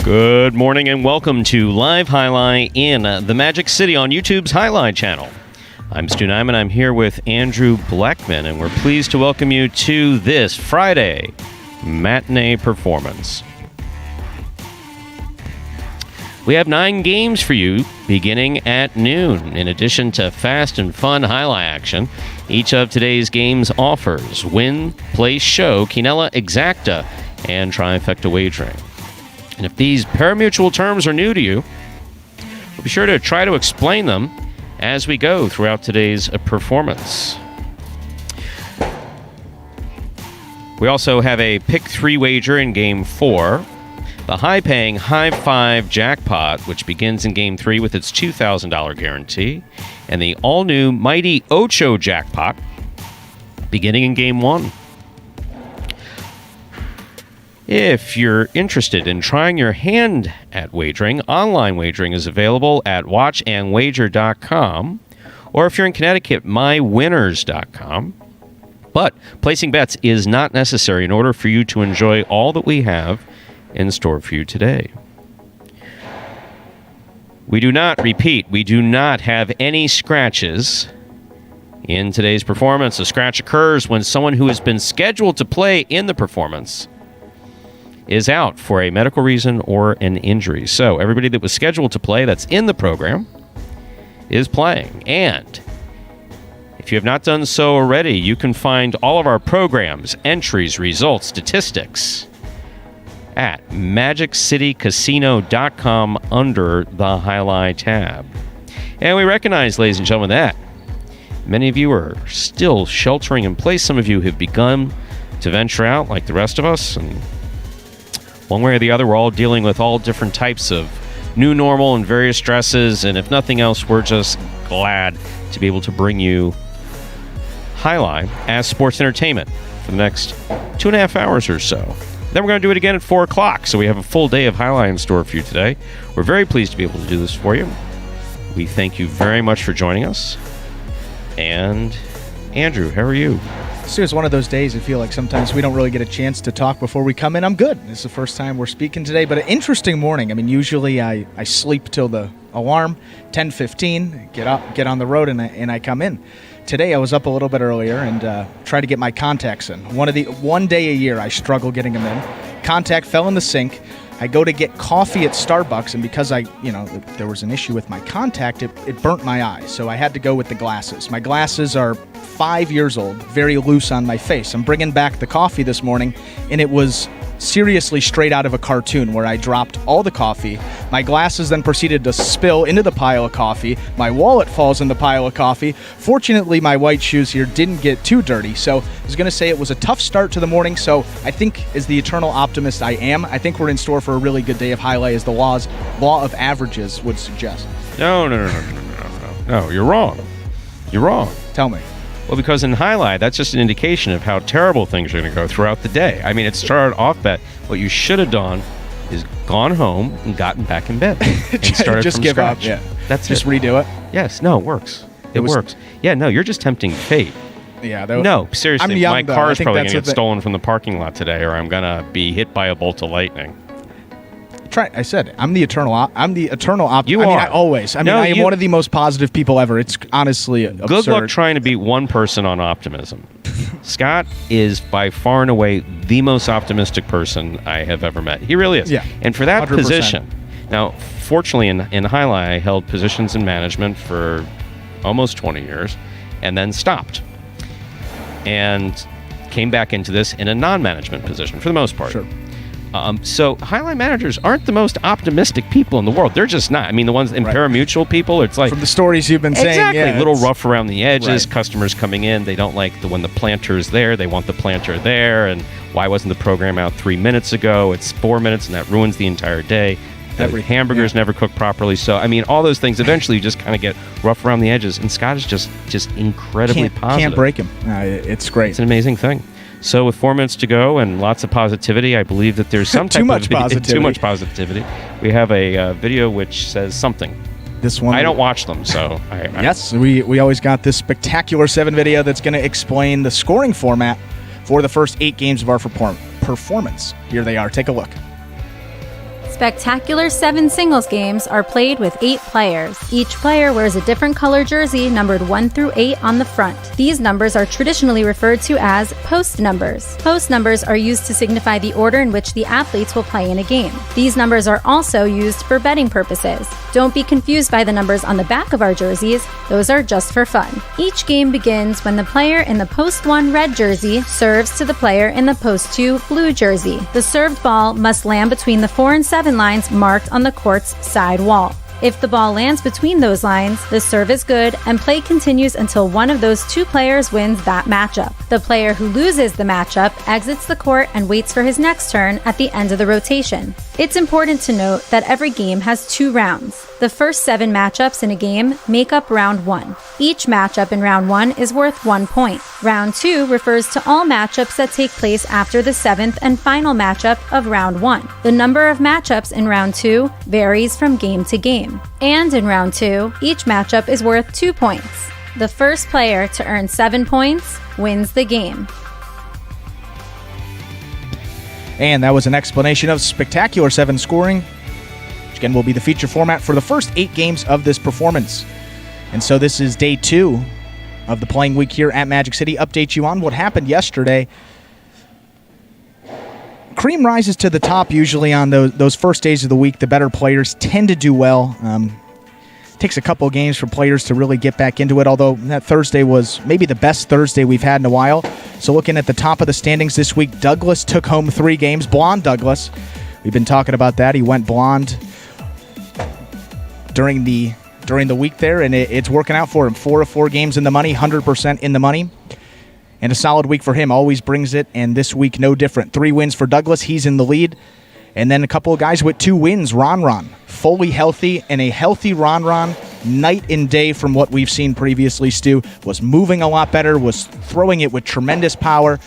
Good morning and welcome to Live Jai-Alai in the Magic City on YouTube's Jai-Alai Channel. I'm Stu Nyman. I'm here with Andrew Blackman, and we're pleased to welcome you to this Friday matinee performance. We have 9 games for you beginning at noon. In addition to fast and fun Jai-Alai action, each of today's games offers win, place, show, quinella, exacta, and trifecta wagering. And if these parimutuel terms are new to you, we'll be sure to try to explain them as we go throughout today's performance. We also have a pick 3 wager in Game 4, the high-paying High 5 jackpot, which begins in Game 3 with its $2,000 guarantee, and the all-new Mighty Ocho jackpot, beginning in Game 1. If you're interested in trying your hand at wagering, online wagering is available at watchandwager.com, or if you're in Connecticut, mywinners.com. But placing bets is not necessary in order for you to enjoy all that we have in store for you today. We do not have any scratches in today's performance. A scratch occurs when someone who has been scheduled to play in the performance is out for a medical reason or an injury. So everybody that was scheduled to play that's in the program is playing. And if you have not done so already, you can find all of our programs, entries, results, statistics at MagicCityCasino.com under the Jai-Alai tab. And we recognize, ladies and gentlemen, that many of you are still sheltering in place. Some of you have begun to venture out like the rest of us, and one way or the other, we're all dealing with all different types of new normal and various stresses, and if nothing else, we're just glad to be able to bring you Jai-Alai as sports entertainment for the next 2.5 hours or so. Then we're going to do it again at 4 o'clock, so we have a full day of Jai-Alai in store for you today. We're very pleased to be able to do this for you. We thank you very much for joining us. And Andrew, how are you? It's one of those days I feel like sometimes we don't really get a chance to talk before we come in. I'm good. This is the first time we're speaking today, but an interesting morning. I mean, usually I sleep till the alarm, 10:15, get up, get on the road, and I come in. Today I was up a little bit earlier and tried to get my contacts in. One day a year I struggle getting them in. Contact fell in the sink. I go to get coffee at Starbucks, and because there was an issue with my contact, it burnt my eye, so I had to go with the glasses. My glasses are 5 years old, very loose on my face. I'm bringing back the coffee this morning, and it was seriously straight out of a cartoon where I dropped all the coffee. My glasses then proceeded to spill into the pile of coffee. My wallet falls in the pile of coffee. Fortunately, my white shoes here didn't get too dirty. So I was going to say it was a tough start to the morning. So I think, as the eternal optimist I am, I think we're in store for a really good day of Jai-Alai, as the law of averages would suggest. No, you're wrong. You're wrong. Tell me. Well, because in Jai-Alai, that's just an indication of how terrible things are going to go throughout the day. I mean, it started off bad. What you should have done is gone home and gotten back in bed and started just from give scratch. up. Yeah, that's just it. Redo it. Yes, no, it works. It works. Yeah, no, you're just tempting fate. Yeah. No, seriously, I'm young, my though. car is I think probably that's going to get stolen from the parking lot today, or I'm going to be hit by a bolt of lightning. I said it. I'm the eternal optimist. You are. I always. I am one of the most positive people ever. It's honestly absurd. Good luck trying to beat one person on optimism. Scott is by far and away the most optimistic person I have ever met. He really is. Yeah. And for that 100%. position, now, fortunately, in Jai-Alai, I held positions in management for almost 20 years and then stopped and came back into this in a non-management position for the most part. Sure. So Jai-Alai managers aren't the most optimistic people in the world. They're just not. I mean, the ones in parimutuel people, it's like... From the stories you've been saying, exactly, yeah. A little rough around the edges, Right. Customers coming in, they don't like when the planter's there, they want the planter there, and why wasn't the program out 3 minutes ago? It's 4 minutes, and that ruins the entire day. The hamburgers never cook properly. So, I mean, all those things, eventually you just kind of get rough around the edges, and Scott is just incredibly positive. Can't break him. It's great. It's an amazing thing. So with 4 minutes to go and lots of positivity, I believe that there's some type Too much positivity. We have a video which says something. This one, I don't watch them, so yes, we always got this spectacular 7 video that's going to explain the scoring format for the first 8 games of our performance. Here they are. Take a look. Spectacular 7 singles games are played with 8 players. Each player wears a different color jersey numbered 1 through 8 on the front. These numbers are traditionally referred to as post numbers. Post numbers are used to signify the order in which the athletes will play in a game. These numbers are also used for betting purposes. Don't be confused by the numbers on the back of our jerseys. Those are just for fun. Each game begins when the player in the post 1 red jersey serves to the player in the post 2 blue jersey. The served ball must land between the 4 and 7 lines marked on the court's side wall. If the ball lands between those lines, the serve is good and play continues until one of those 2 players wins that matchup. The player who loses the matchup exits the court and waits for his next turn at the end of the rotation. It's important to note that every game has 2 rounds. The first 7 matchups in a game make up round 1. Each matchup in round 1 is worth 1 point. Round 2 refers to all matchups that take place after the 7th and final matchup of round 1. The number of matchups in round 2 varies from game to game. And in round 2, each matchup is worth 2 points. The first player to earn 7 points wins the game. And that was an explanation of Spectacular 7 scoring, which again will be the feature format for the first 8 games of this performance. And so this is day 2 of the playing week here at Magic City. Update you on what happened yesterday. Cream rises to the top usually on those first days of the week. The better players tend to do well. Takes a couple of games for players to really get back into it, although that Thursday was maybe the best Thursday we've had in a while. So looking at the top of the standings this week, Douglas took home 3 games. Blonde Douglas. We've been talking about that. He went blonde during the week there, and it's working out for him. 4 of 4 games in the money, 100% in the money. And a solid week for him. Always brings it, and this week no different. 3 wins for Douglas. He's in the lead. And then a couple of guys with 2 wins. Ron, fully healthy, and a healthy Ron, night and day from what we've seen previously. Stu was moving a lot better, was throwing it with tremendous power,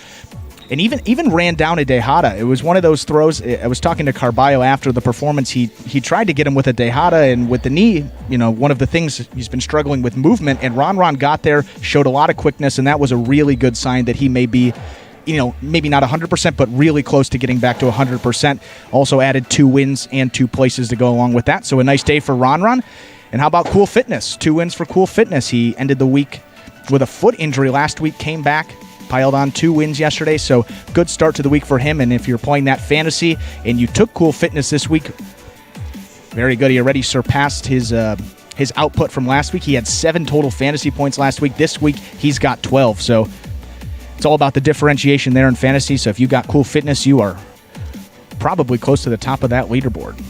and even ran down a Dejada. It was one of those throws. I was talking to Carballo after the performance. He tried to get him with a Dejada, and with the knee, one of the things he's been struggling with movement, and Ron got there, showed a lot of quickness, and that was a really good sign that he may be, maybe not 100%, but really close to getting back to 100%. Also added 2 wins and 2 places to go along with that. So a nice day for Ron. And how about Cool Fitness? 2 wins for Cool Fitness. He ended the week with a foot injury last week, came back, piled on 2 wins yesterday. So good start to the week for him. And if you're playing that fantasy and you took Cool Fitness this week, very good. He already surpassed his output from last week. He had 7 total fantasy points last week. This week, he's got 12. So it's all about the differentiation there in fantasy. So if you got Cool Fitness, you are probably close to the top of that leaderboard.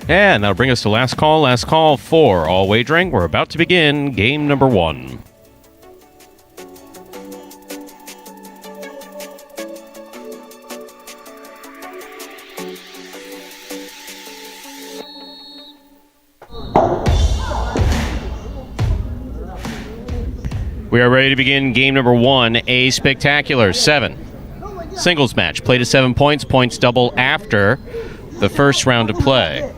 And that'll bring us to last call for all wagering. We're about to begin game number 1. We are ready to begin game number 1, a spectacular 7 singles match. Played to 7 points, points double after the first round of play.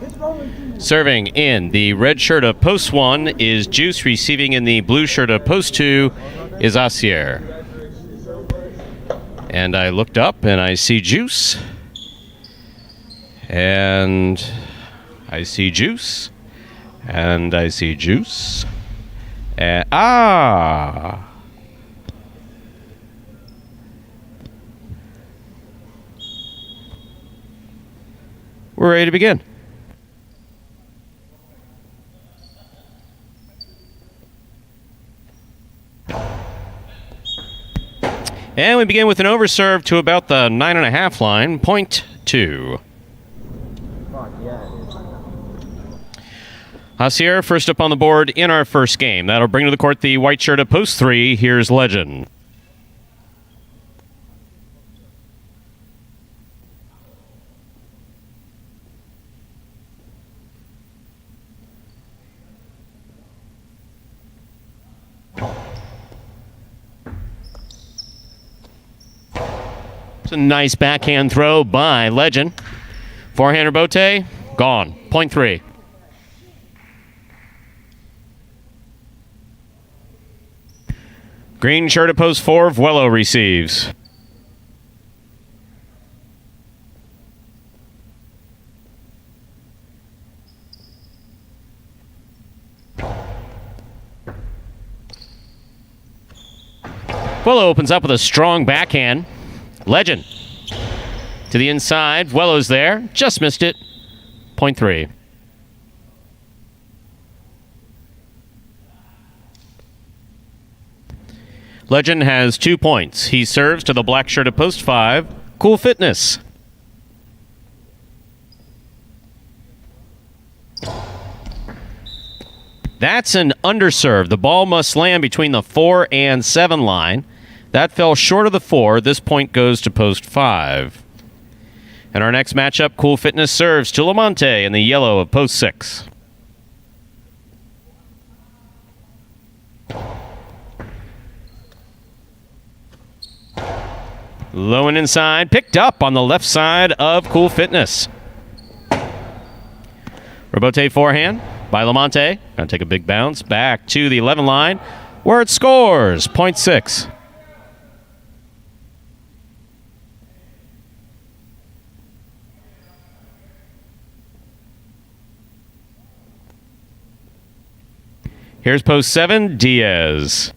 Serving in the red shirt of post 1 is Juice. Receiving in the blue shirt of post 2 is Asier. And I looked up and I see Juice. And I see Juice. And I see Juice. And we're ready to begin. And we begin with an overserve to about the 9.5 line, point 2. Asier first up on the board in our first game. That'll bring to the court the white shirt of post 3. Here's Legend. It's a nice backhand throw by Legend. Forehander Bote, gone. Point 3. Green shirt at post 4, Vuelo receives. Vuelo opens up with a strong backhand. Legend to the inside. Vuelo's there. Just missed it. Point 3. Legend has 2 points. He serves to the black shirt at post 5. Cool Fitness. That's an underserve. The ball must land between the 4 and 7 line. That fell short of the 4. This point goes to post 5. And our next matchup, Cool Fitness serves to Lamonte in the yellow of post 6. Low and inside, picked up on the left side of Cool Fitness. Rebote forehand by Lamonte. Gonna take a big bounce back to the 11 line where it scores. Point 6. Here's post 7, Diaz.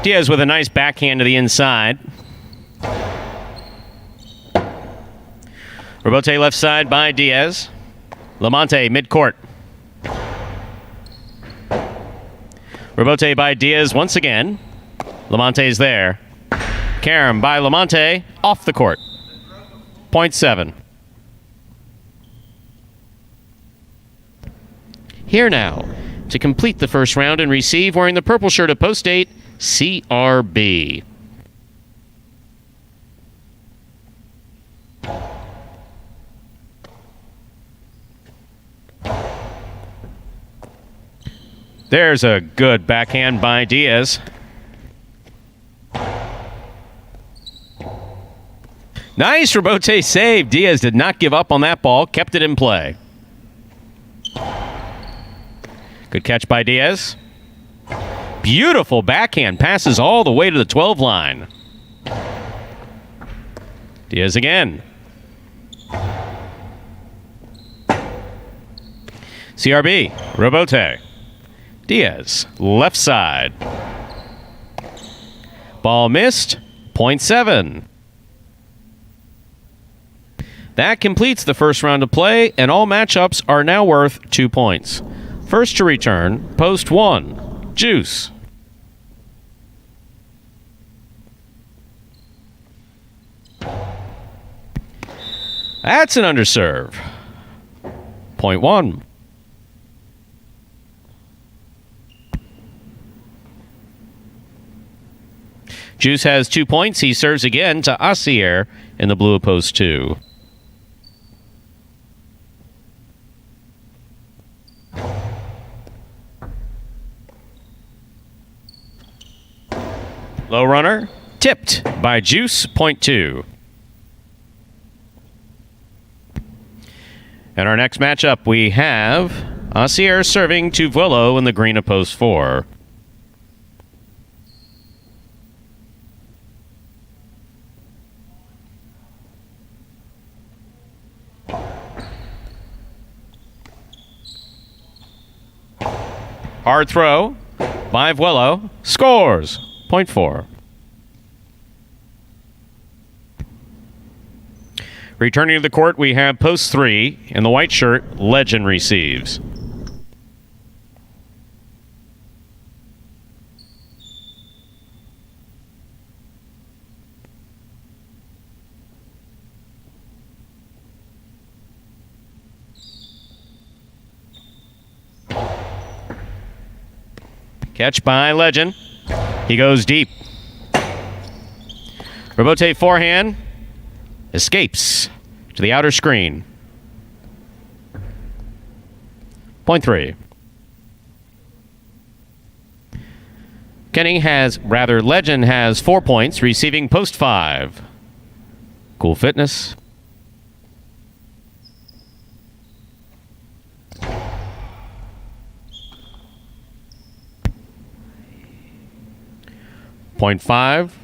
Diaz with a nice backhand to the inside. Rebote left side by Diaz. Lamonte midcourt. Rebote by Diaz once again. Lamonte's there. Karam by Lamonte off the court. Point 7. Here now to complete the first round and receive wearing the purple shirt at post 8, CRB. There's a good backhand by Diaz. Nice Rebote save. Diaz did not give up on that ball, kept it in play. Good catch by Diaz. Beautiful backhand, passes all the way to the 12 line. Diaz again. CRB, Rebote. Diaz, left side. Ball missed, point 7. That completes the first round of play, and all matchups are now worth 2 points. First to return, post 1, Juice. That's an underserve. Point 1. Juice has 2 points. He serves again to Asier in the blue of post 2. Low runner, tipped by Juice, point 2. And our next matchup, we have Asier serving to Vuelo in the green of post 4. Hard throw by Vuelo, scores, point 4. Returning to the court, we have post 3. In the white shirt, Legend receives. Catch by Legend. He goes deep. Rebote forehand. Escapes to the outer screen. Point 3. Legend has 4 points, receiving post 5. Cool Fitness. Point 5.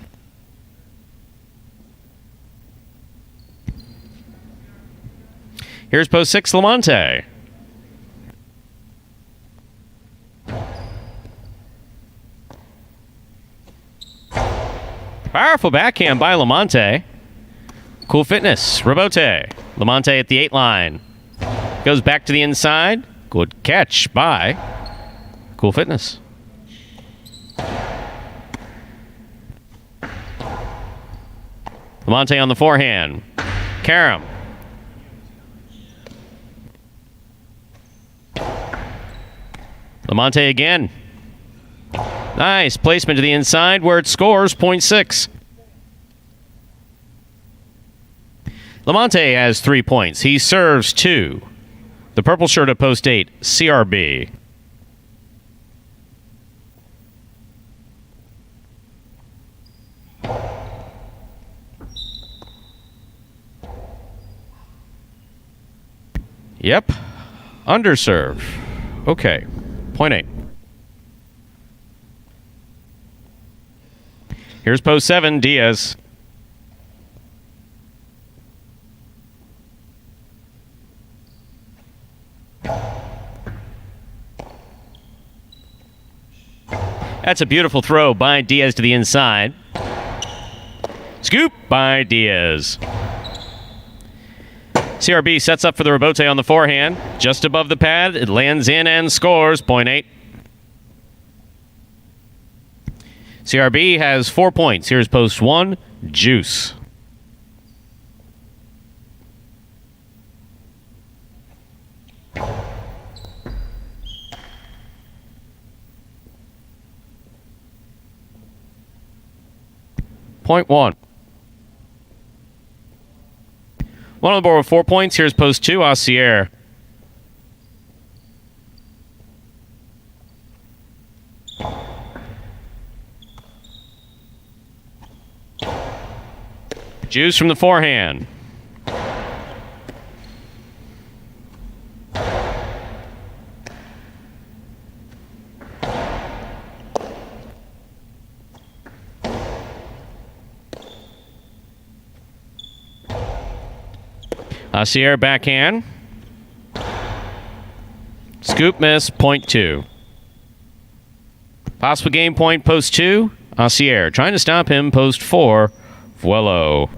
Here's post 6, Lamonte. Powerful backhand by Lamonte. Cool fitness. Rebote. Lamonte at the 8 line. Goes back to the inside. Good catch by Cool Fitness. Lamonte on the forehand. Karam. Lamonte again. Nice placement to the inside where it scores, 0.6. Lamonte has 3 points. He serves 2. The purple shirt at post 8, CRB. Yep. Underserve. Okay. 0.8. Here's post 7, Diaz. That's a beautiful throw by Diaz to the inside. Scoop by Diaz. CRB sets up for the rebote on the forehand. Just above the pad, it lands in and scores, 0.8. CRB has 4 points. Here's post 1, Juice. Point 1. One on the board with 4 points. Here's post 2, Aussier. Juice from the forehand. Aussier backhand. Scoop miss, 0.2. Possible game point, post 2, Aussier. Trying to stop him, post 4, Vuelo.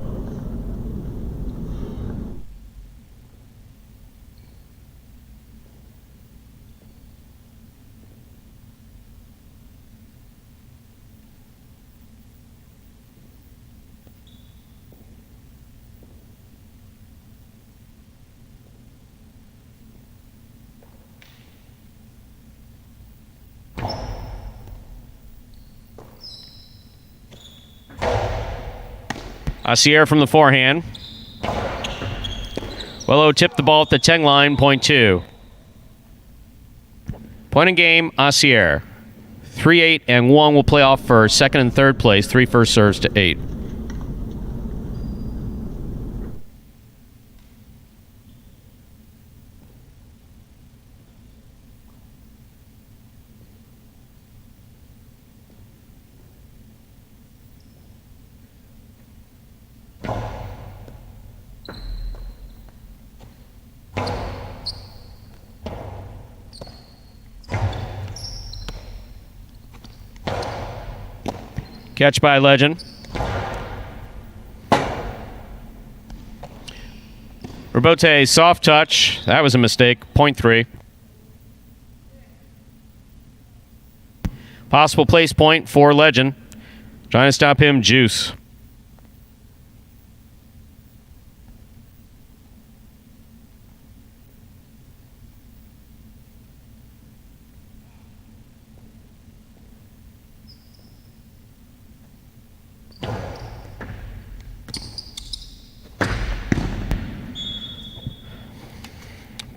Aussier from the forehand. Vuelo tipped the ball at the 10 line, 0.2. Point in game, Aussier. 3-8 and 1 will play off for second and third place. 3 first serves to 8. Catch by Legend. Rebote, soft touch. That was a mistake. 0.3. Possible place point for Legend. Trying to stop him, Juice.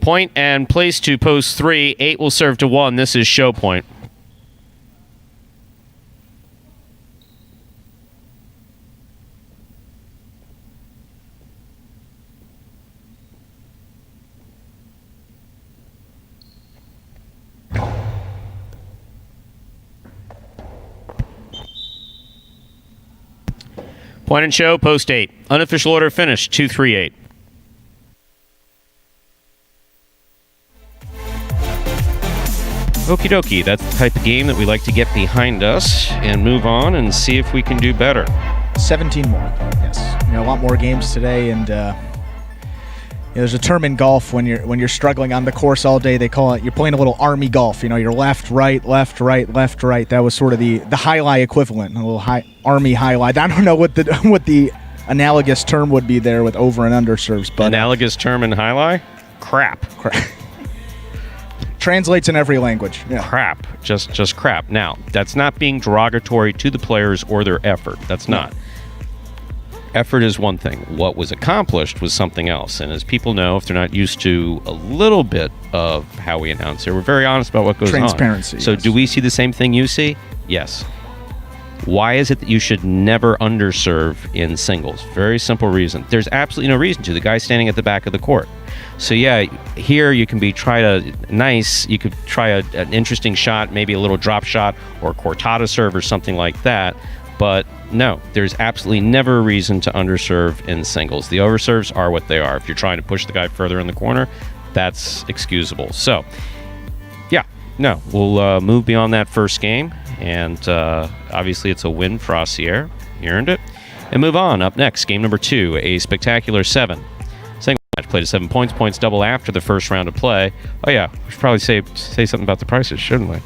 Point and place to post 3. 8 will serve to 1. This is show point. Point and show, post 8. Unofficial order finished, 2-3-8. Okie dokie, that's the type of game that we like to get behind us and move on and see if we can do better. 17 more. Yes, a lot more games today, and there's a term in golf when you're struggling on the course all day. They call it, you're playing a little army golf. You're left, right, left, right, left, right. That was sort of the Jai-Alai equivalent, a little army Jai-Alai. I don't know what the analogous term would be there with over and under serves, but analogous term in Jai-Alai? Crap. Translates in every language. Yeah. Crap. Just crap. Now, that's not being derogatory to the players or their effort. That's not. Effort is one thing. What was accomplished was something else. And as people know, if they're not used to a little bit of how we announce here, we're very honest about what goes on. Transparency. So do we see the same thing you see? Yes. Why is it that you should never underserve in singles? Very simple reason. There's absolutely no reason to. The guy's standing at the back of the court. So yeah, here you can you could try an interesting shot, maybe a little drop shot or a cortada serve or something like that. But no, there's absolutely never a reason to underserve in singles. The overserves are what they are. If you're trying to push the guy further in the corner, that's excusable. So yeah, no, we'll move beyond that first game. And obviously it's a win for Aussier. He earned it. And move on. Up next, game number 2, a spectacular 7. Single match played to 7 points. Points double after the first round of play. Oh yeah, we should probably say something about the prices, shouldn't we?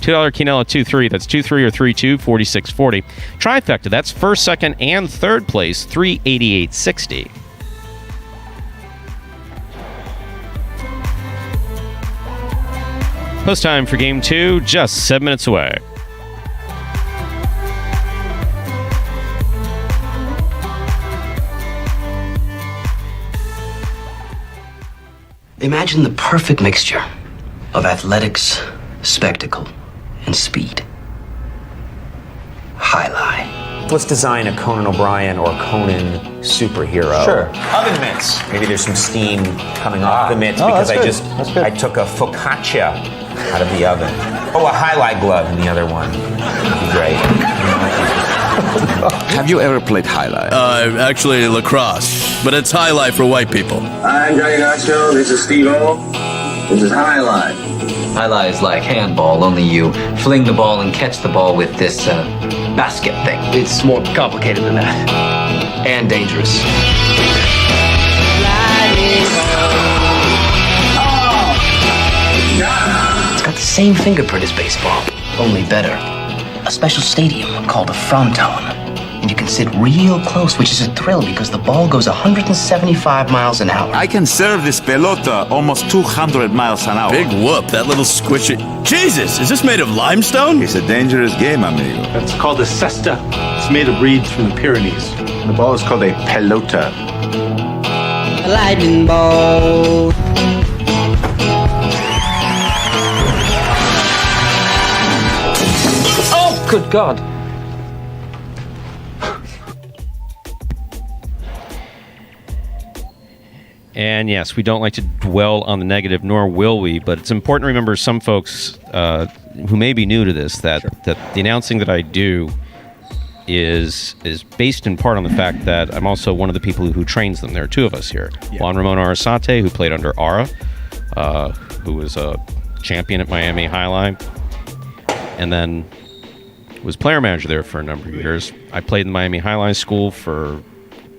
$2 Quinella 2-3. That's 2-3 or 3-2, 46.40. Trifecta, that's first, second, and third place, 388.60. Post time for game 2, just 7 minutes away. Imagine the perfect mixture of athletics, spectacle, and speed. Jai-Alai. Let's design a Conan O'Brien or Conan superhero. Sure. Oven mitts. Maybe there's some steam coming off the mitts because I took a focaccia out of the oven. Oh, a Jai-Alai glove in the other one. That'd be great. Have you ever played Jai-Alai? Actually lacrosse, but it's Jai-Alai for white people. I'm Johnny Nacho, this is Steve-O. This is Jai-Alai. Jai-Alai is like handball, only you fling the ball and catch the ball with this basket thing. It's more complicated than that. And dangerous. It's got the same fingerprint as baseball, only better. A special stadium called a fronton. And you can sit real close, which is a thrill because the ball goes 175 miles an hour. I can serve this pelota almost 200 miles an hour. Big whoop, that little squishy. Jesus, is this made of limestone? It's a dangerous game, amigo. It's called a cesta. It's made of reeds from the Pyrenees. The ball is called a pelota. A lightning ball. Oh, good God. And yes, we don't like to dwell on the negative, nor will we, but it's important to remember some folks who may be new to this, that the announcing that I do is based in part on the fact that I'm also one of the people who trains them. There are two of us here. Yeah. Juan Ramon Arasate, who played under Ara, who was a champion at Miami Jai-Alai, and then was player manager there for a number of years. I played in the Miami Jai-Alai school for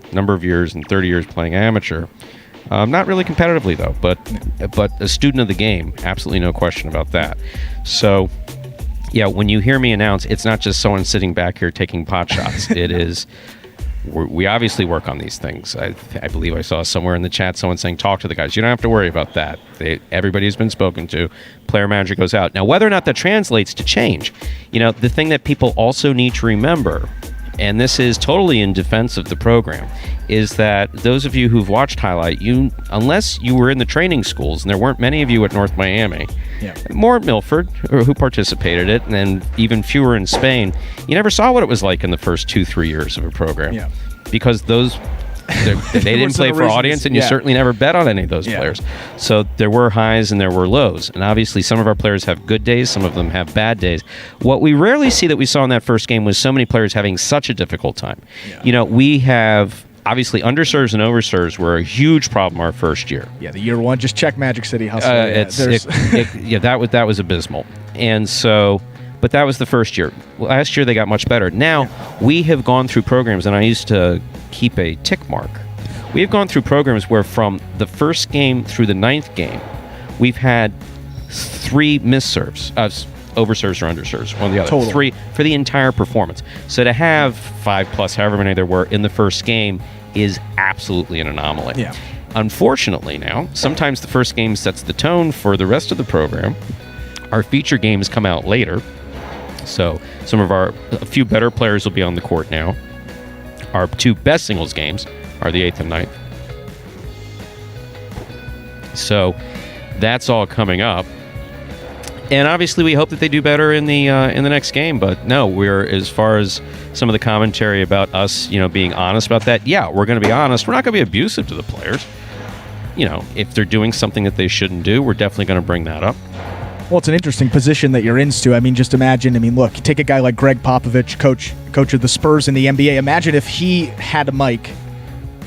a number of years and 30 years playing amateur. Not really competitively, though, but a student of the game, absolutely no question about that. So, yeah, when you hear me announce, it's not just someone sitting back here taking pot shots. It is, we obviously work on these things. I believe I saw somewhere in the chat someone saying, talk to the guys. You don't have to worry about that. Everybody's been spoken to. Player manager goes out. Now, whether or not that translates to change, the thing that people also need to remember, and this is totally in defense of the program, is that those of you who've watched Jai-Alai, unless you were in the training schools, and there weren't many of you at North Miami, more at Milford, who participated in it, and even fewer in Spain, you never saw what it was like in the first 2-3 years of a program. Yeah. Because they didn't play for audience, and you certainly never bet on any of those players. So there were highs and there were lows. And obviously some of our players have good days, some of them have bad days. What we rarely see that we saw in that first game was so many players having such a difficult time. Yeah. We have... Obviously, underserves and overserves were a huge problem our first year. Yeah, the year one, just check Magic City Hustle. That was abysmal. And so But that was the first year. Last year they got much better. Now we have gone through programs, and I used to keep a tick mark. We have gone through programs where from the first game through the 9th game, we've had 3 misserves, overserves or underserves, one or the other. Total. 3 for the entire performance. So to have 5+, however many there were in the first game, is absolutely an anomaly. Yeah. Unfortunately now, sometimes the first game sets the tone for the rest of the program. Our feature games come out later. So a few better players will be on the court now. Our 2 best singles games are the 8th and 9th. So that's all coming up. And obviously we hope that they do better in the next game, but no, we're, as far as some of the commentary about us, being honest about that, yeah, we're going to be honest. We're not going to be abusive to the players. If they're doing something that they shouldn't do, we're definitely going to bring that up. Well, it's an interesting position that you're in, Stu. I mean, just imagine, look, take a guy like Greg Popovich, coach of the Spurs in the NBA. Imagine if he had a mic,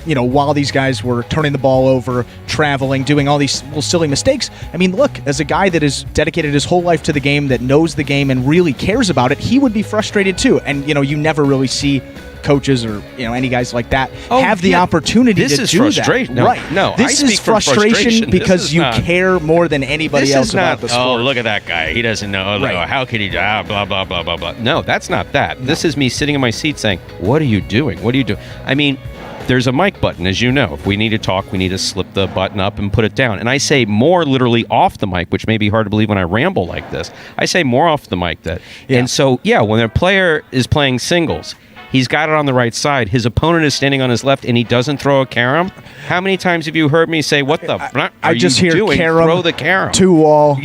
while these guys were turning the ball over, traveling, doing all these little silly mistakes. I mean, look, as a guy that has dedicated his whole life to the game, that knows the game and really cares about it, he would be frustrated too. And, you never really see coaches or, any guys like that have the opportunity to do that. This is frustration. No, this is frustration because you care more than anybody else about the sport. Oh, look at that guy. He doesn't know. Right. How can he do? Blah, blah, blah, blah, blah. No, that's not that. No. This is me sitting in my seat saying, what are you doing? What are you doing? I mean, there's a mic button, as you know. If we need to talk, we need to slip the button up and put it down. And I say more literally off the mic, which may be hard to believe when I ramble like this. I say more off the mic that. Yeah. And so, when a player is playing singles, he's got it on the right side. His opponent is standing on his left, and he doesn't throw a carom. How many times have you heard me say, "What the? I just hear carom, throw the carom, 2-wall,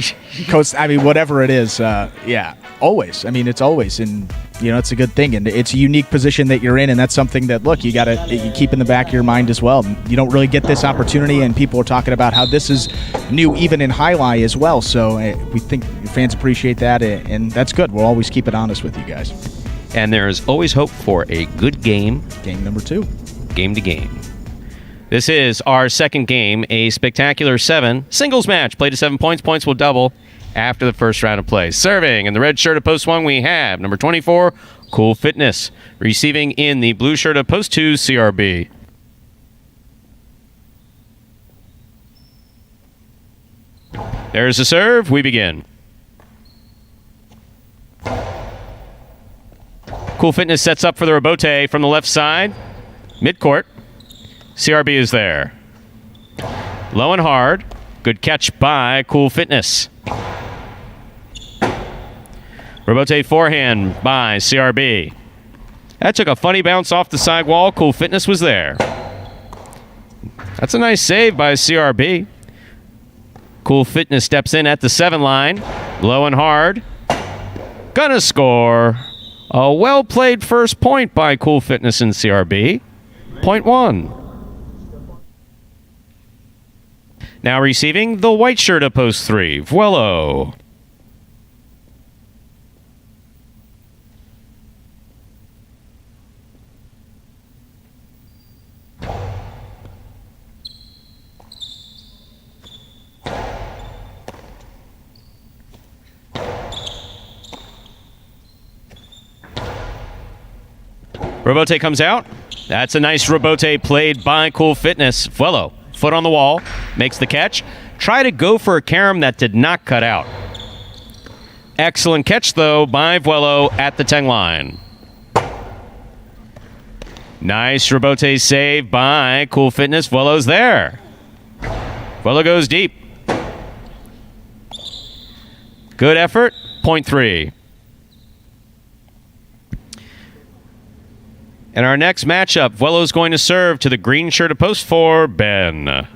coast." I mean, whatever it is. Always. I mean, it's always, and it's a good thing, and it's a unique position that you're in, and that's something that you keep in the back of your mind as well. You don't really get this opportunity, and people are talking about how this is new, even in Jai-Alai as well. So we think fans appreciate that, and that's good. We'll always keep it honest with you guys. And there is always hope for a good game. Game number 2. Game to game. This is our second game, a spectacular 7 singles match. Play to 7 points. Points will double after the first round of play. Serving in the red shirt of post 1, we have number 24, Cool Fitness. Receiving in the blue shirt of post 2, CRB. There's the serve. We begin. Cool Fitness sets up for the rebote from the left side. Midcourt. CRB is there. Low and hard. Good catch by Cool Fitness. Rebote forehand by CRB. That took a funny bounce off the side wall. Cool Fitness was there. That's a nice save by CRB. Cool Fitness steps in at the 7 line. Low and hard. Gonna score. A well-played first point by Cool Fitness and CRB. Point 1. Now receiving the white shirt of post 3, Vuelo. Rebote comes out. That's a nice rebote played by Cool Fitness. Vuelo, foot on the wall, makes the catch. Try to go for a carom that did not cut out. Excellent catch, though, by Vuelo at the 10 line. Nice rebote save by Cool Fitness. Vuelo's there. Vuelo goes deep. Good effort. Point 3. And our next matchup, Vuelo's going to serve to the green shirt of post 4, Ben.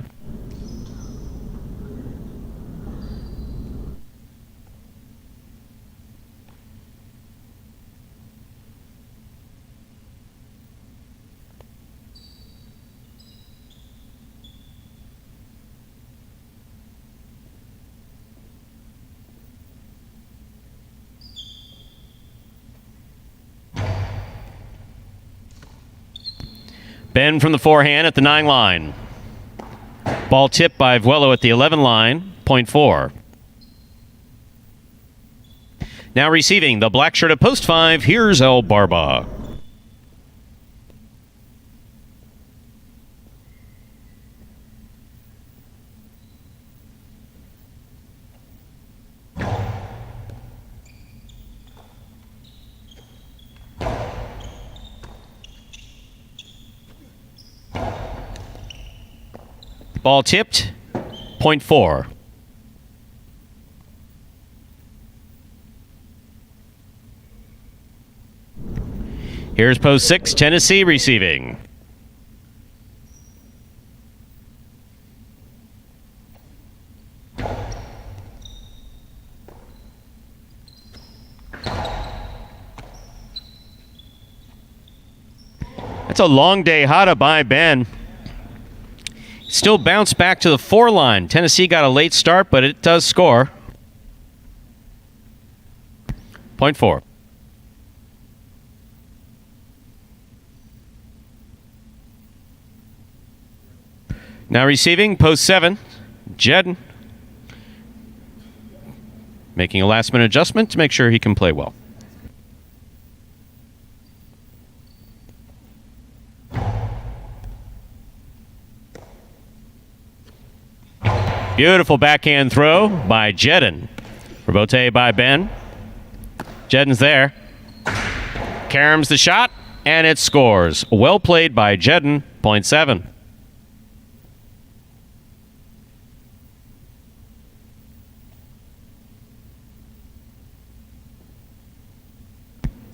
Ben from the forehand at the 9 line. Ball tipped by Vuelo at the 11 line, point 4. Now receiving the black shirt at post 5, here's El Barba. Ball tipped, point 4. Here's post 6, Tennessee receiving. That's a long day hada by Ben. Still bounced back to the 4 line. Tennessee got a late start, but it does score. Point 4. Now receiving, post 7, Jedden. Making a last-minute adjustment to make sure he can play well. Beautiful backhand throw by Jedden. Rebote by Ben. Jedden's there. Karams the shot, and it scores. Well played by Jedden, point 7.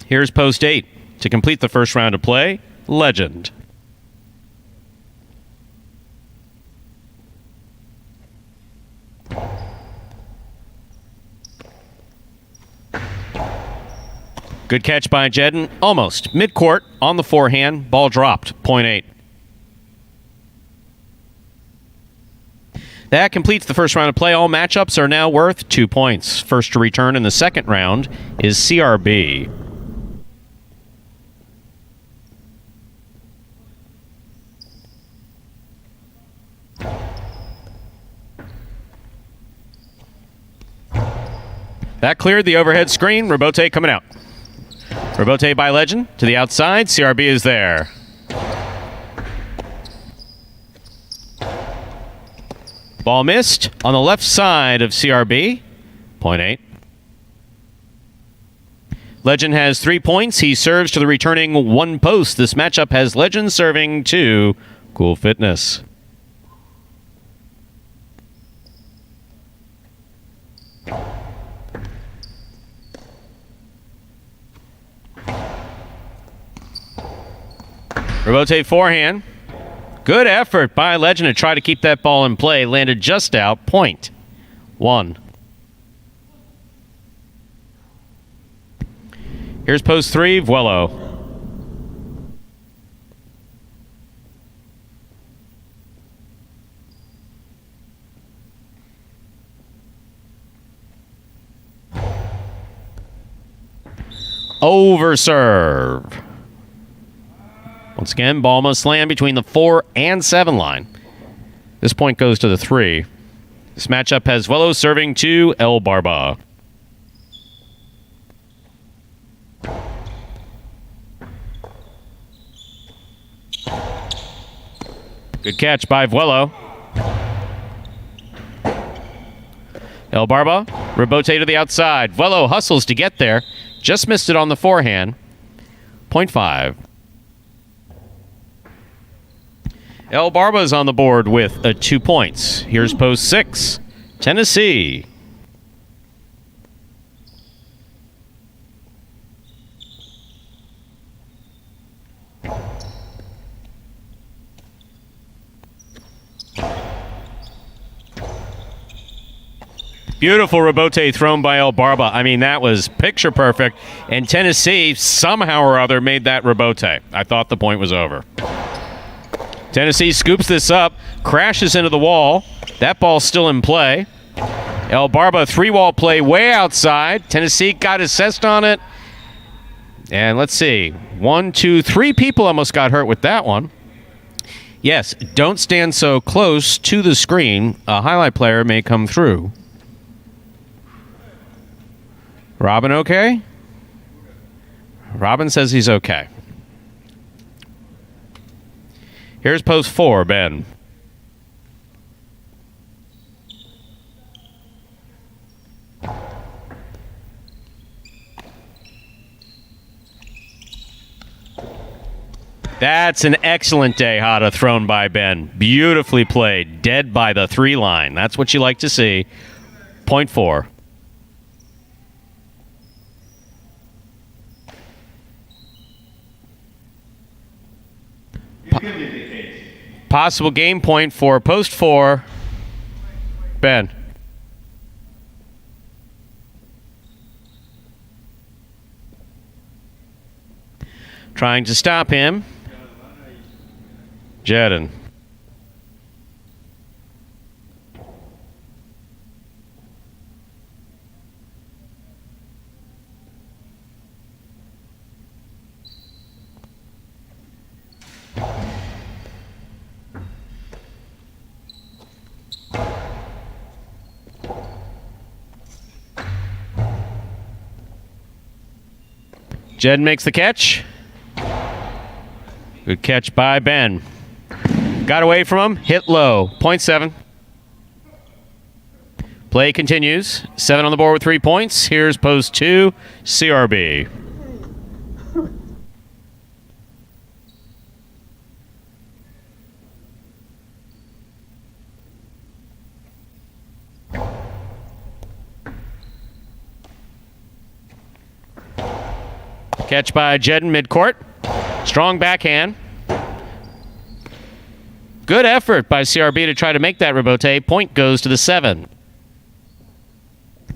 Here's post 8. To complete the first round of play, Legend. Good catch by Jedden. Almost. Midcourt on the forehand. Ball dropped. Point 8. That completes the first round of play. All matchups are now worth 2 points. First to return in the second round is CRB. That cleared the overhead screen. Rebote coming out. Rebote by Legend to the outside. CRB is there. Ball missed on the left side of CRB. Point 8. Legend has 3 points. He serves to the returning 1 post. This matchup has Legend serving to Cool Fitness. Rebote forehand. Good effort by Legend to try to keep that ball in play. Landed just out. Point 1. Here's post 3, Vuelo. Over serve. Once again, ball must land between the 4 and 7 line. This point goes to the 3. This matchup has Vuelo serving to El Barba. Good catch by Vuelo. El Barba, rebote to the outside. Vuelo hustles to get there. Just missed it on the forehand. Point 5. El Barba's on the board with 2 points. Here's post 6, Tennessee. Beautiful rebote thrown by El Barba. I mean, that was picture perfect. And Tennessee, somehow or other, made that rebote. I thought the point was over. Tennessee scoops this up, crashes into the wall. That ball's still in play. El Barba, 3-wall play way outside. Tennessee got assessed on it. And let's see. 1, 2, 3 people almost got hurt with that one. Yes, don't stand so close to the screen. A highlight player may come through. Robin okay? Robin says he's okay. Here's post 4, Ben. That's an excellent Dehada thrown by Ben. Beautifully played. Dead by the 3 line. That's what you like to see. Point 4. Possible game point for post 4. Ben. Trying to stop him. Jedin. Jed makes the catch. Good catch by Ben. Got away from him. Hit low. 0.7. Play continues. 7 on the board with 3 points. Here's post 2, CRB. Catch by Jedin midcourt. Strong backhand. Good effort by CRB to try to make that rebote. Point goes to the 7.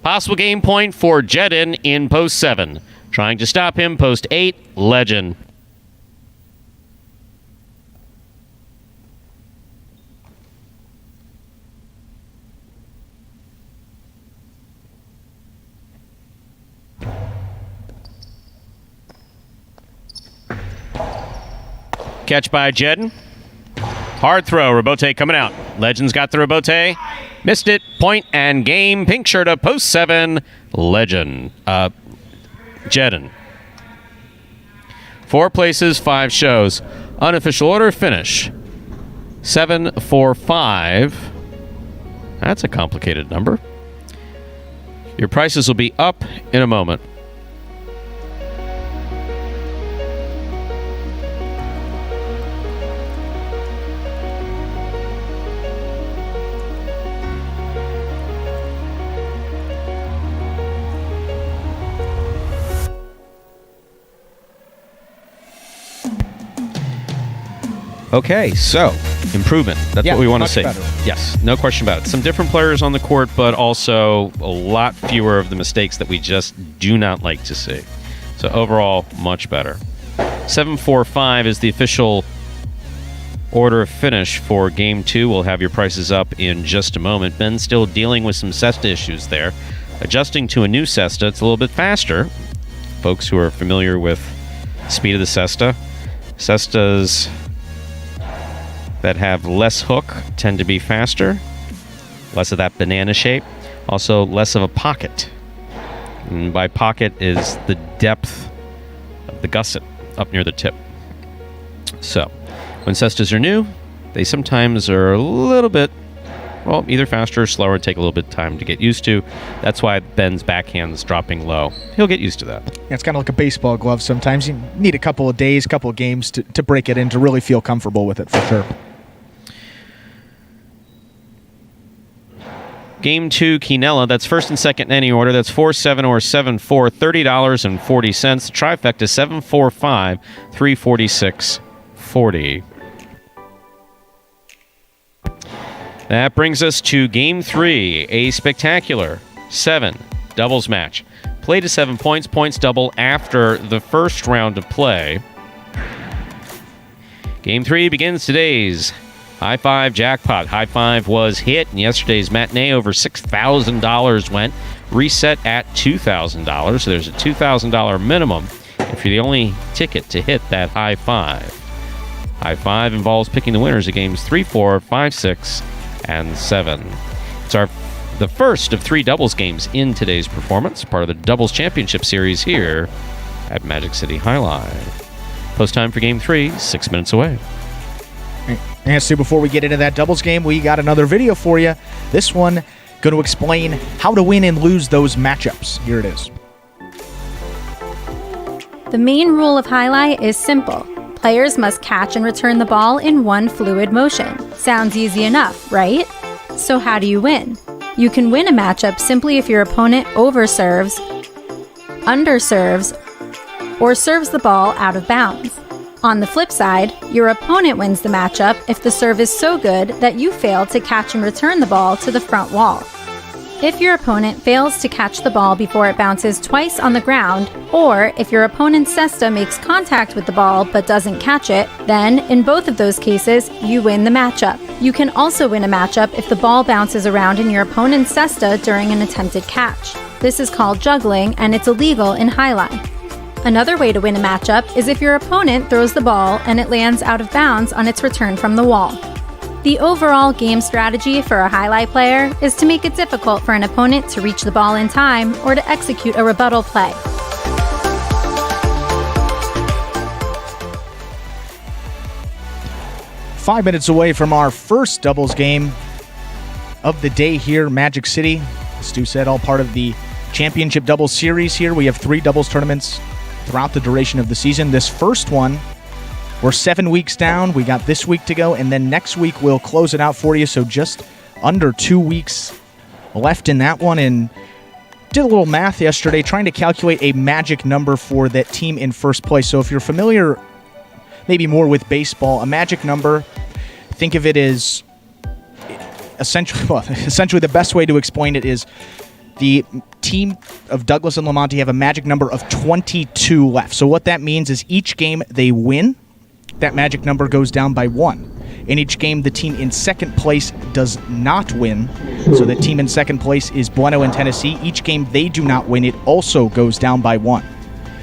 Possible game point for Jedin in post 7. Trying to stop him, post 8, Legend. Catch by Jedin. Hard throw. Rebote coming out. Legends got the rebote. Missed it. Point and game. Pink shirt up. Post 7. Legend. Jedin. 4 places, 5 shows. Unofficial order. Finish. 745. That's a complicated number. Your prices will be up in a moment. Okay, so improvement. That's what we want to see. Better. Yes, no question about it. Some different players on the court, but also a lot fewer of the mistakes that we just do not like to see. So overall, much better. 745 is the official order of finish for Game 2. We'll have your prices up in just a moment. Ben's still dealing with some cesta issues there. Adjusting to a new cesta, it's a little bit faster. Folks who are familiar with speed of the cesta. Cestas that have less hook tend to be faster, less of that banana shape, also less of a pocket. And by pocket is the depth of the gusset up near the tip. So when cestas are new, they sometimes are a little bit, well, either faster or slower, take a little bit of time to get used to. That's why Ben's backhand's dropping low. He'll get used to that. Yeah, it's kind of like a baseball glove sometimes. You need a couple of days, couple of games to break it in, to really feel comfortable with it, for sure. Game 2, Quinella. That's first and second in any order. That's 4-7 or 7-4. $30.40. Trifecta 745 $346.40. That brings us to Game 3, a spectacular 7 doubles match. Play to 7 points. Points double after the first round of play. Game 3 begins today's High Five jackpot. High Five was hit in yesterday's matinee. Over $6,000 went. Reset at $2,000. So there's a $2,000 minimum if you're the only ticket to hit that High Five. High Five involves picking the winners of games 3, 4, 5, 6, and 7. It's our the first of 3 doubles games in today's performance, part of the Doubles Championship Series here at Magic City Jai-Alai. Post time for Game 3, 6 minutes away. And Stu, before we get into that doubles game, we got another video for you. This one going to explain how to win and lose those matchups. Here it is. The main rule of Jai-Alai is simple. Players must catch and return the ball in one fluid motion. Sounds easy enough, right? So how do you win? You can win a matchup simply if your opponent overserves, underserves, or serves the ball out of bounds. On the flip side, your opponent wins the matchup if the serve is so good that you fail to catch and return the ball to the front wall. If your opponent fails to catch the ball before it bounces twice on the ground, or if your opponent's cesta makes contact with the ball but doesn't catch it, then, in both of those cases, you win the matchup. You can also win a matchup if the ball bounces around in your opponent's cesta during an attempted catch. This is called juggling, and it's illegal in Jai-Alai. Another way to win a matchup is if your opponent throws the ball and it lands out of bounds on its return from the wall. The overall game strategy for a Jai-Alai player is to make it difficult for an opponent to reach the ball in time or to execute a rebuttal play. Five minutes away from our first doubles game of the day here, Magic City. As Stu said, all part of the Championship Doubles Series here. We have 3 doubles tournaments throughout the duration of the season. This first one, we're 7 weeks down. We got this week to go, and then next week we'll close it out for you. So just under 2 weeks left in that one. And did a little math yesterday trying to calculate a magic number for that team in first place. So if you're familiar maybe more with baseball, a magic number, think of it as essentially the best way to explain it is the team of Douglas and Lamonti have a magic number of 22 left. So what that means is each game they win, that magic number goes down by 1. In each game, the team in second place does not win. So the team in second place is Bueno in Tennessee. Each game they do not win, it also goes down by 1.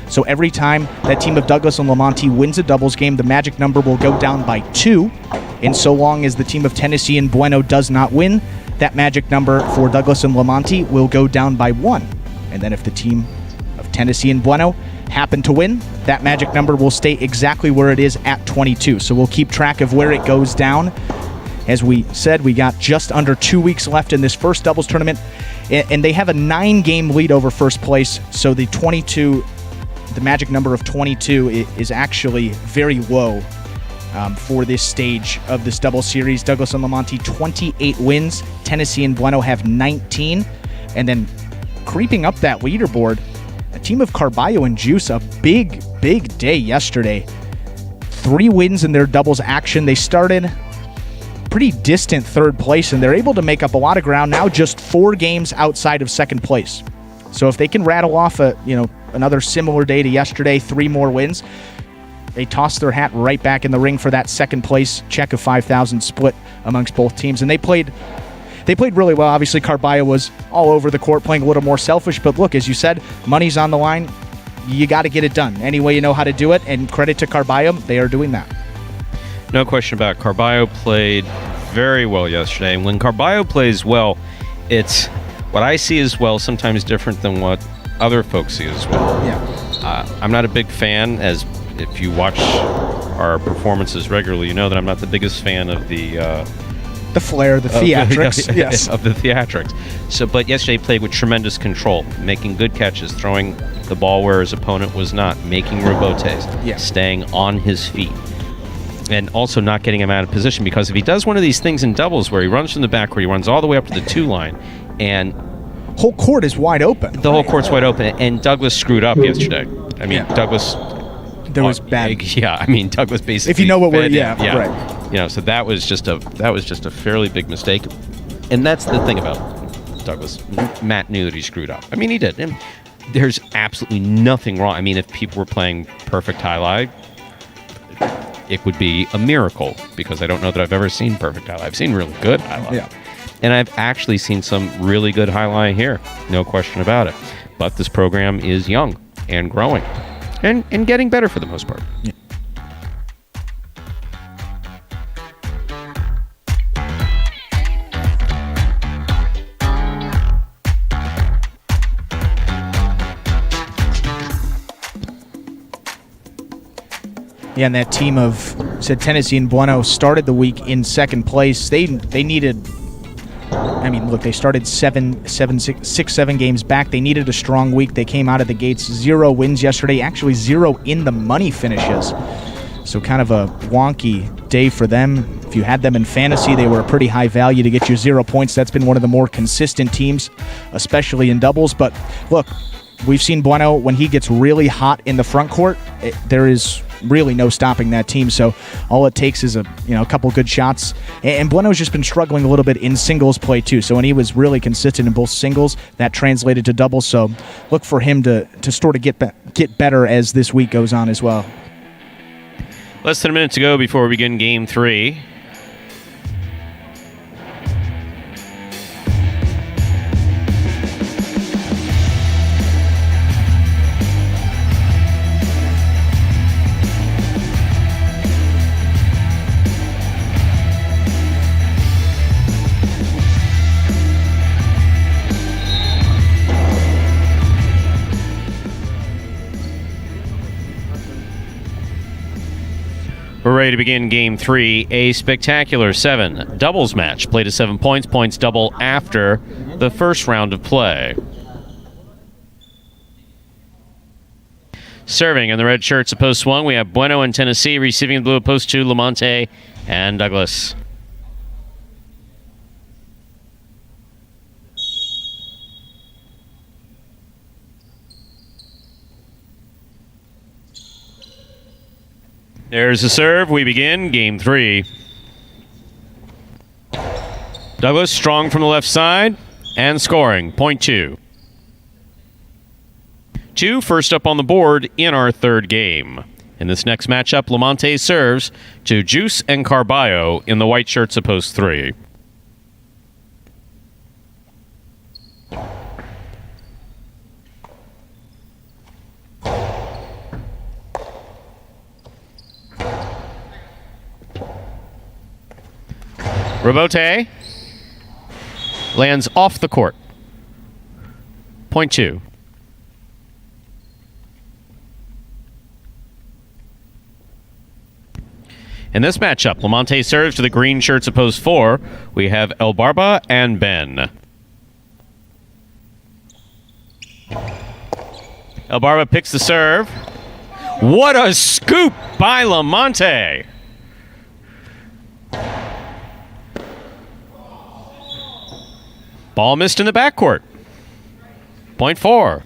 So every time that team of Douglas and Lamonti wins a doubles game, the magic number will go down by 2. And so long as the team of Tennessee and Bueno does not win, that magic number for Douglas and Lamonti will go down by 1. And then if the team of Tennessee and Bueno happen to win, that magic number will stay exactly where it is at 22. So we'll keep track of where it goes down. As we said, we got just under 2 weeks left in this first doubles tournament, and they have a 9-game lead over first place. So the magic number of 22 is actually very low for this stage of this double series. Douglas and Lamonti, 28 wins. Tennessee and Bueno have 19. And then creeping up that leaderboard, a team of Carballo and Juice, a big, big day yesterday. 3 wins in their doubles action. They started pretty distant third place, and they're able to make up a lot of ground now, just 4 games outside of second place. So if they can rattle off another similar day to yesterday, 3 more wins, they toss their hat right back in the ring for that second place check of $5,000 split amongst both teams. And they played really well. Obviously, Carballo was all over the court, playing a little more selfish. But look, as you said, money's on the line. You got to get it done any way you know how to do it. And credit to Carballo, they are doing that. No question about it. Carballo played very well yesterday. And when Carballo plays well, it's what I see as well, sometimes different than what other folks see as well. Yeah. I'm not a big fan, as if you watch our performances regularly, you know that I'm not the biggest fan of the flair, the theatrics. Yes. Of the theatrics. So, but yesterday he played with tremendous control, making good catches, throwing the ball where his opponent was not, making rebotes, staying on his feet, and also not getting him out of position. Because if he does one of these things in doubles where he runs from the back, where he runs all the way up to the 2 line, and whole court is wide open. The whole court's wide open, and Douglas screwed up yesterday. I mean, Douglas. There was bad. Yeah, I mean, Douglas basically. If you know what we're, right. So that was just a fairly big mistake, and that's the thing about Douglas. Matt knew that he screwed up. I mean, he did. And there's absolutely nothing wrong. I mean, if people were playing perfect Jai-Alai, it would be a miracle, because I don't know that I've ever seen perfect Jai-Alai. I've seen really good Jai-Alai. Yeah. And I've actually seen some really good Jai-Alai here. No question about it. But this program is young and growing. And getting better for the most part. Yeah. Yeah, and that team of Tennessee and Bueno started the week in second place. They needed. I mean, look, they started 7 games back. They needed a strong week. They came out of the gates 0 wins yesterday, actually 0 in the money finishes. So kind of a wonky day for them. If you had them in fantasy, they were a pretty high value to get you 0 points. That's been one of the more consistent teams, especially in doubles. But look, we've seen Bueno, when he gets really hot in the front court, there is really no stopping that team. So all it takes is a couple good shots. And Bueno's just been struggling a little bit in singles play too. So when he was really consistent in both singles, that translated to doubles. So look for him to sort of get better as this week goes on as well. Less than a minute to go before we begin Game 3. We're ready to begin Game 3, a spectacular 7 doubles match. Played to 7 points, points double after the first round of play. Serving in the red shirts, opposed swung, we have Bueno and Tennessee. Receiving the blue, opposed to Lamonte and Douglas. There's the serve. We begin Game 3. Douglas strong from the left side and scoring. Point 2. 2 first up on the board in our third game. In this next matchup, Lamonte serves to Juice and Carballo in the white shirts, opposed 3. Robote lands off the court. Point 2. In this matchup, Lamonte serves to the green shirts, opposed 4. We have El Barba and Ben. El Barba picks the serve. What a scoop by Lamonte! Ball missed in the backcourt. Point 4.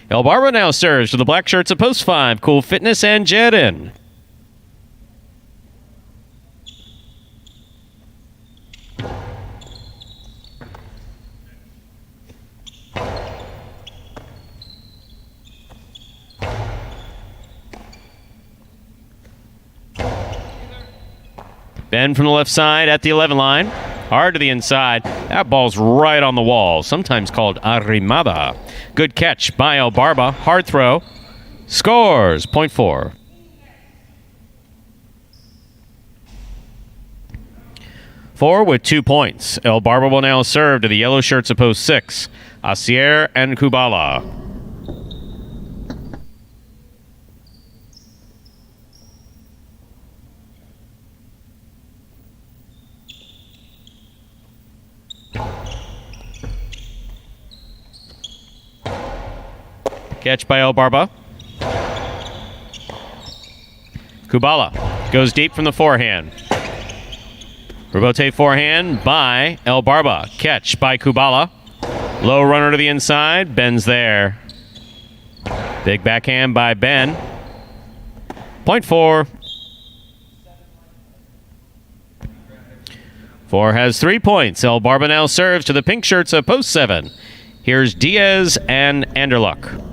El Barba now serves to the black shirts, opposed 5. Cool Fitness and Jedin. Ben from the left side at the 11 line. Hard to the inside. That ball's right on the wall, sometimes called arrimada. Good catch by El Barba. Hard throw. Scores. Point 4. Four with 2 points. El Barba will now serve to the yellow shirts, opposed 6. Asier and Kubala. Catch by El Barba. Kubala goes deep from the forehand. Robote forehand by El Barba. Catch by Kubala. Low runner to the inside. Ben's there. Big backhand by Ben. Point 4. 4 has 3 points. El Barba now serves to the pink shirts of post 7. Here's Diaz and Anderluck.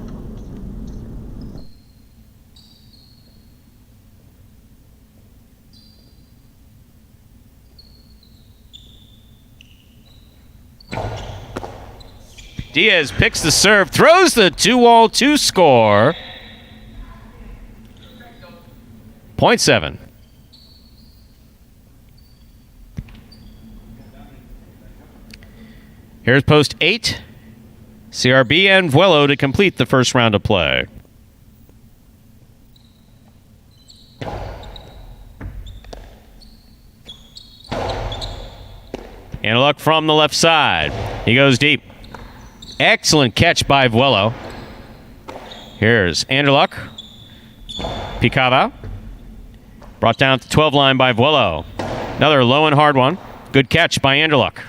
Diaz picks the serve, throws the 2-wall to score. Point 7. Here's post 8. CRB and Vuelo to complete the first round of play. Anderluck from the left side. He goes deep. Excellent catch by Vuelo. Here's Anderluck. Picava. Brought down at the 12 line by Vuelo. Another low and hard one. Good catch by Anderluck.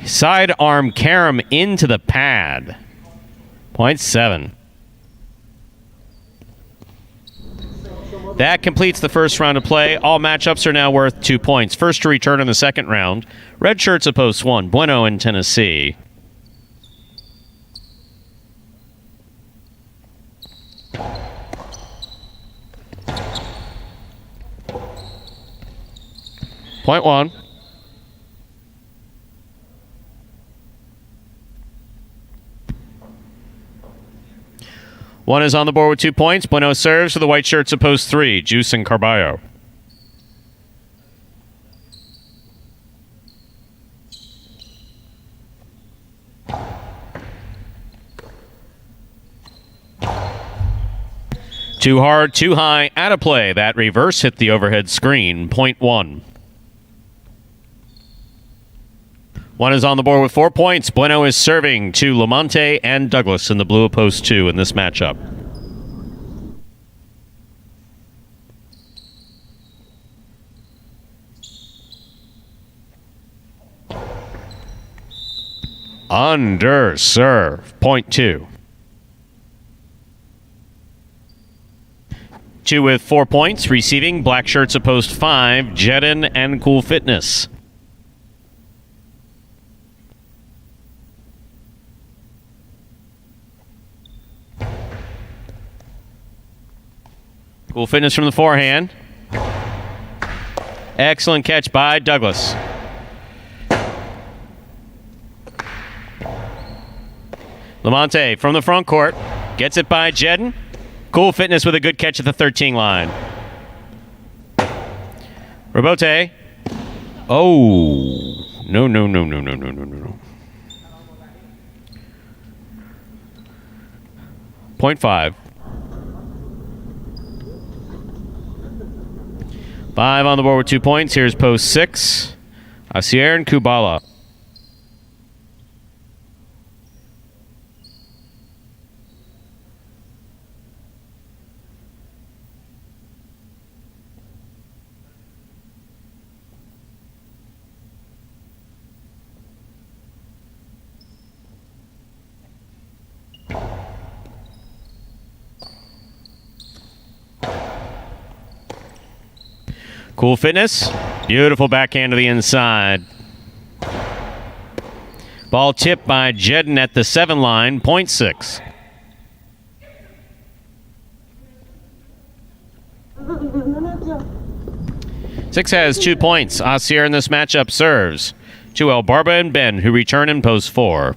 Sidearm carom into the pad. 0.7. That completes the first round of play. All matchups are now worth 2 points. First to return in the second round. Red shirts of post 1. Bueno in Tennessee. Point 1. One is on the board with 2 points. Bueno serves for the white shirts of post 3. Juice and Carballo. Too hard, too high, out of play. That reverse hit the overhead screen. Point 1. One is on the board with 4 points. Bueno is serving to Lamonte and Douglas in the blue of post 2 in this matchup. Under serve. Point 2. 2 with 4 points. Receiving black shirts of post 5. Jedin and Cool Fitness. Cool Fitness from the forehand. Excellent catch by Douglas. Lamonte from the front court. Gets it by Jedin. Cool Fitness with a good catch at the 13 line. Robote. Oh. No. Point 5. 5 on the board with 2 points. Here's post 6. Asier and Kubala. Cool Fitness. Beautiful backhand to the inside. Ball tipped by Jedin at the 7 line. Point 6. Six has 2 points. Asier in this matchup serves to El Barba and Ben, who return in post 4.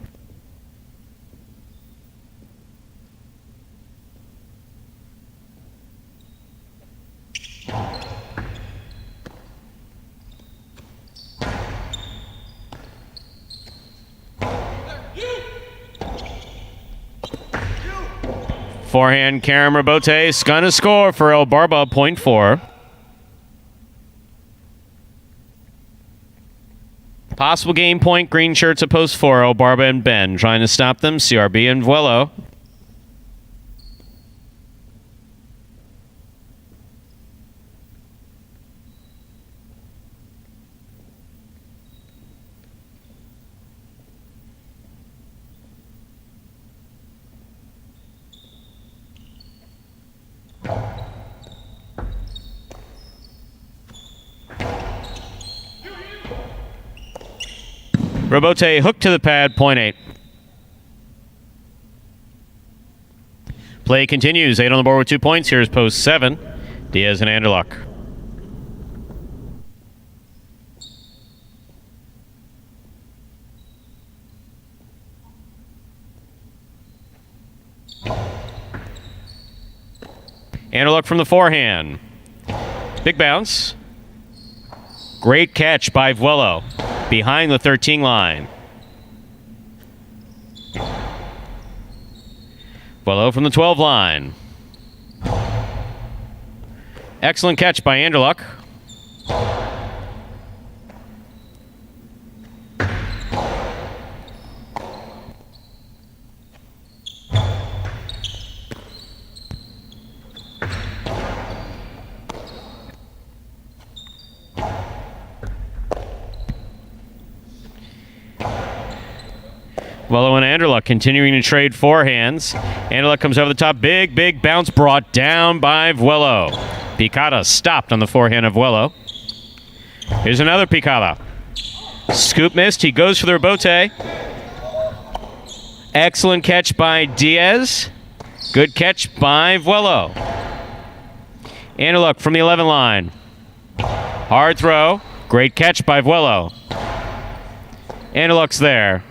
Forehand, Karam Rabote is going to score for El Barba, point 4. Possible game point, green shirts at post 4, El Barba and Ben. Trying to stop them, CRB and Vuelo. Robote hooked to the pad, point 8. Play continues. 8 on the board with 2 points. Here's post 7. Diaz and Anderluck. Anderluck from the forehand. Big bounce. Great catch by Vuelo behind the 13 line. Vuelo from the 12 line. Excellent catch by Anderluck. Vuelo and Anderluck continuing to trade forehands. Anderluck comes over the top. Big bounce brought down by Vuelo. Picada stopped on the forehand of Vuelo. Here's another Picada. Scoop missed. He goes for the rebote. Excellent catch by Diaz. Good catch by Vuelo. Anderluck from the 11 line. Hard throw. Great catch by Vuelo. Anderluck's there.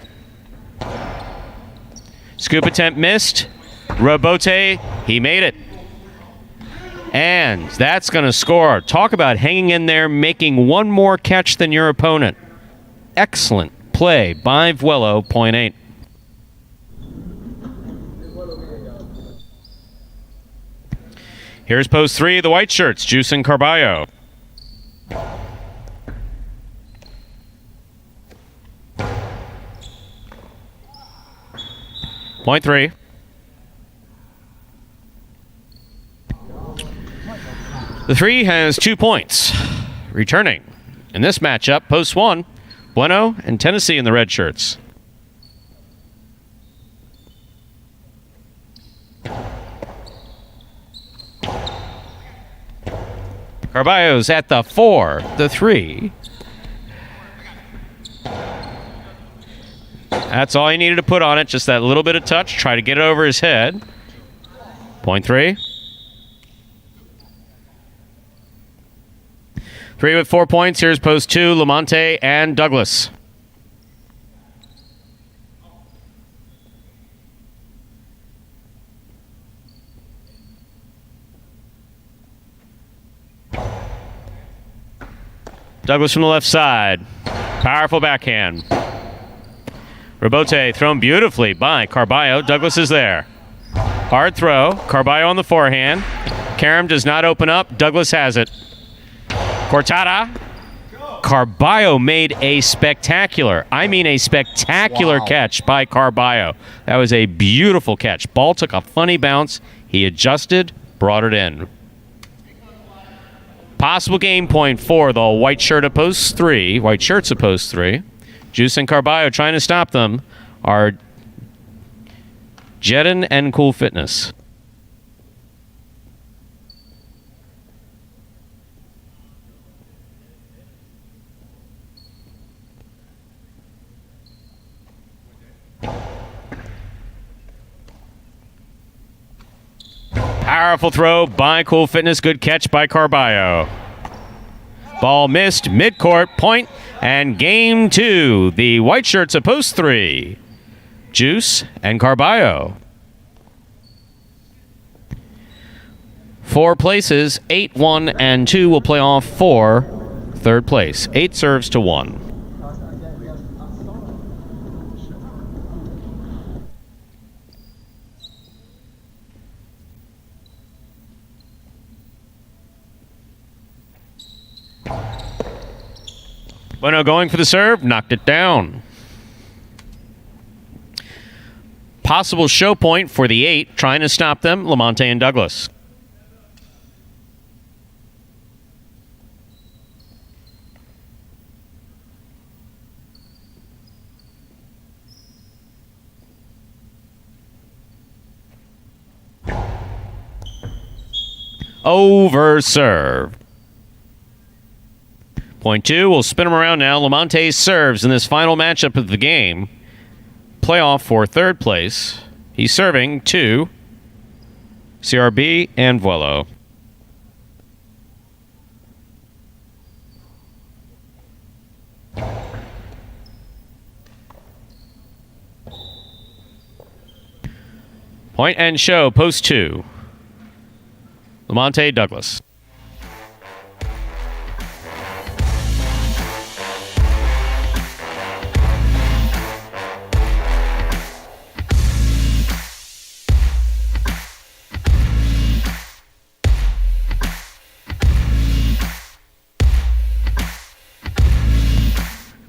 Scoop attempt missed. Rebote, he made it. And that's going to score. Talk about hanging in there, making one more catch than your opponent. Excellent play by Vuelo, point 8. Here's post 3, the white shirts, Juice and Carballo. Point 3. The 3 has 2 points. Returning in this matchup, post 1, Bueno and Tennessee in the red shirts. Carballo's at the 4, the 3. That's all he needed to put on it, just that little bit of touch. Try to get it over his head. Point 3. 3 with 4 points. Here's post 2, Lamonte and Douglas. Douglas from the left side. Powerful backhand. Rebote thrown beautifully by Carballo. Douglas is there. Hard throw. Carballo on the forehand. Karam does not open up. Douglas has it. Cortada. Carballo made a spectacular catch by Carballo. That was a beautiful catch. Ball took a funny bounce. He adjusted, brought it in. Possible game point for the white shirt at post 3. White shirts at post 3. Juice and Carballo trying to stop them are Jedin and Cool Fitness. Powerful throw by Cool Fitness. Good catch by Carballo. Ball missed midcourt, point, and game 2. The white shirts at post 3. Juice and Carballo. 4 places, 8, 1, and 2 will play off for third place. 8 serves to 1. Bueno going for the serve, knocked it down. Possible show point for the 8, trying to stop them, Lamonte and Douglas. Over serve. Point 2, we'll spin him around now. Lamonte serves in this final matchup of the game. Playoff for third place. He's serving to CRB and Vuelo. Point and show, post 2. Lamonte, Douglas.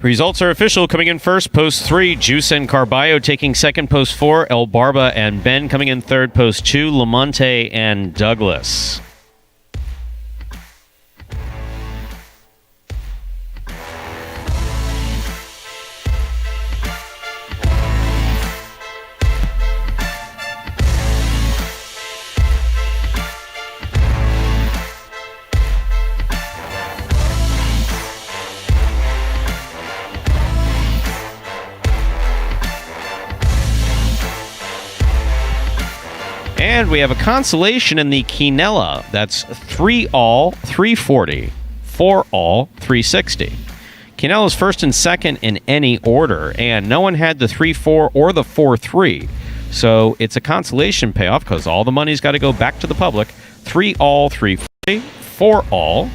Results are official. Coming in first, post 3, Juice and Carballo. Taking second, post 4, El Barba and Ben. Coming in third, post 2, Lamonte and Douglas. And we have a consolation in the Quinella. That's 3 all, 340, 4 all, 360. Quinella's first and second in any order, and no one had the 3-4 or the 4-3. So it's a consolation payoff because all the money's got to go back to the public. 3 all, 340, 4 all,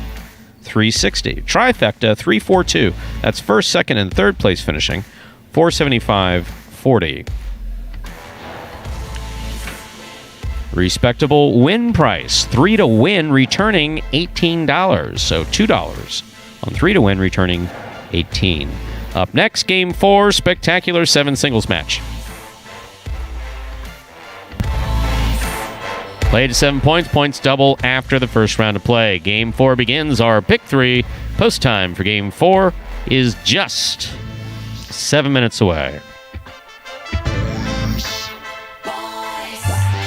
360. Trifecta, 3-4-2. That's first, second, and third place finishing. 475.40. Respectable win price. 3 to win, returning $18. So $2 on 3 to win, returning $18. Up next, Game 4, spectacular 7 singles match. Played to 7 points. Points double after the first round of play. Game 4 begins. Our pick 3. Post time for Game 4 is just 7 minutes away.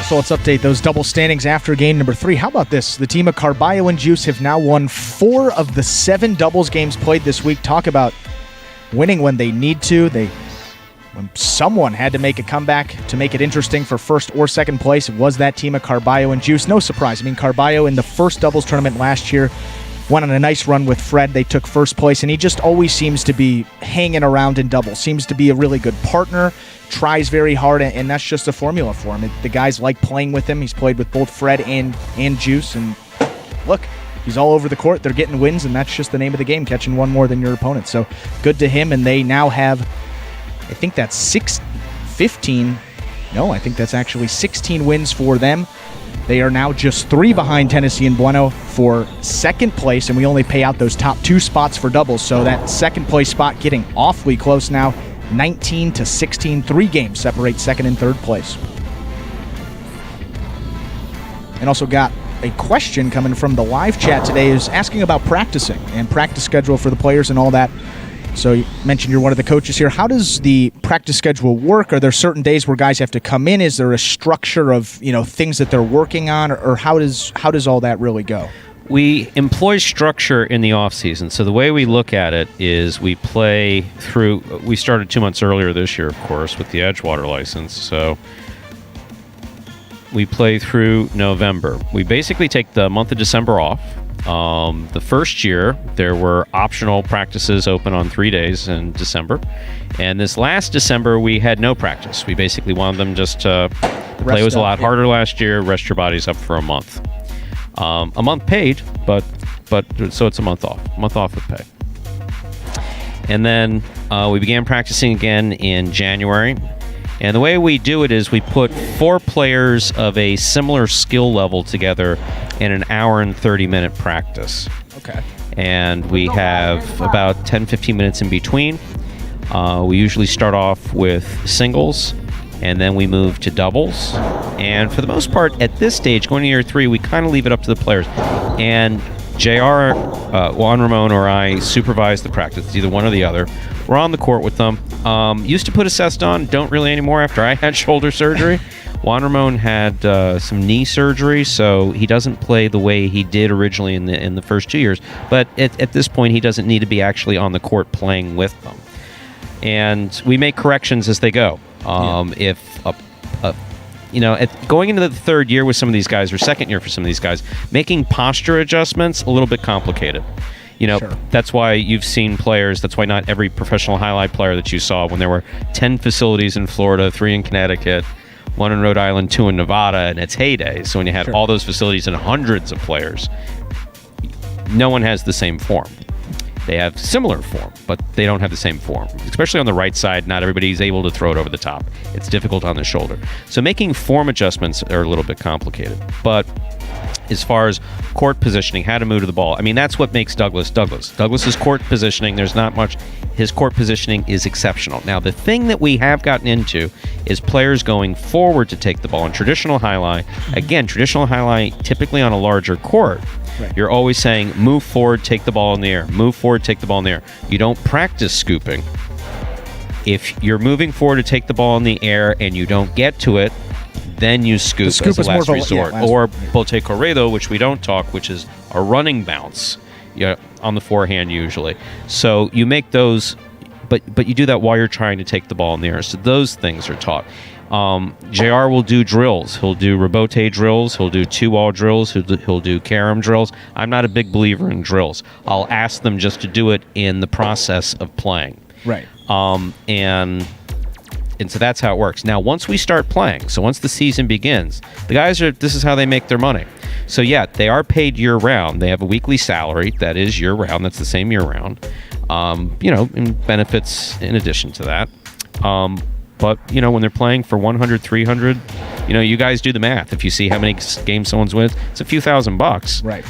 So let's update those double standings after game number 3. How about this? The team of Carballo and Juice have now won 4 of the 7 doubles games played this week. Talk about winning when they need to. When someone had to make a comeback to make it interesting for first or second place, it was that team of Carballo and Juice. No surprise. I mean, Carballo in the first doubles tournament last year went on a nice run with Fred. They took first place, and he just always seems to be hanging around in doubles. Seems to be a really good partner. Tries very hard, and that's just a formula for him. The guys like playing with him. He's played with both Fred and Juice, and look, he's all over the court. They're getting wins, and that's just the name of the game, catching one more than your opponent. So good to him, and they now have, I think that's 15. No, I think that's actually 16 wins for them. They are now just 3 behind Tennessee and Bueno for second place, and we only pay out those top 2 spots for doubles. So that second place spot getting awfully close now. 19 to 16, 3 games separate second and third place. And also got a question coming from the live chat today is asking about practicing and practice schedule for the players and all that. So you mentioned you're one of the coaches here. How does the practice schedule work? Are there certain days where guys have to come in? Is there a structure of, things that they're working on, or how does all that really go? We employ structure in the off season. So the way we look at it is we play through. We started 2 months earlier this year, of course, with the Edgewater license. So we play through November. We basically take the month of December off. The first year, there were optional practices open on 3 days in December. And this last December, we had no practice. We basically wanted them just to play was a lot harder last year, rest your bodies up for a month. A month paid, but so it's a month off with pay. And then we began practicing again in January. And the way we do it is we put 4 players of a similar skill level together in an hour and 30-minute practice. Okay. And we have about 10-15 minutes in between. We usually start off with singles, and then we move to doubles. And for the most part, at this stage, going to year 3, we kind of leave it up to the players. And JR, Juan Ramon, or I supervise the practice. It's either one or the other. We're on the court with them. Used to put a cest on, don't really anymore after I had shoulder surgery. Juan Ramon had some knee surgery, so he doesn't play the way he did originally in the first 2 years. But at this point, he doesn't need to be actually on the court playing with them. And we make corrections as they go. If going into the third year with some of these guys, or second year for some of these guys, making posture adjustments a little bit complicated. Sure. That's why you've seen players. That's why not every professional highlight player that you saw when there were 10 facilities in Florida, 3 in Connecticut, 1 in Rhode Island, 2 in Nevada, in its heyday. So when you had all those facilities and hundreds of players, no one has the same form. They have similar form, but they don't have the same form. Especially on the right side, not everybody's able to throw it over the top. It's difficult on the shoulder. So making form adjustments are a little bit complicated. But as far as court positioning, how to move to the ball. I mean, that's what makes Douglas Douglas. Douglas's court positioning, there's not much. His court positioning is exceptional. Now, the thing that we have gotten into is players going forward to take the ball. In traditional highlight, again, traditional highlight, typically on a larger court, right. You're always saying, move forward, take the ball in the air. Move forward, take the ball in the air. You don't practice scooping. If you're moving forward to take the ball in the air and you don't get to it, then you scoop as a last resort. Or bote corrido, which we don't talk, which is a running bounce on the forehand usually. So you make those, but you do that while you're trying to take the ball in the air. So those things are taught. JR will do drills. He'll do rebote drills. He'll do 2-all drills. He'll do carom drills. I'm not a big believer in drills. I'll ask them just to do it in the process of playing. Right. And so that's how it works. Now, once we start playing, so once the season begins, the guys this is how they make their money. So yeah, they are paid year-round. They have a weekly salary that is year-round. That's the same year-round. And benefits in addition to that. But, when they're playing for 100, 300, you guys do the math. If you see how many games someone's with, it's a few $1,000. Right.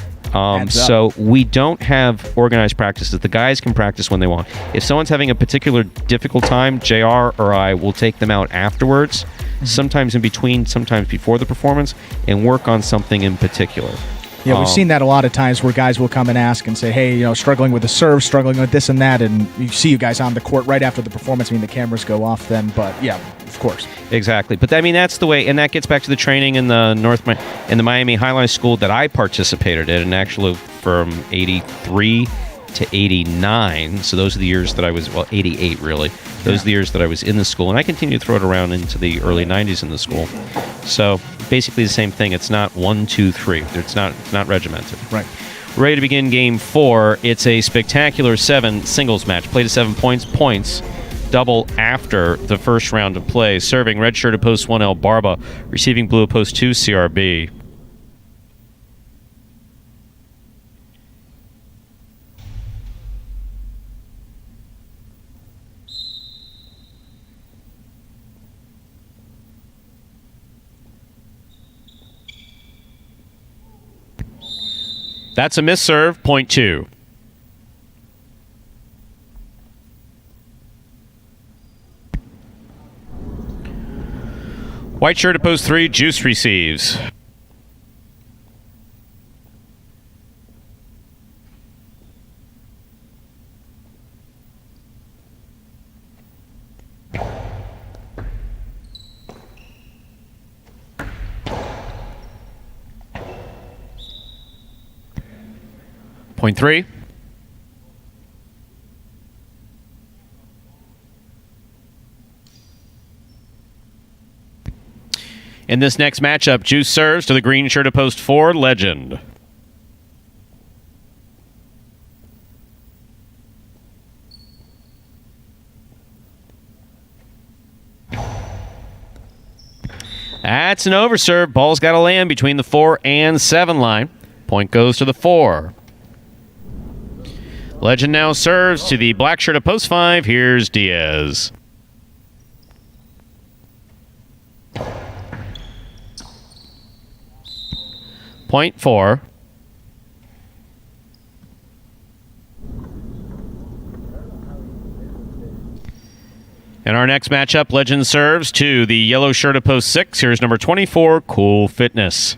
So we don't have organized practices. The guys can practice when they want. If someone's having a particular difficult time, JR or I will take them out afterwards, sometimes in between, sometimes before the performance, and work on something in particular. Yeah, we've seen that a lot of times where guys will come and ask and say, hey, struggling with the serve, struggling with this and that, and you see you guys on the court right after the performance. I mean, the cameras go off then, but yeah, of course. Exactly. But that's the way, and that gets back to the training in the Miami Highline School that I participated in, and actually from 83 to 89. So those are the years that I was, 88 really. Those are the years that I was in the school, and I continue to throw it around into the early 90s in the school. So basically the same thing. It's not 1, 2, 3. It's not regimented. Right. Ready to begin game 4. It's a spectacular 7 singles match. Play to 7 points. Points double after the first round of play. Serving red shirt at post 1L Barba. Receiving blue at post 2 CRB. That's a miss serve, point 2. White shirt at post 3, Juice receives. Point 3. In this next matchup, Juice serves to the green shirt at post 4, Legend. That's an overserve. Ball's got to land between the 4 and 7 line. Point goes to the 4. Legend now serves to the black shirt at post 5. Here's Diaz. Point 4. In our next matchup, Legend serves to the yellow shirt at post 6. Here's number 24, Cool Fitness.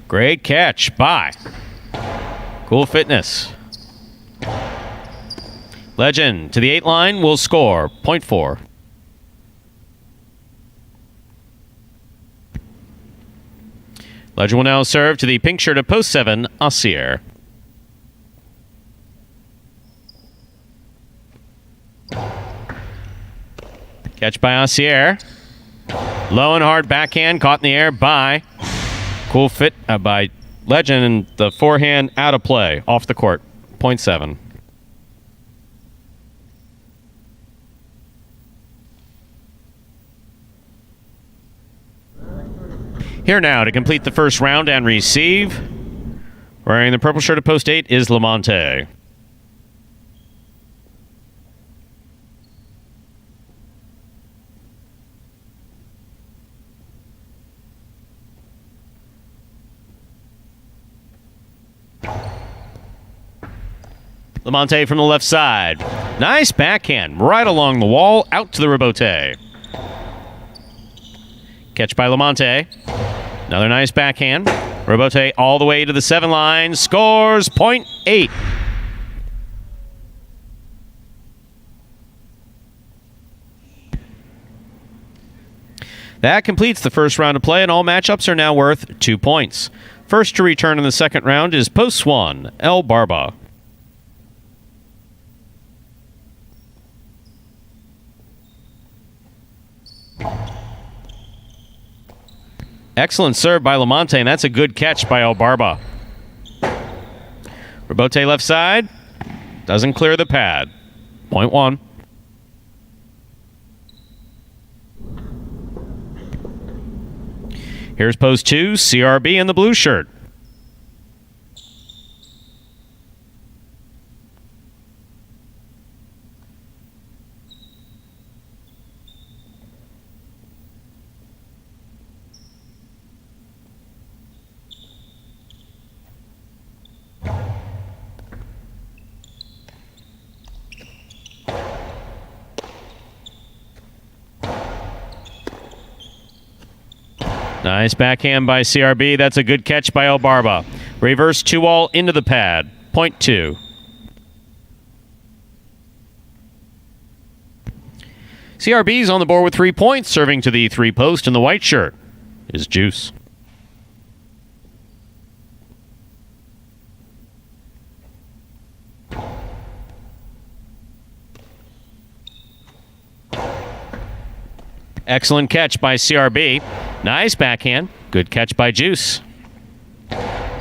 Great catch by Cool Fitness. Legend to the 8 line will score. Point 4. Legend will now serve to the pink shirt at post 7, Asier. Catch by Asier. Low and hard backhand caught in the air by Cool Fit by Legend, and the forehand out of play, off the court. Point 7. Here now to complete the first round and receive. Wearing the purple shirt at post 8 is Lamonte. Lamonte from the left side. Nice backhand right along the wall, out to the rebote. Catch by Lamonte. Another nice backhand. Rebote all the way to the 7 line. Scores .8. That completes the first round of play, and all matchups are now worth 2 points. First to return in the second round is Post 1, El Barba. Excellent serve by Lamonte, and that's a good catch by El Barba. Rebote left side. Doesn't clear the pad. .1. Here's Post 2, CRB in the blue shirt. Nice backhand by CRB. That's a good catch by El Barba. Reverse 2-all into the pad. .2. CRB's on the board with 3 points, serving to the 3 post in the white shirt is Juice. Excellent catch by CRB. Nice backhand. Good catch by Juice.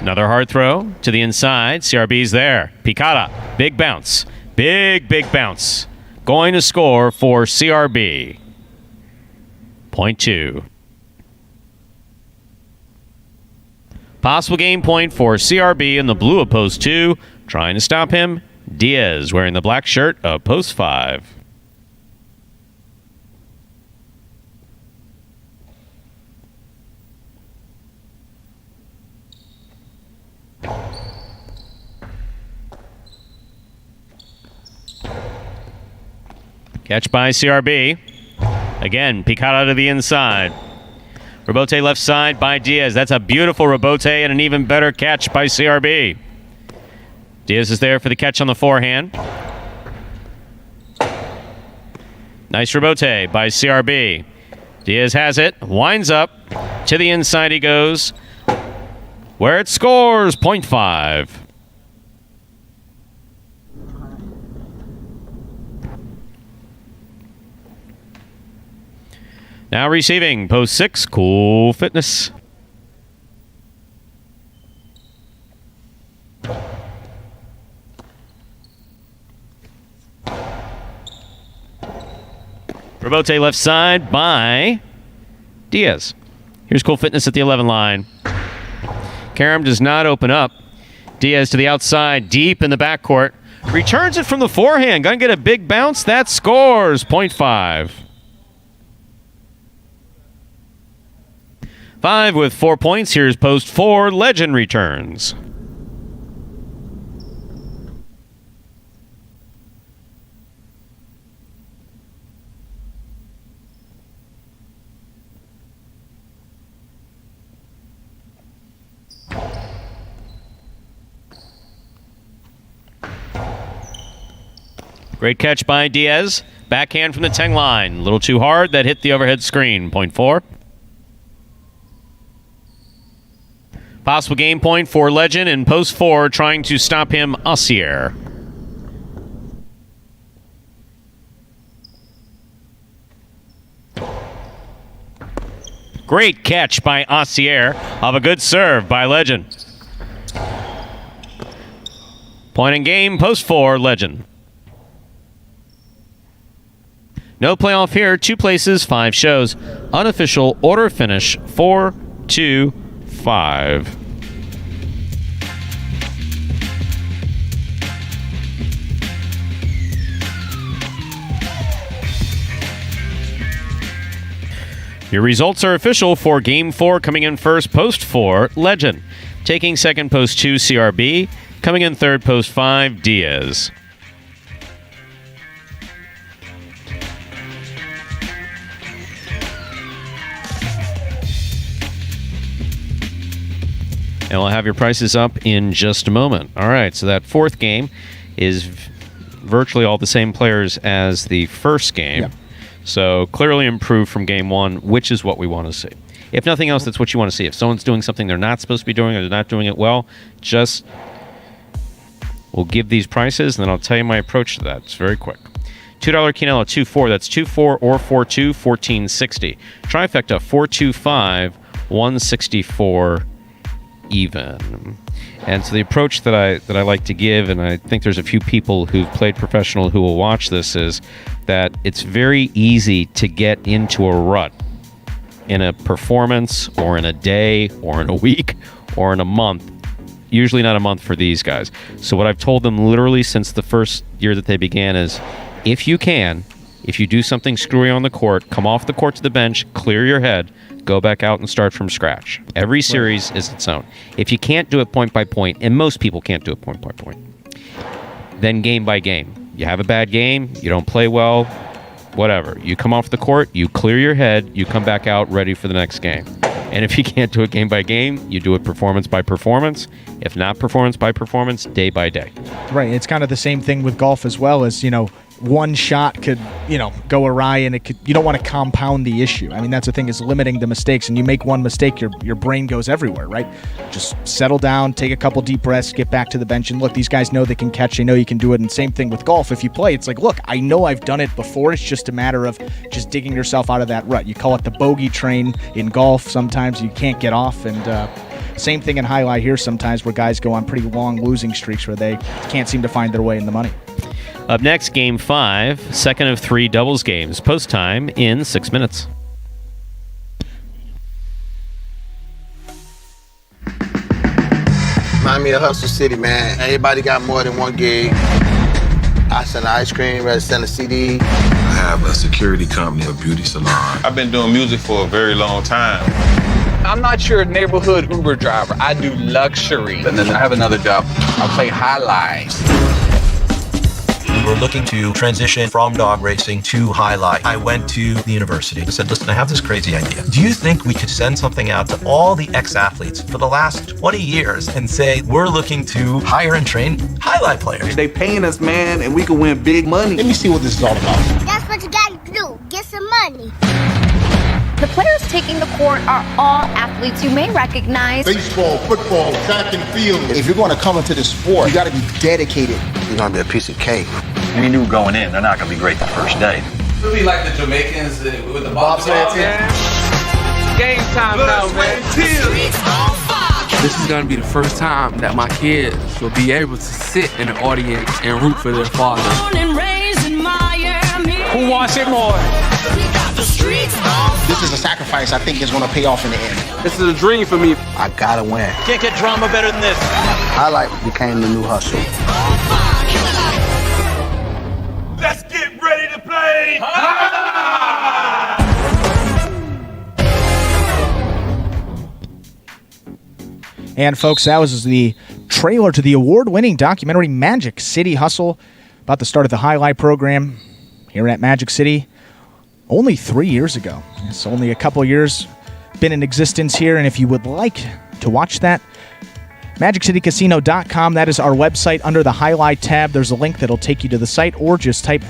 Another hard throw to the inside. CRB's there. Picada. Big bounce. Big bounce. Going to score for CRB. .2. Possible game point for CRB in the blue of Post 2. Trying to stop him. Diaz wearing the black shirt of Post 5. Catch by CRB. Again, Picada to the inside. Rebote left side by Diaz. That's a beautiful rebote and an even better catch by CRB. Diaz is there for the catch on the forehand. Nice rebote by CRB. Diaz has it. Winds up. To the inside he goes. Where it scores. .5. Now receiving, Post 6, Cool Fitness. Rebote left side by Diaz. Here's Cool Fitness at the 11 line. Karam does not open up. Diaz to the outside, deep in the backcourt. Returns it from the forehand. Gonna get a big bounce. That scores. .5. 5 with 4 points. Here's Post 4. Legend returns. Great catch by Diaz. Backhand from the 10 line. A little too hard. That hit the overhead screen. .4. Possible game point for Legend in Post 4, trying to stop him, Ossier. Great catch by Ossier of a good serve by Legend. Point in game, Post 4, Legend. No playoff here. 2 places, 5 shows. Unofficial order finish 4-2-5. Your results are official for Game 4. Coming in first, Post 4, Legend. Taking second, Post 2, CRB. Coming in third, post 5, Diaz. And we'll have your prices up in just a moment. All right, so that fourth game is virtually all the same players as the first game. Yep. So clearly improved from game one, which is what we want to see. If nothing else, that's what you want to see. If someone's doing something they're not supposed to be doing or they're not doing it well, just we'll give these prices, and then I'll tell you my approach to that. It's very quick. $2 Quinella 2-4. That's 2-4 or 4-2, $14.60. Trifecta 4-2-5, $164 even. And so the approach that I like to give, and I think there's a few people who've played professional who will watch this, is that it's very easy to get into a rut in a performance or in a day or in a week or in a month. Usually not a month for these guys. So what I've told them literally since the first year that they began is, if you do something screwy on the court, come off the court to the bench, clear your head, go back out and start from scratch. Every series is its own. If you can't do it point by point, and most people can't do it point by point, then game by game. You have a bad game, you don't play well, whatever. You come off the court, you clear your head, you come back out ready for the next game. And if you can't do it game by game, you do it performance by performance. If not performance by performance, day by day. Right. It's kind of the same thing with golf as well, as, one shot could, go awry, and you don't want to compound the issue. I mean, that's the thing, is limiting the mistakes. And you make one mistake, your brain goes everywhere, right? Just settle down, take a couple deep breaths, get back to the bench, and look, these guys know they can catch, they know you can do it. And same thing with golf. If you play, it's like, look, I know I've done it before. It's just a matter of just digging yourself out of that rut. You call it the bogey train in golf. Sometimes you can't get off, and same thing in highlight here sometimes, where guys go on pretty long losing streaks where they can't seem to find their way in the money. Up next, Game 5, second of 3 doubles games. Post time in 6 minutes. Remind me of Hustle City, man. Everybody got more than one gig. I sell ice cream, rather sell a CD. I have a security company, a beauty salon. I've been doing music for a very long time. I'm not your neighborhood Uber driver. I do luxury. And then I have another job. I play highlights. We're looking to transition from dog racing to highlight. I went to the university and said, listen, I have this crazy idea. Do you think we could send something out to all the ex-athletes for the last 20 years and say, we're looking to hire and train highlight players? They paying us, man, and we can win big money. Let me see what this is all about. That's what you gotta do. Get some money. The players taking the court are all athletes you may recognize. Baseball, football, track and field. If you're going to come into this sport, you got to be dedicated. You're going to be a piece of cake. We knew going in, they're not going to be great the first day. We'll be like the Jamaicans with the bobsled team. Game time now, man. This is going to be the first time that my kids will be able to sit in the audience and root for their father. Who wants it more? This is a sacrifice I think is going to pay off in the end. This is a dream for me. I got to win. Can't get drama better than this. Highlight became the new hustle. Let's get ready to play. And folks, that was the trailer to the award-winning documentary Magic City Hustle, about the start of the highlight program here at Magic City only 3 years ago. It's only a couple years been in existence here, and if you would like to watch that, MagicCityCasino.com, that is our website. Under the highlight tab, there's a link that'll take you to the site, or just type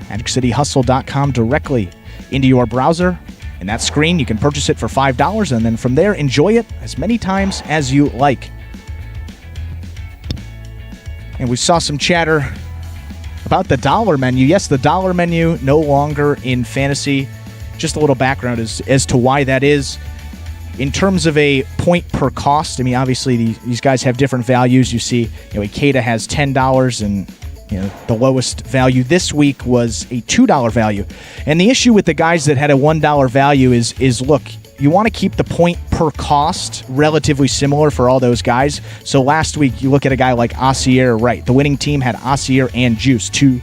MagicCityHustle.com directly into your browser. In that screen, you can purchase it for $5, and then from there, enjoy it as many times as you like. And we saw some chatter about the dollar menu. Yes, the dollar menu no longer in fantasy. Just a little background as to why that is. In terms of a point per cost, I mean, obviously these guys have different values. You see, Ikeda has $10, and the lowest value this week was a $2 value. And the issue with the guys that had a $1 value is look, you want to keep the point per cost relatively similar for all those guys. So last week, you look at a guy like Asier, right? The winning team had Asier and Juice, two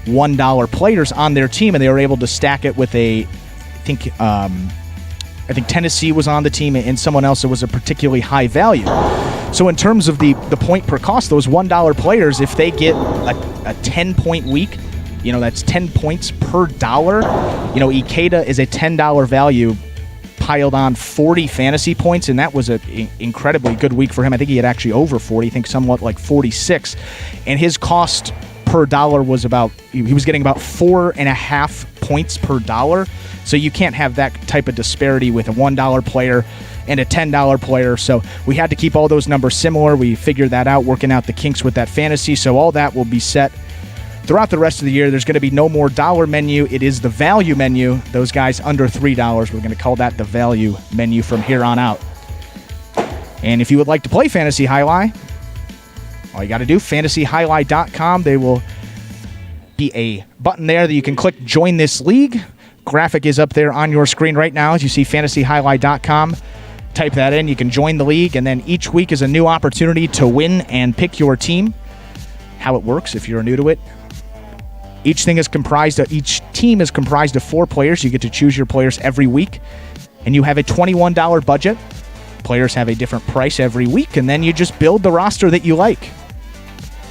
$1 players on their team, and they were able to stack it with I think Tennessee was on the team and someone else that was a particularly high value. So in terms of the point per cost, those $1 players, if they get a 10-point week, that's 10 points per dollar. Ikeda is a $10 value, piled on 40 fantasy points, and that was an incredibly good week for him. I think he had actually over 40, I think somewhat like 46. And his cost per dollar was he was getting about 4.5 points per dollar. So you can't have that type of disparity with a $1 player and a $10 player. So we had to keep all those numbers similar. We figured that out, working out the kinks with that fantasy. So all that will be set throughout the rest of the year. There's going to be no more dollar menu. It is the value menu. Those guys under $3, we're going to call that the value menu from here on out. And if you would like to play Fantasy Jai-Alai, all you got to do, fantasyjai-alai.com. There will be a button there that you can click Join This League. Graphic is up there on your screen right now as you see fantasyjai-alai.com. Type that in. You can join the league, and then each week is a new opportunity to win and pick your team. How it works, if you're new to it, each team is comprised of 4 players. You get to choose your players every week, and you have a $21 budget. Players have a different price every week, and then you just build the roster that you like.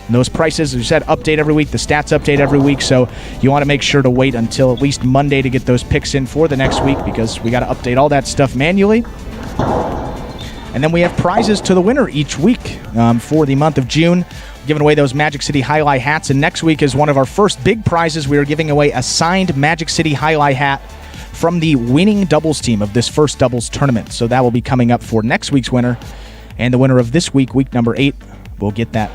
And those prices, as you said, update every week. The stats update every week, so you want to make sure to wait until at least Monday to get those picks in for the next week, because we got to update all that stuff manually. And then we have prizes to the winner each week for the month of June. Giving away those Magic City Jai-Alai hats, and next week is one of our first big prizes. We are giving away a signed Magic City Jai-Alai hat from the winning doubles team of this first doubles tournament. So that will be coming up for next week's winner, and the winner of this week, week number 8, will get that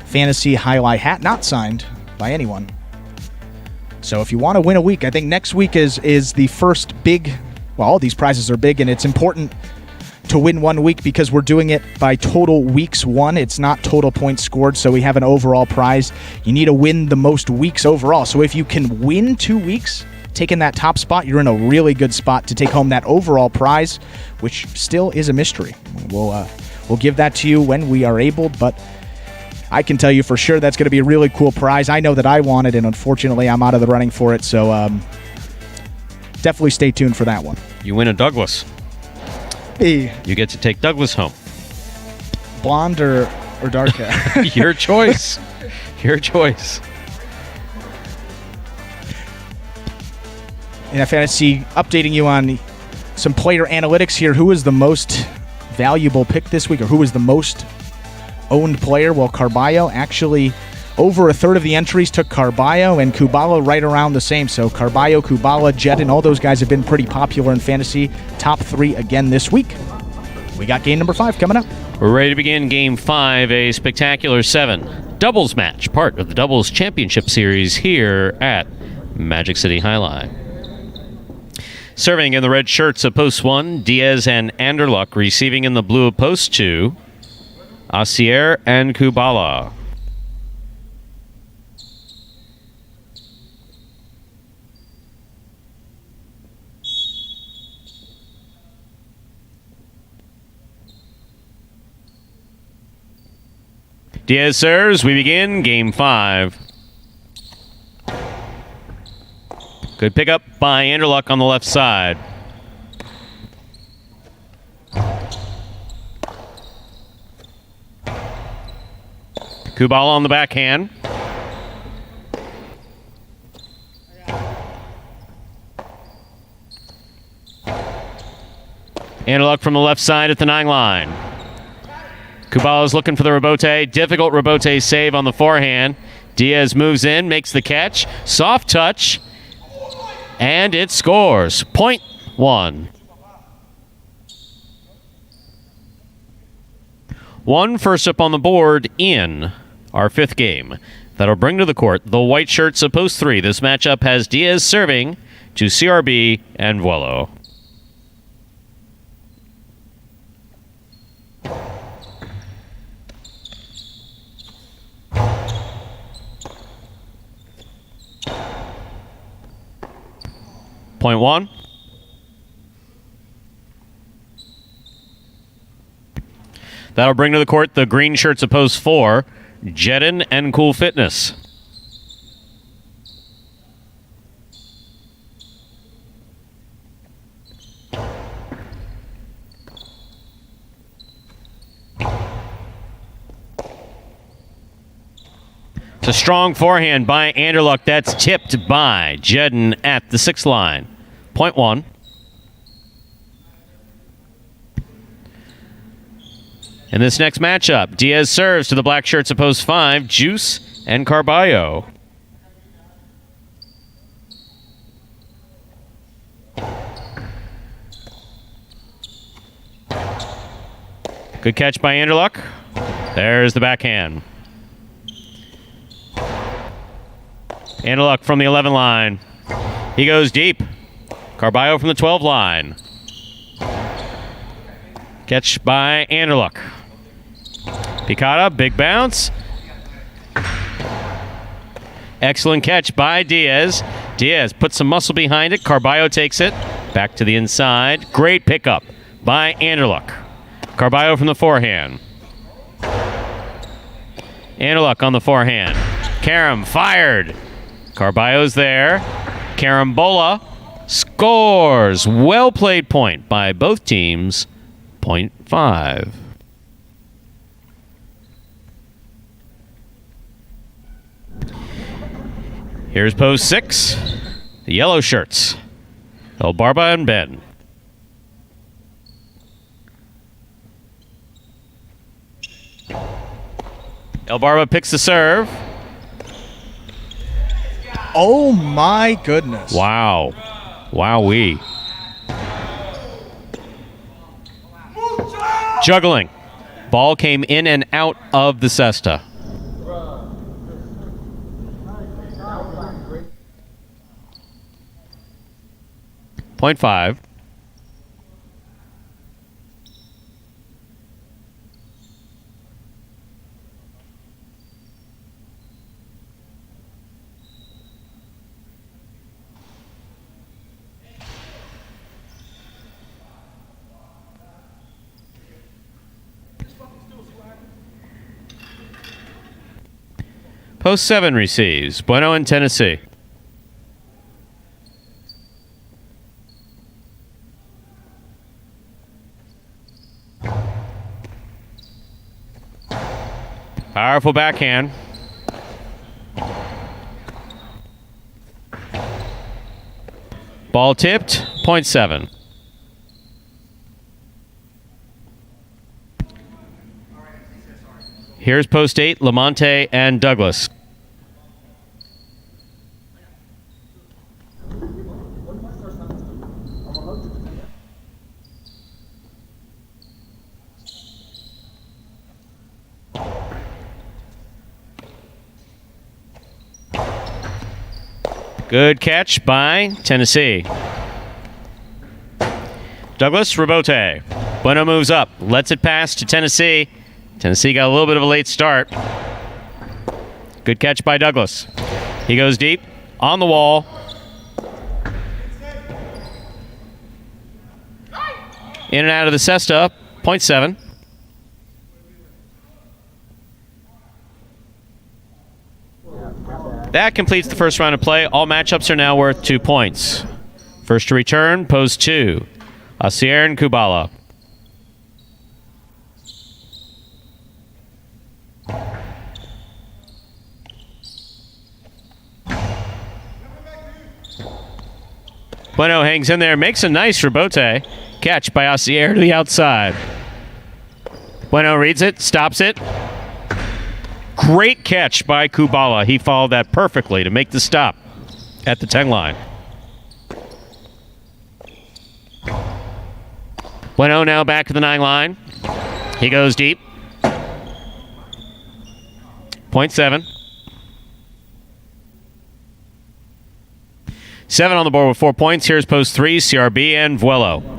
Fantasy Jai-Alai hat, not signed by anyone. So if you want to win a week, I think next week is the first big. Well, all these prizes are big, and it's important to win one week because we're doing it by total weeks won. It's not total points scored, so we have an overall prize. You need to win the most weeks overall. So if you can win 2 weeks, taking that top spot, you're in a really good spot to take home that overall prize, which still is a mystery. We'll give that to you when we are able, but I can tell you for sure that's going to be a really cool prize. I know that I want it, and unfortunately I'm out of the running for it, so definitely stay tuned for that one. You win a Douglas. Hey. You get to take Douglas home. Blonde or dark hair? Your choice. Your choice. In fantasy, updating you on some player analytics here. Who was the most valuable pick this week, or who was the most owned player? Well, Carballo, actually over a third of the entries took Carballo, and Kubala right around the same. So Carballo, Kubala, Jedin, all those guys have been pretty popular in fantasy. Top 3 again this week. We got game number 5 coming up. We're ready to begin game 5, a spectacular 7 doubles match, part of the Doubles Championship Series here at Magic City Jai-Alai. Serving in the red shirts of post 1, Diaz and Anderluck. Receiving in the blue of post 2, Asier and Kubala. Diaz serves. We begin game 5. Good pickup by Anderluck on the left side. Kubala on the backhand. Anderluck from the left side at the 9 line. Kubala's looking for the rebote. Difficult rebote save on the forehand. Diaz moves in, makes the catch. Soft touch. And it scores. Point 1. 1 first up on the board in our 5th game. That'll bring to the court the white shirts of post 3. This matchup has Diaz serving to CRB and Vuelo. Point 1. That'll bring to the court the green shirts of post 4, Jedin and Cool Fitness. It's a strong forehand by Anderluck. That's tipped by Jedden at the 6th line. Point 1. In this next matchup, Diaz serves to the black shirts at post 5, Juice and Carballo. Good catch by Anderluck. There's the backhand. Anderluck from the 11 line. He goes deep. Carballo from the 12 line. Catch by Anderluck. Picata, big bounce. Excellent catch by Diaz. Diaz puts some muscle behind it. Carballo takes it. Back to the inside. Great pickup by Anderluck. Carballo from the forehand. Anderluck on the forehand. Karam fired. Carballo's there. Carambola scores. Well played point by both teams. Point 5. Here's post 6. The yellow shirts. El Barba and Ben. El Barba picks the serve. Oh my goodness. Wow. Wowee. Juggling. Ball came in and out of the cesta. Point 5. Post 7 receives. Bueno in Tennessee. Powerful backhand. Ball tipped. Point 7. Here's post 8, Lamonte and Douglas. Good catch by Tennessee. Douglas, rebote. Bueno moves up, lets it pass to Tennessee. Tennessee got a little bit of a late start. Good catch by Douglas. He goes deep, on the wall. In and out of the cesta, point 7. That completes the first round of play. All matchups are now worth 2 points. First to return, post 2. Asier and Kubala. Bueno hangs in there, makes a nice rebote. Catch by Asier to the outside. Bueno reads it, stops it. Great catch by Kubala. He followed that perfectly to make the stop at the 10 line. Bueno now back to the 9 line. He goes deep. Point 7. 7 on the board with 4 points. Here's post 3, CRB and Vuelo.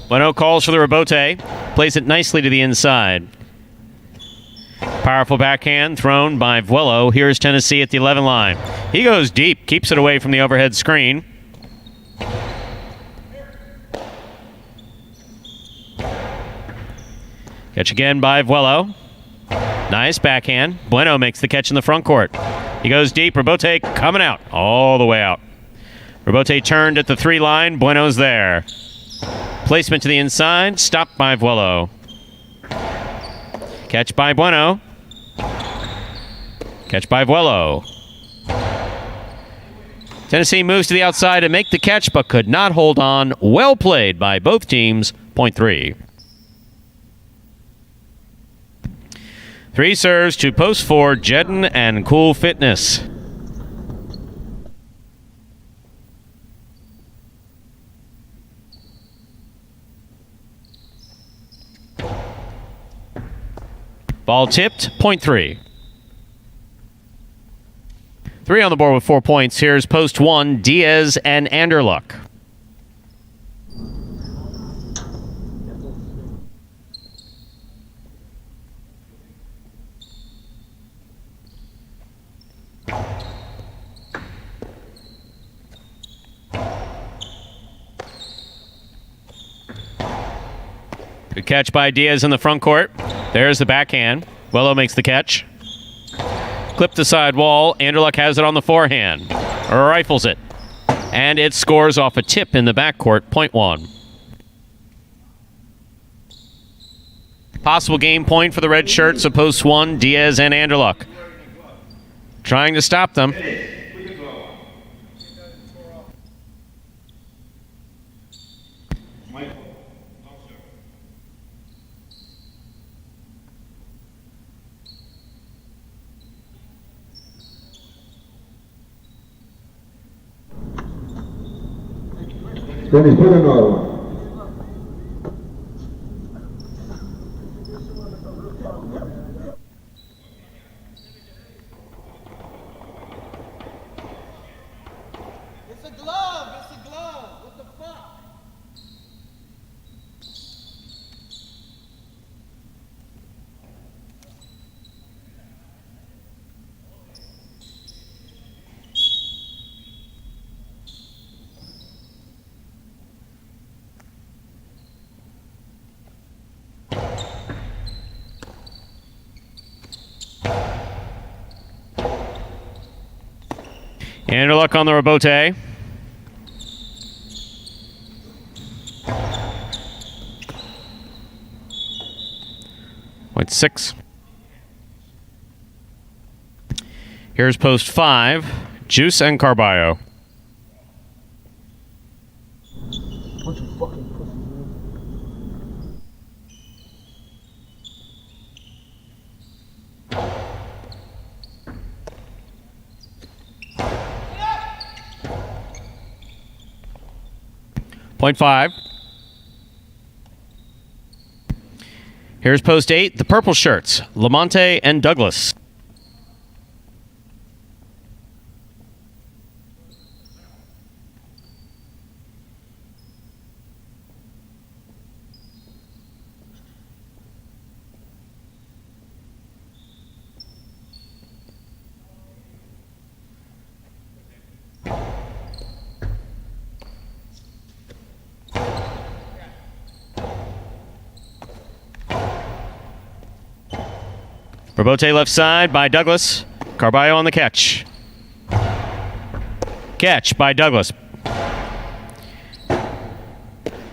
Bueno calls for the rebote, plays it nicely to the inside. Powerful backhand thrown by Vuelo. Here's Tennessee at the 11 line. He goes deep, keeps it away from the overhead screen. Catch again by Vuelo. Nice backhand. Bueno makes the catch in the front court. He goes deep. Rebote coming out. All the way out. Rebote turned at the 3 line. Bueno's there. Placement to the inside. Stopped by Vuelo. Catch by Bueno. Catch by Vuelo. Tennessee moves to the outside to make the catch, but could not hold on. Well played by both teams. Point 3. 3 serves to post for Jedden and Cool Fitness. Ball tipped, point 3. 3 on the board with 4 points. Here's post 1, Diaz and Anderluck. Good catch by Diaz in the front court. There's the backhand. Vuelo makes the catch. Clip the side wall. Anderluck has it on the forehand. Rifles it. And it scores off a tip in the backcourt. Point 1. Possible game point for the red shirts of post 1, Diaz and Anderluck. Trying to stop them. Dennis, put another one. It's a glove. It's a glove. What the fuck? Anderluck on the rebote. Point 6. Here's post 5, Juice and Carballo. Bunch of fucking pussies, man. Point 5. Here's post 8, the purple shirts, Lamonte and Douglas. Rebote left side by Douglas. Carballo on the catch. Catch by Douglas.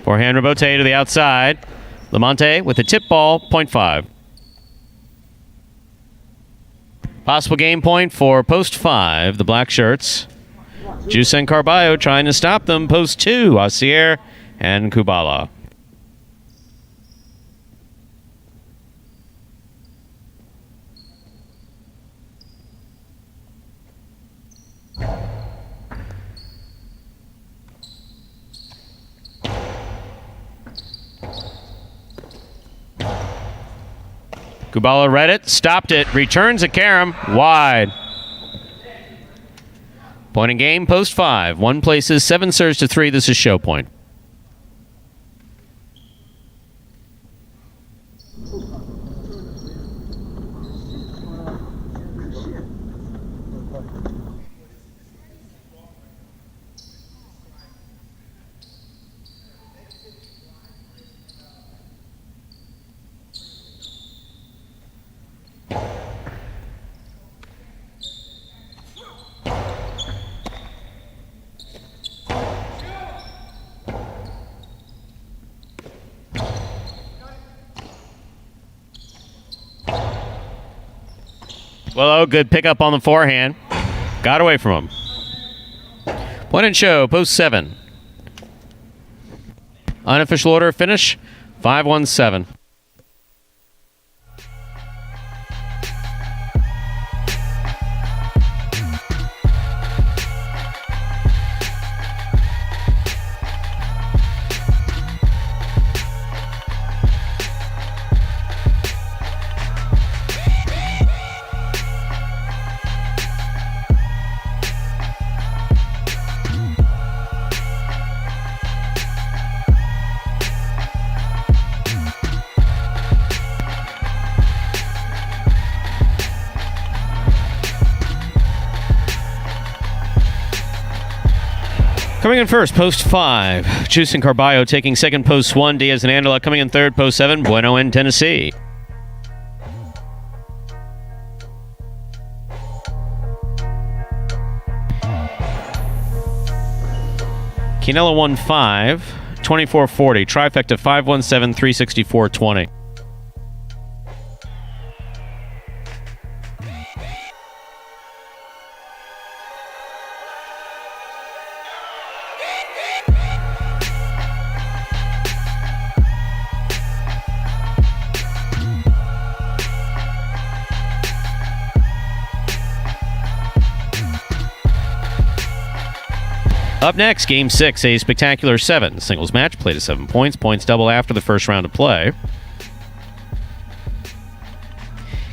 Forehand Rebote to the outside. Lamonte with a tip ball, point 5. Possible game point for post 5, the black shirts. Juice and Carballo trying to stop them. Post 2, Asier and Kubala. Kubala read it, stopped it, returns a carom, wide. Point in game, post 5. 1 places, 7 serves to 3. This is show point. Well, good pickup on the forehand. Got away from him. Point and show, post 7. Unofficial order of finish, 5-1-7. Coming in first, post 5. Juice and Carballo taking second, post 1. Diaz and Andela coming in third, post 7. Bueno in Tennessee. Quinella won 5, 24-40. Trifecta 5-1-7, 364-20. Up next, Game 6, a spectacular 7. Singles match, played at 7 points. Points double after the first round of play.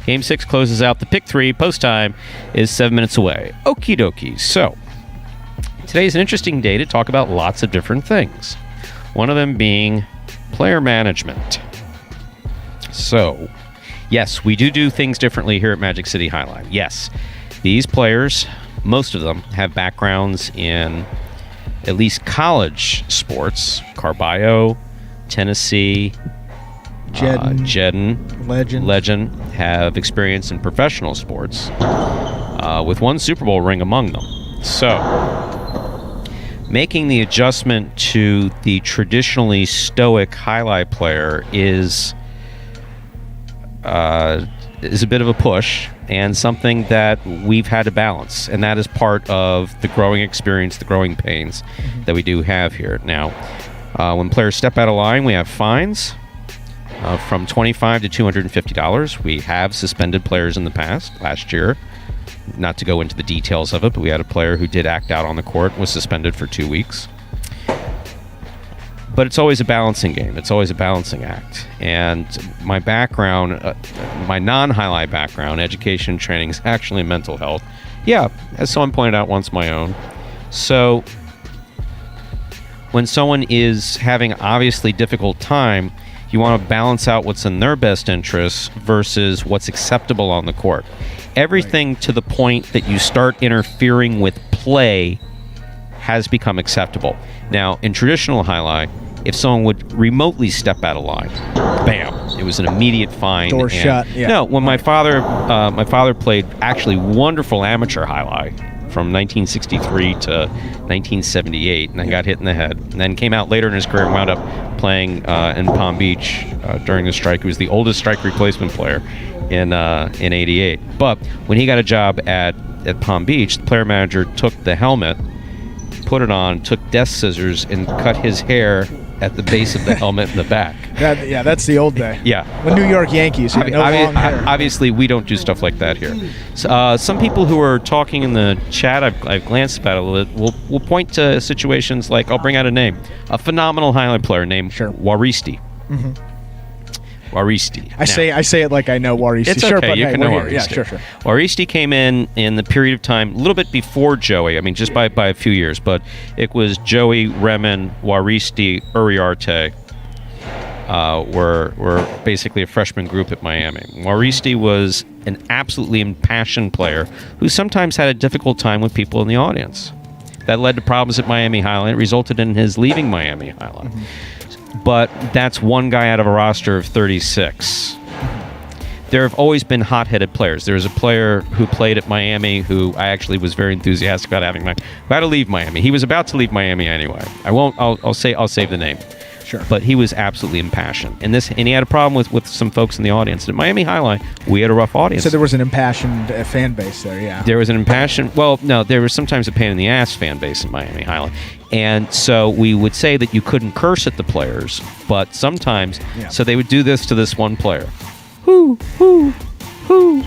Game 6 closes out the pick 3. Post time is 7 minutes away. Okie dokie. So, today's an interesting day to talk about lots of different things. One of them being player management. So, yes, we do things differently here at Magic City Jai-Alai. Yes, these players, most of them, have backgrounds in at least college sports. Carballo, Tennessee, Jedden, Legend have experience in professional sports, with 1 Super Bowl ring among them. So, making the adjustment to the traditionally stoic highlight player is a bit of a push, and something that we've had to balance, and that is part of the growing experience, the growing pains that we do have here. Now, when players step out of line, we have fines from $25 to $250. We have suspended players in the past. Last year, not to go into the details of it, but we had a player who did act out on the court, was suspended for 2 weeks. But it's always a balancing game. It's always a balancing act. And my background, my non-highlight background, education training, is actually mental health. Yeah, as someone pointed out once, my own. So when someone is having obviously difficult time, you want to balance out what's in their best interests versus what's acceptable on the court. Everything to the point that you start interfering with play has become acceptable. Now, in traditional highlight, if someone would remotely step out of line, bam, it was an immediate fine. Door shut. Yeah. No, when my father played actually wonderful amateur highlight from 1963 to 1978, and then got hit in the head, and then came out later in his career and wound up playing in Palm Beach during the strike. He was the oldest strike replacement player in '88. But when he got a job at Palm Beach, the player manager took the helmet, put it on, took desk scissors, and cut his hair at the base of the helmet in the back. Yeah, that's the old day. Yeah. When New York Yankees had no long hair. Obviously, we don't do stuff like that here. So, some people who are talking in the chat, I've glanced at it a little bit, will point to situations like, I'll bring out a name, a phenomenal highlight player named Waristi. Mm-hmm. Waristi. I say it like I know Waristi. It's sure, okay, but you hey, can know we're Waristi. here. Yeah, sure. Waristi came in the period of time, a little bit before Joey, I mean, just by a few years, but it was Joey, Remen, Waristi, Uriarte, were basically a freshman group at Miami. Waristi was an absolutely impassioned player who sometimes had a difficult time with people in the audience. That led to problems at Miami Highland. It resulted in his leaving Miami Highland. Mm-hmm. But that's one guy out of a roster of 36. There have always been hot-headed players. There was a player who played at Miami who I actually was very enthusiastic about having. Who had to leave Miami. He was about to leave Miami anyway. I won't. I'll save the name. Sure. But he was absolutely impassioned. And he had a problem with some folks in the audience. At Miami Highlight, we had a rough audience. So there was an impassioned fan base there, yeah. There was an impassioned, well, no, there was sometimes a pain in the ass fan base in Miami Highlight. And so we would say that you couldn't curse at the players, but sometimes, so they would do this to this one player. Hoo, hoo, hoo.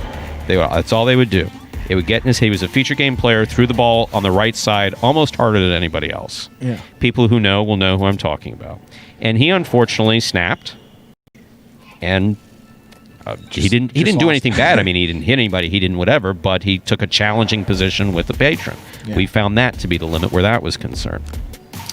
That's all they would do. It would get in his head. He was a feature game player, threw the ball on the right side almost harder than anybody else. Yeah. People who know will know who I'm talking about. And he unfortunately snapped, and he didn't do anything bad. I mean, he didn't hit anybody, he didn't whatever, but he took a challenging position with the patron. Yeah. We found that to be the limit where that was concerned.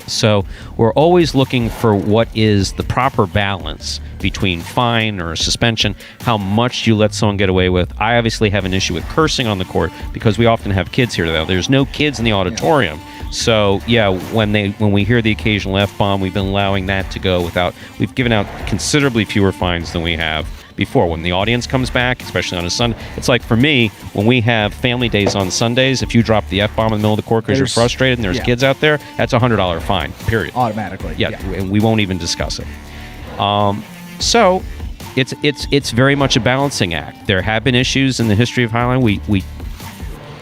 So we're always looking for what is the proper balance between fine or suspension, how much you let someone get away with. I obviously have an issue with cursing on the court because we often have kids here. There's no kids in the auditorium. So, yeah, when we hear the occasional F-bomb, we've been allowing that to go without. We've given out considerably fewer fines than we have before. When the audience comes back, especially on a Sunday, it's like for me, when we have family days on Sundays, if you drop the F-bomb in the middle of the court because you're frustrated and there's kids out there, that's a $100 fine, period. Automatically. Yeah, and we won't even discuss it. So it's very much a balancing act. There have been issues in the history of Highline.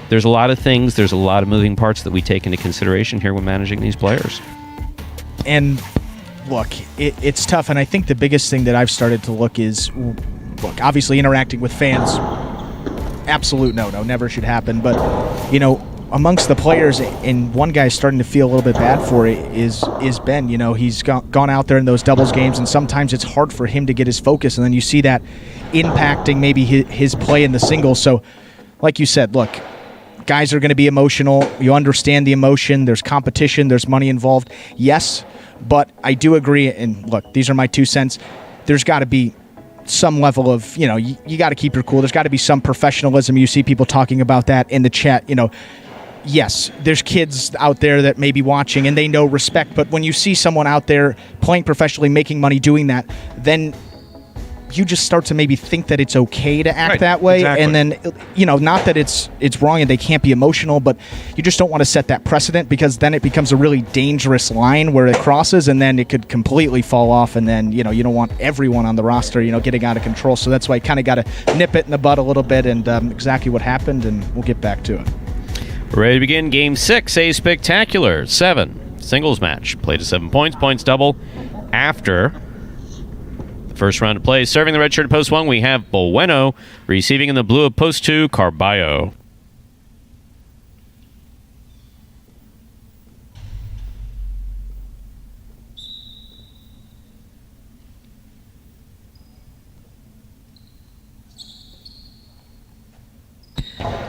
There's a lot of things, there's a lot of moving parts that we take into consideration here when managing these players. And look, it's tough, and I think the biggest thing that I've started to look is, look, obviously interacting with fans, absolute no, never should happen. But, amongst the players, and one guy's starting to feel a little bit bad for it is Ben. He's gone out there in those doubles games, and sometimes it's hard for him to get his focus, and then you see that impacting maybe his play in the singles. So, like you said, look, guys are going to be emotional. You understand the emotion. There's competition. There's money involved. Yes, but I do agree, and look, these are my 2 cents. There's got to be some level of, you got to keep your cool. There's got to be some professionalism. You see people talking about that in the chat. Yes, there's kids out there that may be watching, and they know respect, but when you see someone out there playing professionally, making money, doing that, then you just start to maybe think that it's okay to act that way. Exactly. And then, not that it's wrong and they can't be emotional, but you just don't want to set that precedent, because then it becomes a really dangerous line where it crosses, and then it could completely fall off, and then, you don't want everyone on the roster, getting out of control. So that's why you kind of got to nip it in the bud a little bit, and exactly what happened, and we'll get back to it. Ready to begin Game 6, a spectacular 7 singles match. Played to 7 points, points double after first round of play. Serving the red shirt at post 1, we have Bueno. Receiving in the blue of post 2, Carballo.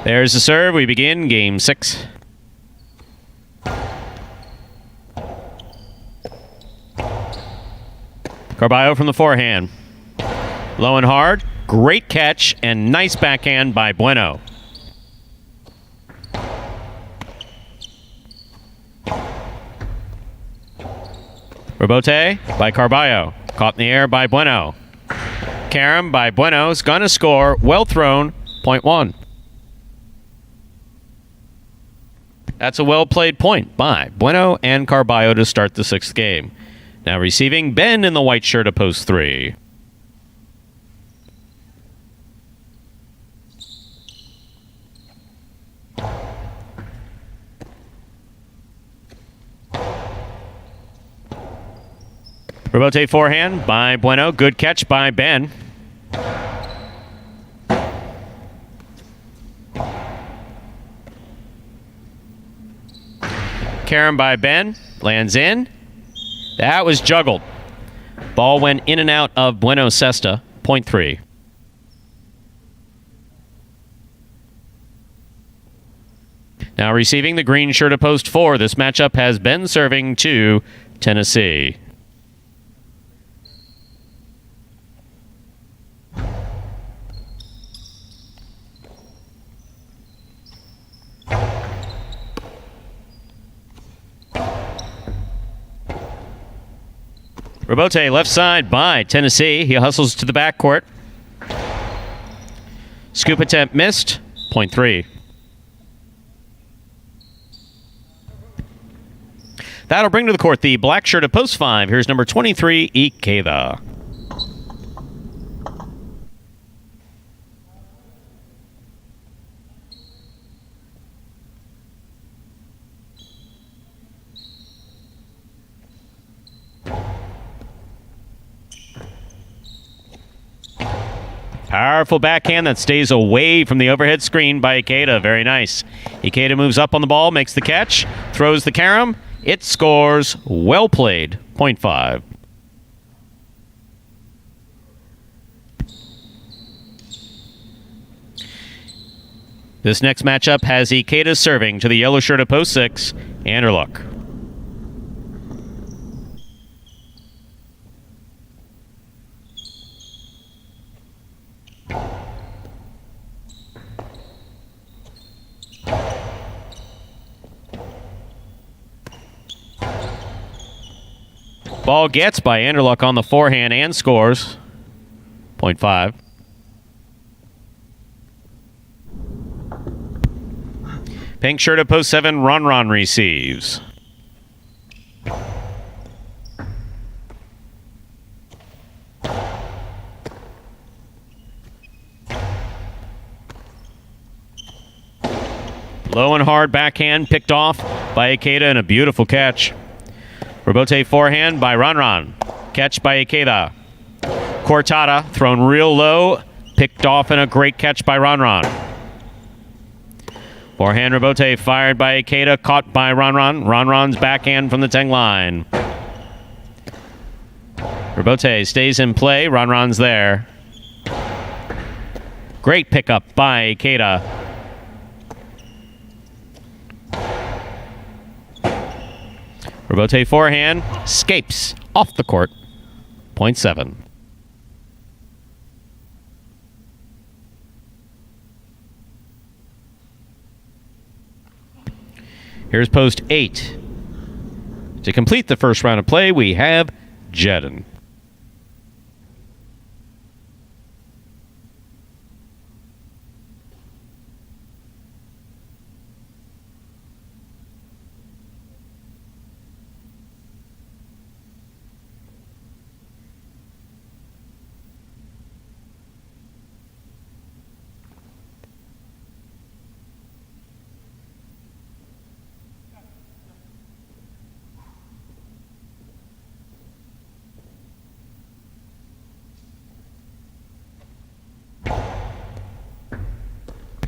There's the serve. We begin Game 6. Carballo from the forehand. Low and hard. Great catch and nice backhand by Bueno. Rebote by Carballo. Caught in the air by Bueno. Carom by Bueno is going to score. Well thrown. Point 1. That's a well-played point by Bueno and Carballo to start the 6th game. Now receiving, Ben in the white shirt of post 3. Rebote forehand by Bueno. Good catch by Ben. Carom by Ben. Lands in. That was juggled. Ball went in and out of Bueno Cesta. Point 3. Now receiving the green shirt of post 4. This matchup has been serving to Tennessee. Rebote left side by Tennessee. He hustles to the backcourt. Scoop attempt missed. Point 3. That'll bring to the court the black shirt at post 5. Here's number 23, Ikeda. Powerful backhand that stays away from the overhead screen by Ikeda. Very nice. Ikeda moves up on the ball, makes the catch, throws the carom. It scores. Well played. 0.5. This next matchup has Ikeda serving to the yellow shirt at post 6, Anderluck. Ball gets by Anderluck on the forehand and scores. 0.5. Pink shirt at post 7, Ron receives. Low and hard backhand picked off by Ikeda and a beautiful catch. Robote forehand by Ron. Catch by Ikeda. Cortada thrown real low, picked off and a great catch by Ron. Forehand Robote fired by Ikeda, caught by Ron. Ron's backhand from the Teng line. Robote stays in play. Ron's there. Great pickup by Ikeda. Robote forehand escapes off the court. 0.7. Here's post 8. To complete the first round of play, we have Jedin.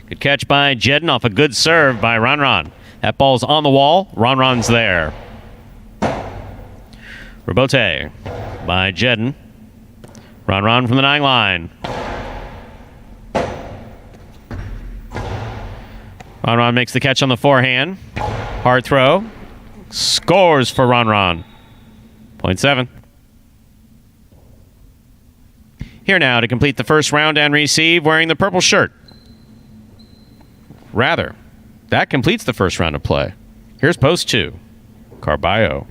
Good catch by Jedin off a good serve by Ron. That ball's on the wall. Ron's there. Robote by Jedin. Ron from the 9 line. Ron makes the catch on the forehand. Hard throw. Scores for Ron. 0.7. Here now to complete the first round and receive wearing the purple shirt. Rather, that completes the first round of play. Here's post 2, Carballo.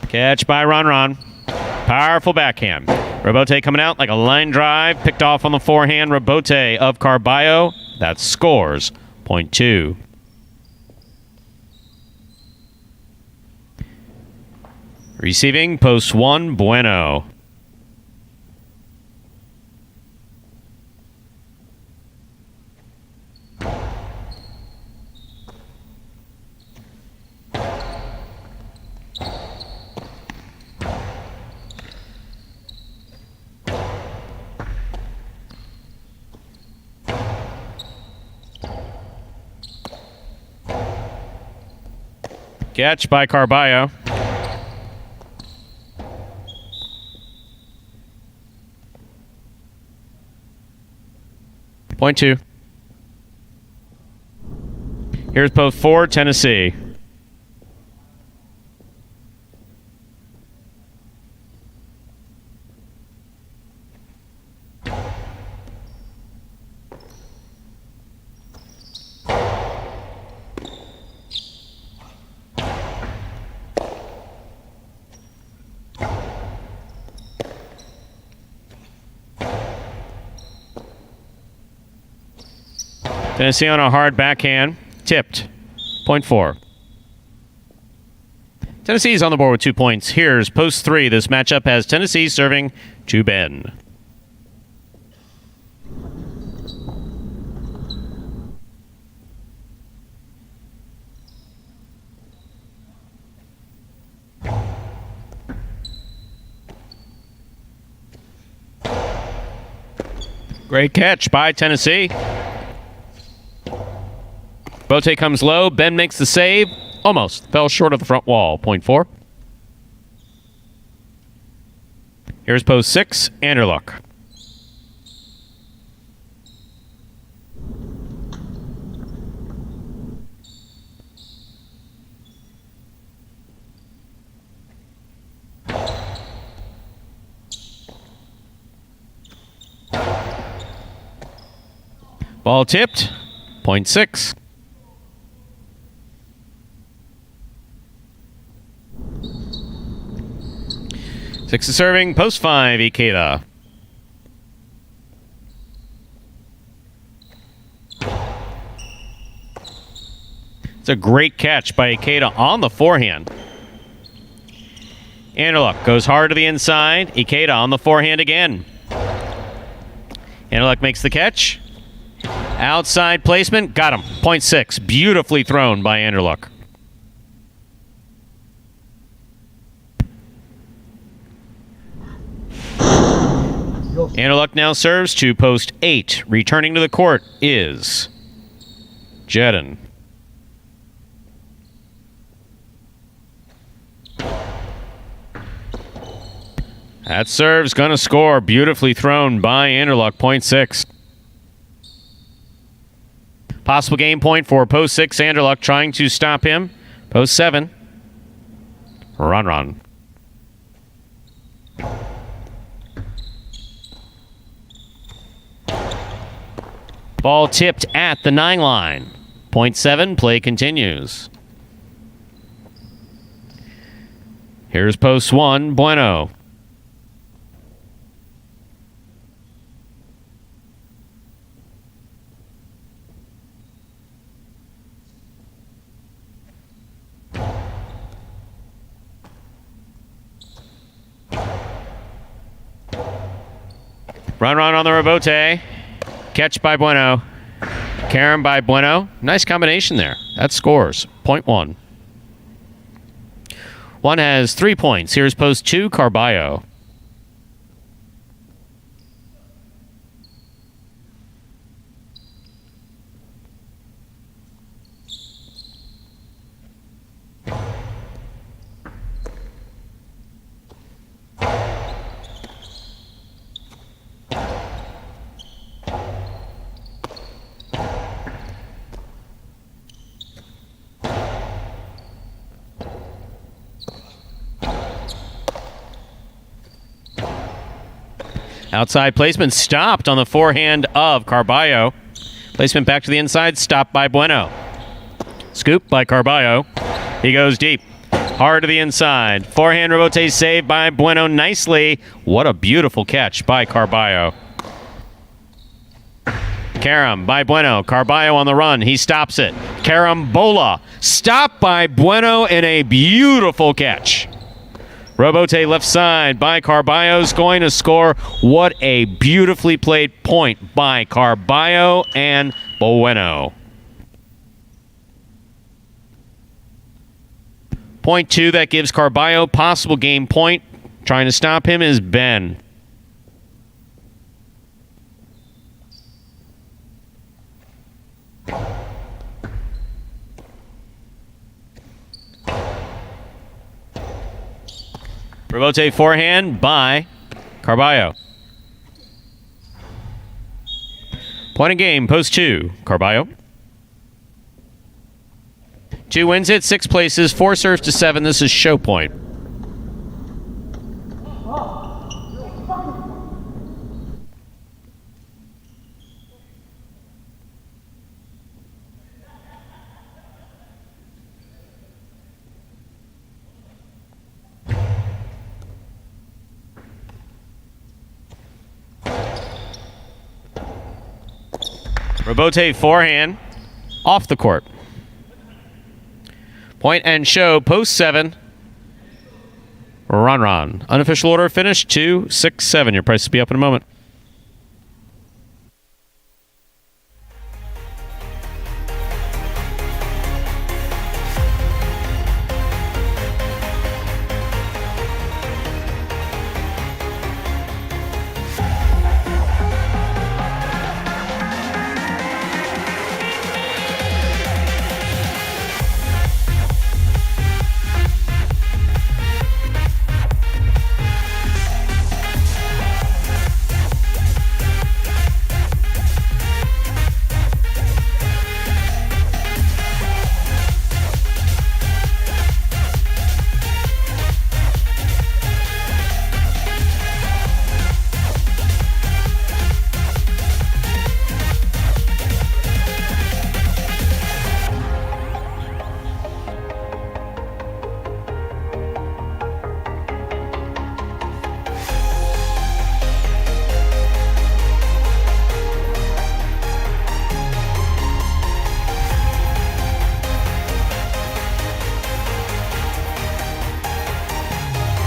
Catch by Ron. Powerful backhand. Robote coming out like a line drive. Picked off on the forehand. Robote of Carballo. That scores. 0.2. Receiving post 1, Bueno. Catch by Carballo. Point 2. Here's post 4, Tennessee. Tennessee on a hard backhand. Tipped. Point 4. Tennessee's on the board with 2 points. Here's post 3. This matchup has Tennessee serving to Ben. Great catch by Tennessee. Bote comes low. Ben makes the save. Almost. Fell short of the front wall. Point 4. Here's post 6. Anderluck. Ball tipped. Point 6. Six is serving. Post 5. Ikeda. It's a great catch by Ikeda on the forehand. Anderluck goes hard to the inside. Ikeda on the forehand again. Anderluck makes the catch. Outside placement. Got him. Point 6. Beautifully thrown by Anderluck. Anderluck now serves to post 8. Returning to the court is Jedin. That serve's going to score. Beautifully thrown by Anderluck. Point 6. Possible game point for post 6. Anderluck trying to stop him. Post 7. Run. Ball tipped at the 9 line. Point 7. Play continues. Here's post 1. Bueno. Run on the rebote. Catch by Bueno. Karam by Bueno. Nice combination there. That scores. Point 1. One has 3 points. Here's post 2, Carballo. Outside placement stopped on the forehand of Carballo. Placement back to the inside, stopped by Bueno. Scoop by Carballo. He goes deep. Hard to the inside. Forehand rebote saved by Bueno nicely. What a beautiful catch by Carballo. Karam by Bueno. Carballo on the run. He stops it. Carambola. Stopped by Bueno in a beautiful catch. Robote left side by Carballo's going to score. What a beautifully played point by Carballo and Bueno. Point 2 that gives Carballo possible game point. Trying to stop him is Ben. Rebote forehand by Carballo. Point of game, post 2, Carballo. 2 wins it, 6 places, 4 serves to 7. This is show point. Robote forehand off the court. Point and show, post 7. Ron. Unofficial order finish 2-6-7. Your price will be up in a moment.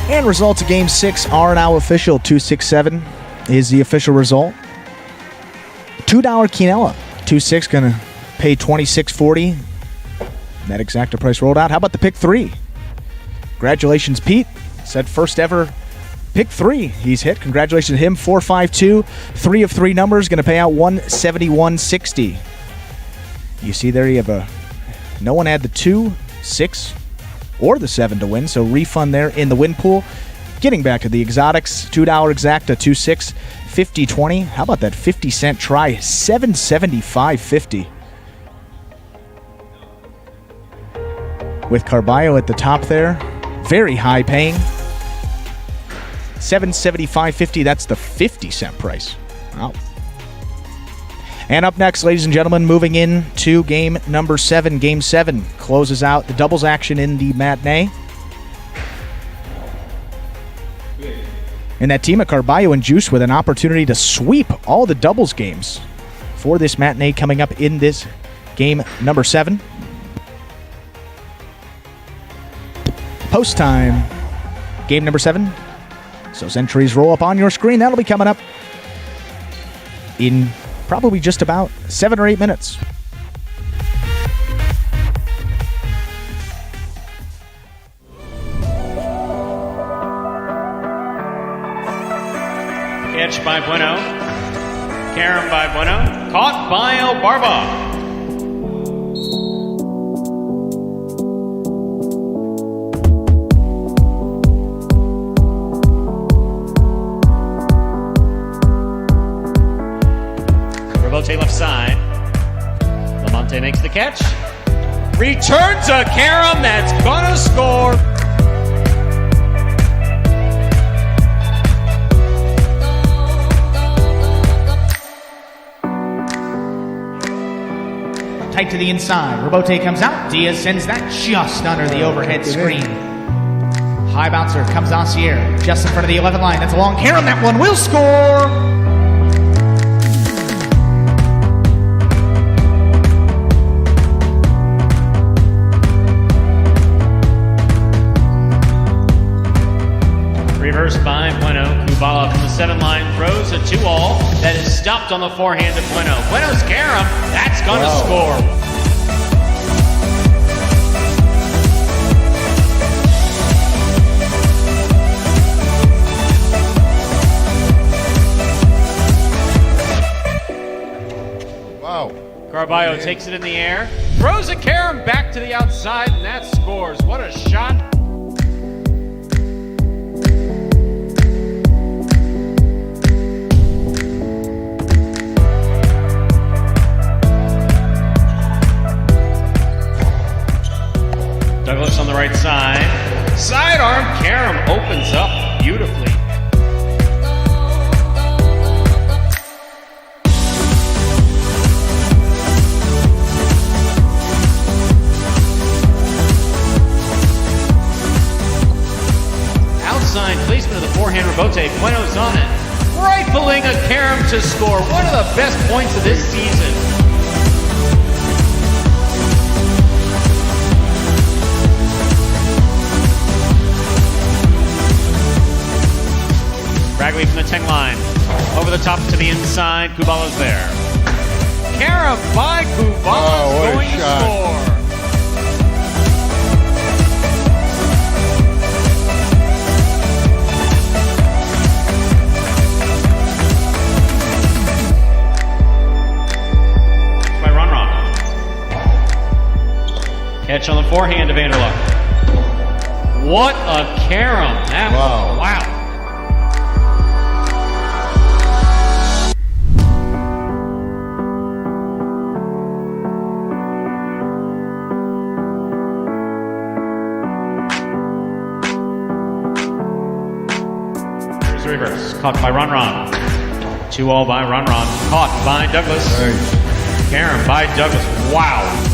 And results of Game 6 are now official. 2-6-7 is the official result. $2 Quinella. 2-6 going to pay $26.40. That exacta price rolled out. How about the pick 3? Congratulations, Pete. Said first ever pick 3 he's hit. Congratulations to him. 4-5-2. 3 of 3 numbers. Going to pay out $171.60. You see there you have no one had the 2, 6, or the 7 to win, so refund there in the win pool. Getting back to the exotics, $2 exacta, 2-6, 50-20. How about that 50-cent try? $775.50. With Carballo at the top there. Very high paying. $775.50, that's the 50-cent price. Wow. And up next, ladies and gentlemen, moving into game number 7. Game 7 closes out the doubles action in the matinee. And that team of Carballo and Juice with an opportunity to sweep all the doubles games for this matinee coming up in this game number 7. Post time, game number 7. So those entries roll up on your screen. That'll be coming up in probably just about 7 or 8 minutes. Catch by Bueno. Carom by Bueno. Caught by Barba. Robote left side. Lamonte makes the catch. Returns a Carom that's gonna score. Tight to the inside. Robote comes out. Diaz sends that just under the overhead screen. High bouncer comes Ancier just in front of the 11 line. That's a long Carom. That one will score. Reverse by Bueno. Kubala from the 7 line throws a 2-all. That is stopped on the forehand of Bueno. Bueno's Carom. That's going to score. Wow. Carballo takes it in the air. Throws a Carom back to the outside, and that scores. What a shot. Douglas on the right side. Sidearm, Carom opens up beautifully. Outside placement of the forehand Robote. Bueno's on it. Rifling a Carom to score. One of the best points of this season. away from the 10 line. Over the top to the inside. Kubala's there. Carom by Kubala's going to score. Catch on the forehand of Vanderluck. What a carom. That wow. Wow. Here's the reverse. Caught by Ron. 2-all by Ron. Caught by Douglas. Carom by Douglas. Wow.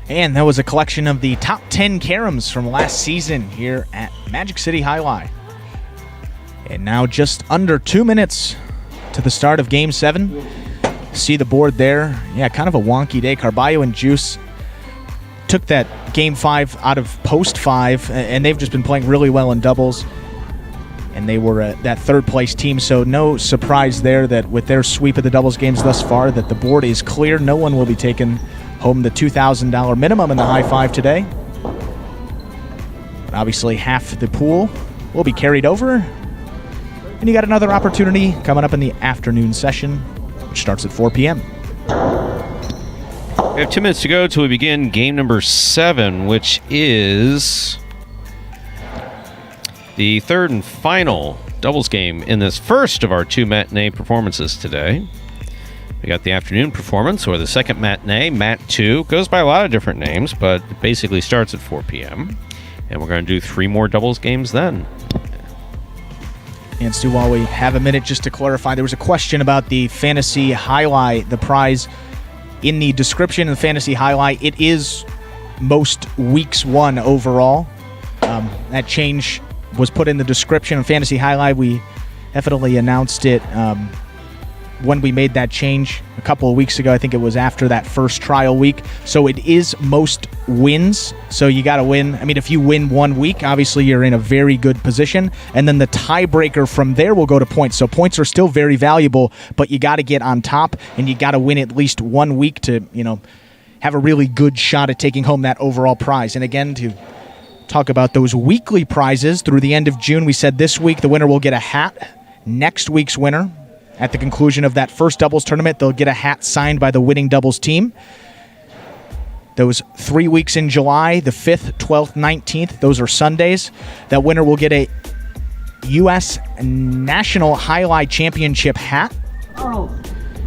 And that was a collection of the top 10 caroms from last season here at Magic City Jai-Alai. And now just under 2 minutes to the start of Game 7. See the board there. Yeah, kind of a wonky day. Carballo and Juice took that Game 5 out of Post 5, and they've just been playing really well in doubles. And they were that third-place team, so no surprise there that with their sweep of the doubles games thus far that the board is clear. No one will be taking home the $2,000 minimum in the high five today. But obviously half the pool will be carried over. And you got another opportunity coming up in the afternoon session, which starts at 4 p.m. We have 2 minutes to go till we begin game number 7, which is the third and final doubles game in this first of our 2 matinee performances today. We got the afternoon performance, or the second matinee, Mat 2. Goes by a lot of different names, but it basically starts at 4 p.m. And we're going to do 3 more doubles games then. And Stu, while we have a minute, just to clarify, there was a question about the Fantasy Highlight, the prize in the description of the Fantasy Highlight. It is most weeks won overall. That change was put in the description of Fantasy Highlight. We definitely announced it when we made that change a couple of weeks ago. I think it was after that first trial week. So it is most wins. So you got to win. I mean, if you win 1 week, obviously you're in a very good position. And then the tiebreaker from there will go to points. So points are still very valuable, but you got to get on top and you got to win at least 1 week to, have a really good shot at taking home that overall prize. And again, to talk about those weekly prizes through the end of June, we said this week the winner will get a hat. Next week's winner, at the conclusion of that first doubles tournament, they'll get a hat signed by the winning doubles team. Those 3 weeks in July, the 5th, 12th, 19th, those are Sundays. That winner will get a U.S. National Jai-Alai Championship hat.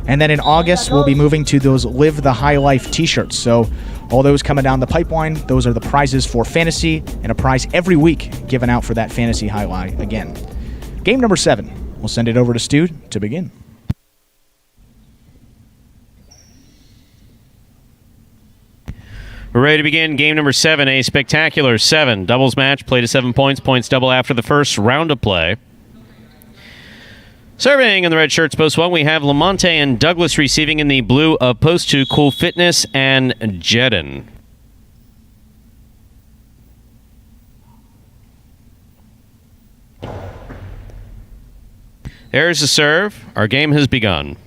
And then in August, we'll be moving to those Live the High Life t-shirts. So all those coming down the pipeline, those are the prizes for fantasy, and a prize every week given out for that Fantasy Jai-Alai again. Game number 7. We'll send it over to Stu to begin. We're ready to begin game number 7, a spectacular 7 doubles match. Play to 7 points. Points double after the first round of play. Serving in the red shirts, post 1, we have Lamonte and Douglas. Receiving in the blue of post 2, Cool Fitness and Jedin. There's the serve. Our game has begun.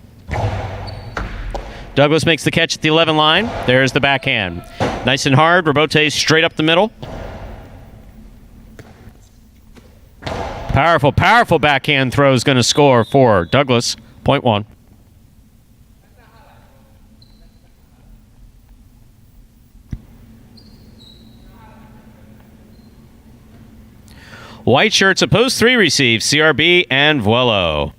Douglas makes the catch at the 11 line. There's the backhand. Nice and hard. Robote straight up the middle. Powerful, powerful backhand throw is going to score for Douglas. Point 1. White shirts at post 3 receive CRB and Vuelo.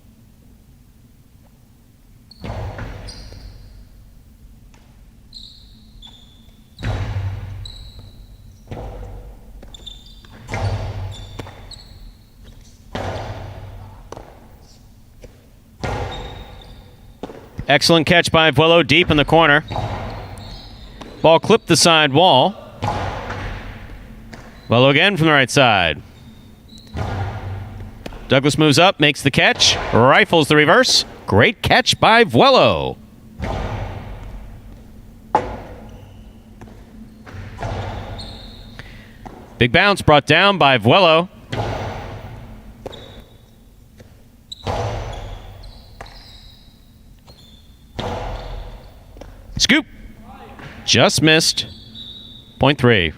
Excellent catch by Vuelo deep in the corner. Ball clipped the side wall. Vuelo again from the right side. Douglas moves up, makes the catch, rifles the reverse. Great catch by Vuelo. Big bounce brought down by Vuelo. Scoop. Just missed. Point 3.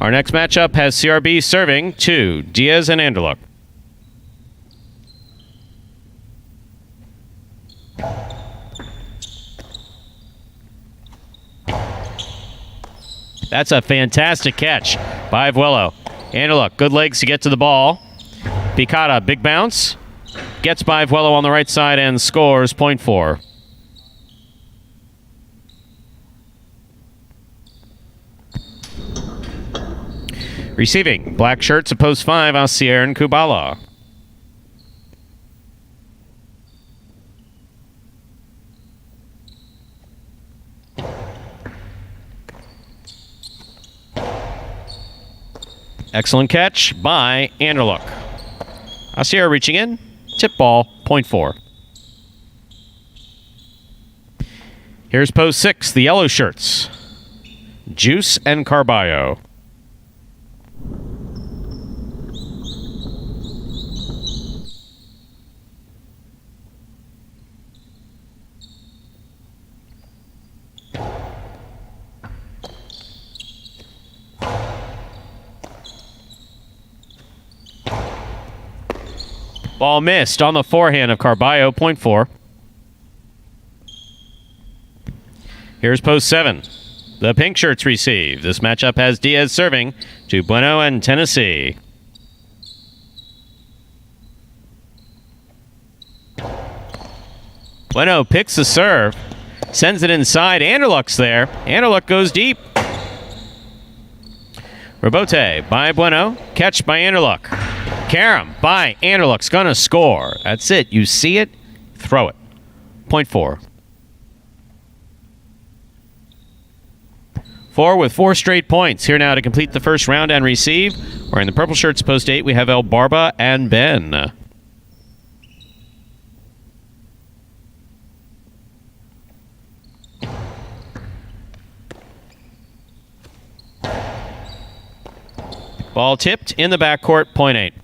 Our next matchup has CRB serving to Diaz and Anderluck. That's a fantastic catch by Vuelo. Anderluck, good legs to get to the ball. Picata, big bounce. Gets by Vuelo on the right side and scores point 4. Receiving, black shirts at post 5, Asier and Kubala. Excellent catch by Anderluck. Asier reaching in, tip ball, point 4. Here's post 6, the yellow shirts. Juice and Carballo. Ball missed on the forehand of Carballo, point 4. Here's post 7. The pink shirts receive. This matchup has Diaz serving to Bueno and Tennessee. Bueno picks the serve, sends it inside. Anderluck's there. Anderluck goes deep. Rebote by Bueno. Catch by Anderluck. Karam by Anderluck's gonna score. That's it. You see it, throw it. Point 4. 4 with 4 straight points. Here now to complete the first round and receive. Wearing the purple shirts post 8, we have El Barba and Ben. Ball tipped in the backcourt, point 8.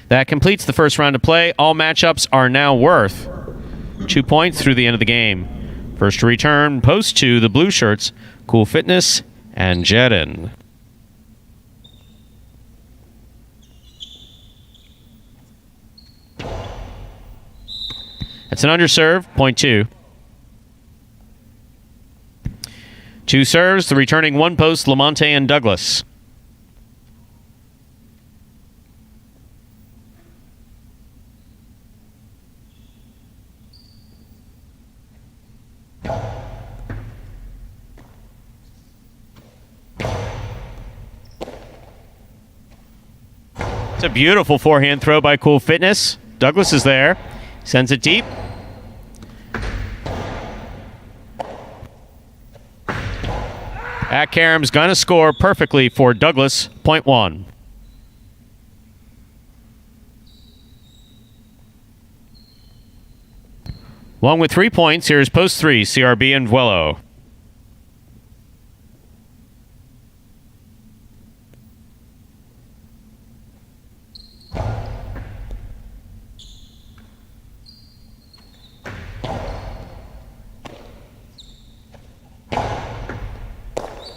That completes the first round of play. All matchups are now worth 2 points through the end of the game. First to return, post 2, the blue shirts, Cool Fitness and Jedin. It's an underserve, point 2. 2 serves, the returning 1 post, Lamonte and Douglas. It's a beautiful forehand throw by Cool Fitness. Douglas is there. Sends it deep. Karam's going to score perfectly for Douglas, point 1. Along with 3 points, here's post 3, CRB and Vuelo.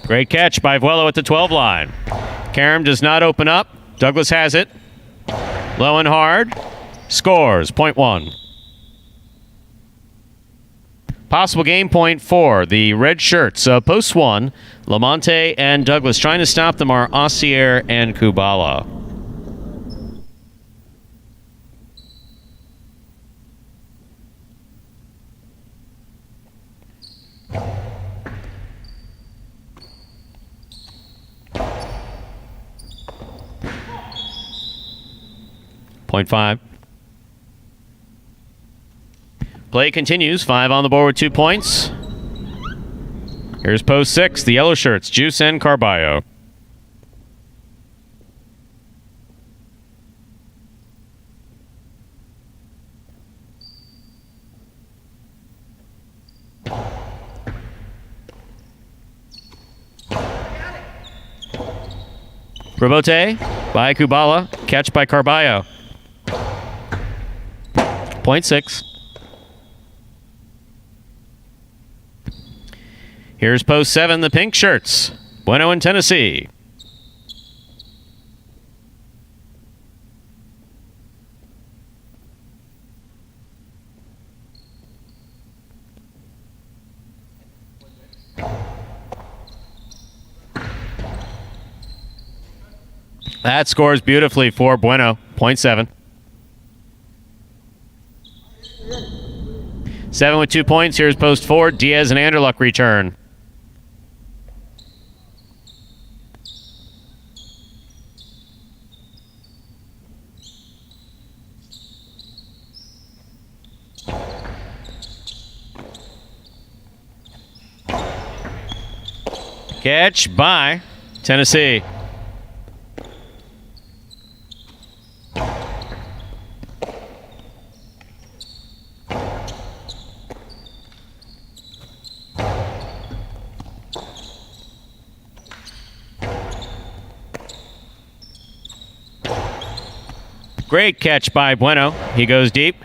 Great catch by Vuelo at the 12 line. Karam does not open up. Douglas has it. Low and hard. Scores, point 1. Possible game point 4. The red shirts, post 1. Lamonte and Douglas. Trying to stop them are Asier and Kubala. Point 5. Play continues. 5 on the board with 2 points. Here's post 6, the yellow shirts, Juice and Carballo. Rebote by Kubala. Catch by Carballo. Point 6. Here's post 7, the pink shirts. Bueno in Tennessee. That scores beautifully for Bueno. Point 7. 7 with 2 points. Here's post 4. Diaz and Anderluck return. Catch by Tennessee. Great catch by Bueno. He goes deep.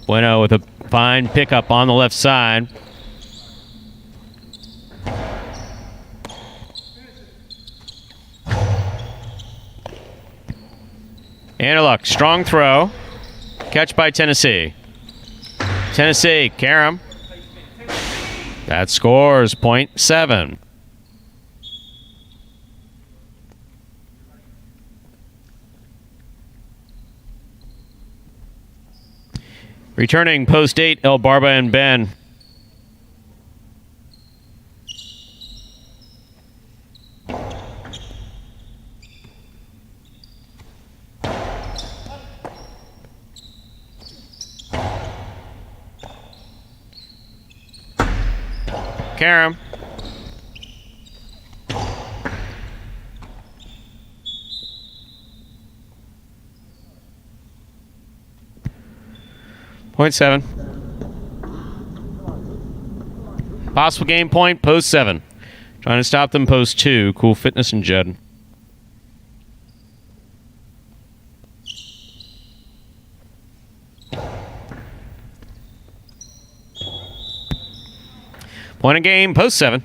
Bueno with a fine pickup on the left side. Anderluck, strong throw. Catch by Tennessee. Tennessee, Karam. That scores point 7. Returning post 8, El Barba and Ben. Karam. Point 7. Possible game point, post 7. Trying to stop them, post 2. Cool Fitness and Judd. Point of game, post 7.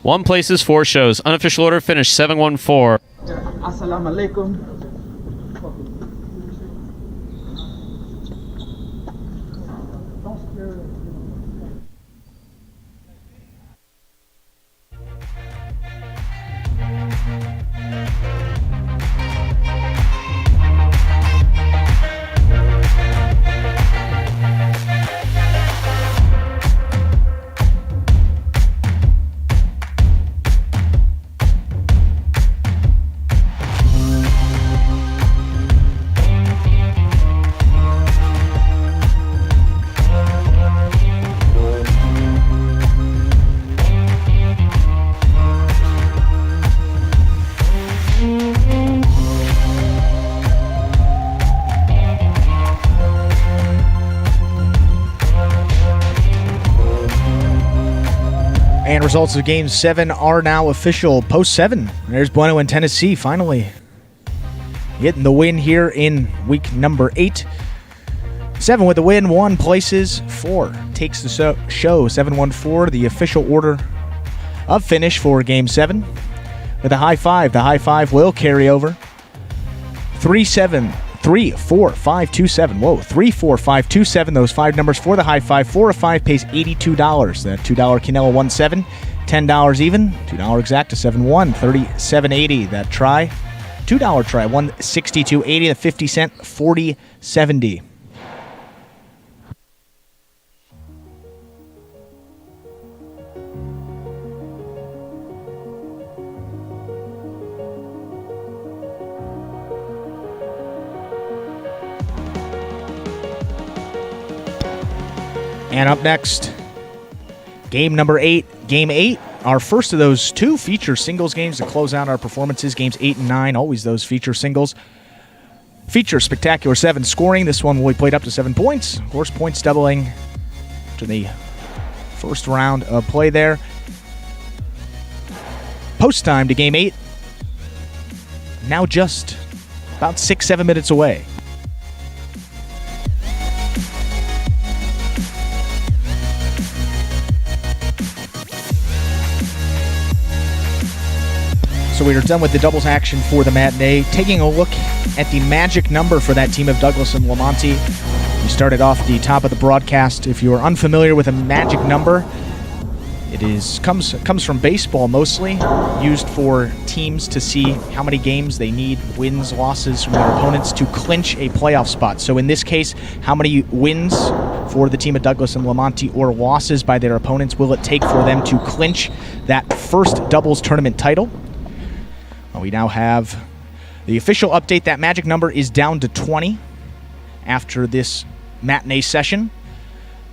1 places, 4 shows. Unofficial order finish 7-1-4. Assalamu alaikum. And results of Game 7 are now official. Post 7. There's Bueno in Tennessee, finally getting the win here in week number 8. 7 with the win, 1 places, 4 takes the show. 7-1-4, the official order of finish for Game 7. With a high 5, the high 5 will carry over. 3-7. 3, 4, 5, 2, 7. Whoa, 3, 4, 5, 2, 7. Those 5 numbers for the high 5. 4 of 5 pays $82. That $2 Quinella 1-7. $10 even. $2 exact to 7-1. $37.80. That try. $2 try. $162.80. The 50 cent. $40.70. And up next, game number 8. Game 8, our first of those 2 feature singles games to close out our performances. Games 8 and 9, always those feature singles. Feature spectacular 7 scoring. This one will be played up to 7 points. Of course, points doubling to the first round of play there. Post time to game 8. Now just about 6-7 minutes away. So we are done with the doubles action for the matinee. Taking a look at the magic number for that team of Douglas and Lamonti. We started off the top of the broadcast. If you are unfamiliar with a magic number, it comes from baseball mostly, used for teams to see how many games they need, wins, losses from their opponents to clinch a playoff spot. So in this case, how many wins for the team of Douglas and Lamonti or losses by their opponents will it take for them to clinch that first doubles tournament title? We now have the official update. That magic number is down to 20 after this matinee session.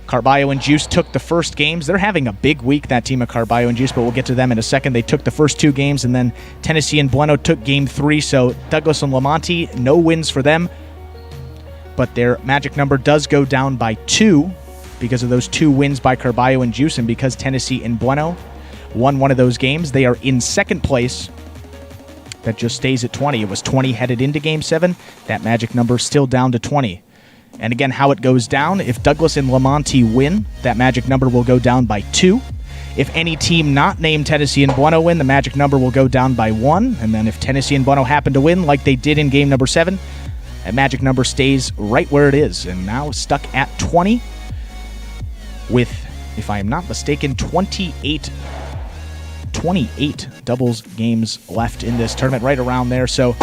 Carballo and Juice took the first games. They're having a big week, that team of Carballo and Juice, but we'll get to them in a second. They took the first 2 games, and then Tennessee and Bueno took game 3. So Douglas and Lamonti, no wins for them. But their magic number does go down by 2 because of those 2 wins by Carballo and Juice, and because Tennessee and Bueno won one of those games. They are in second place. That just stays at 20. It was 20 headed into Game 7. That magic number still down to 20. And again, how it goes down, if Douglas and Lamonti win, that magic number will go down by 2. If any team not named Tennessee and Bueno win, the magic number will go down by 1. And then if Tennessee and Bueno happen to win, like they did in game number 7, that magic number stays right where it is. And now stuck at 20 with, if I am not mistaken, 28 doubles games left in this tournament, right around there. So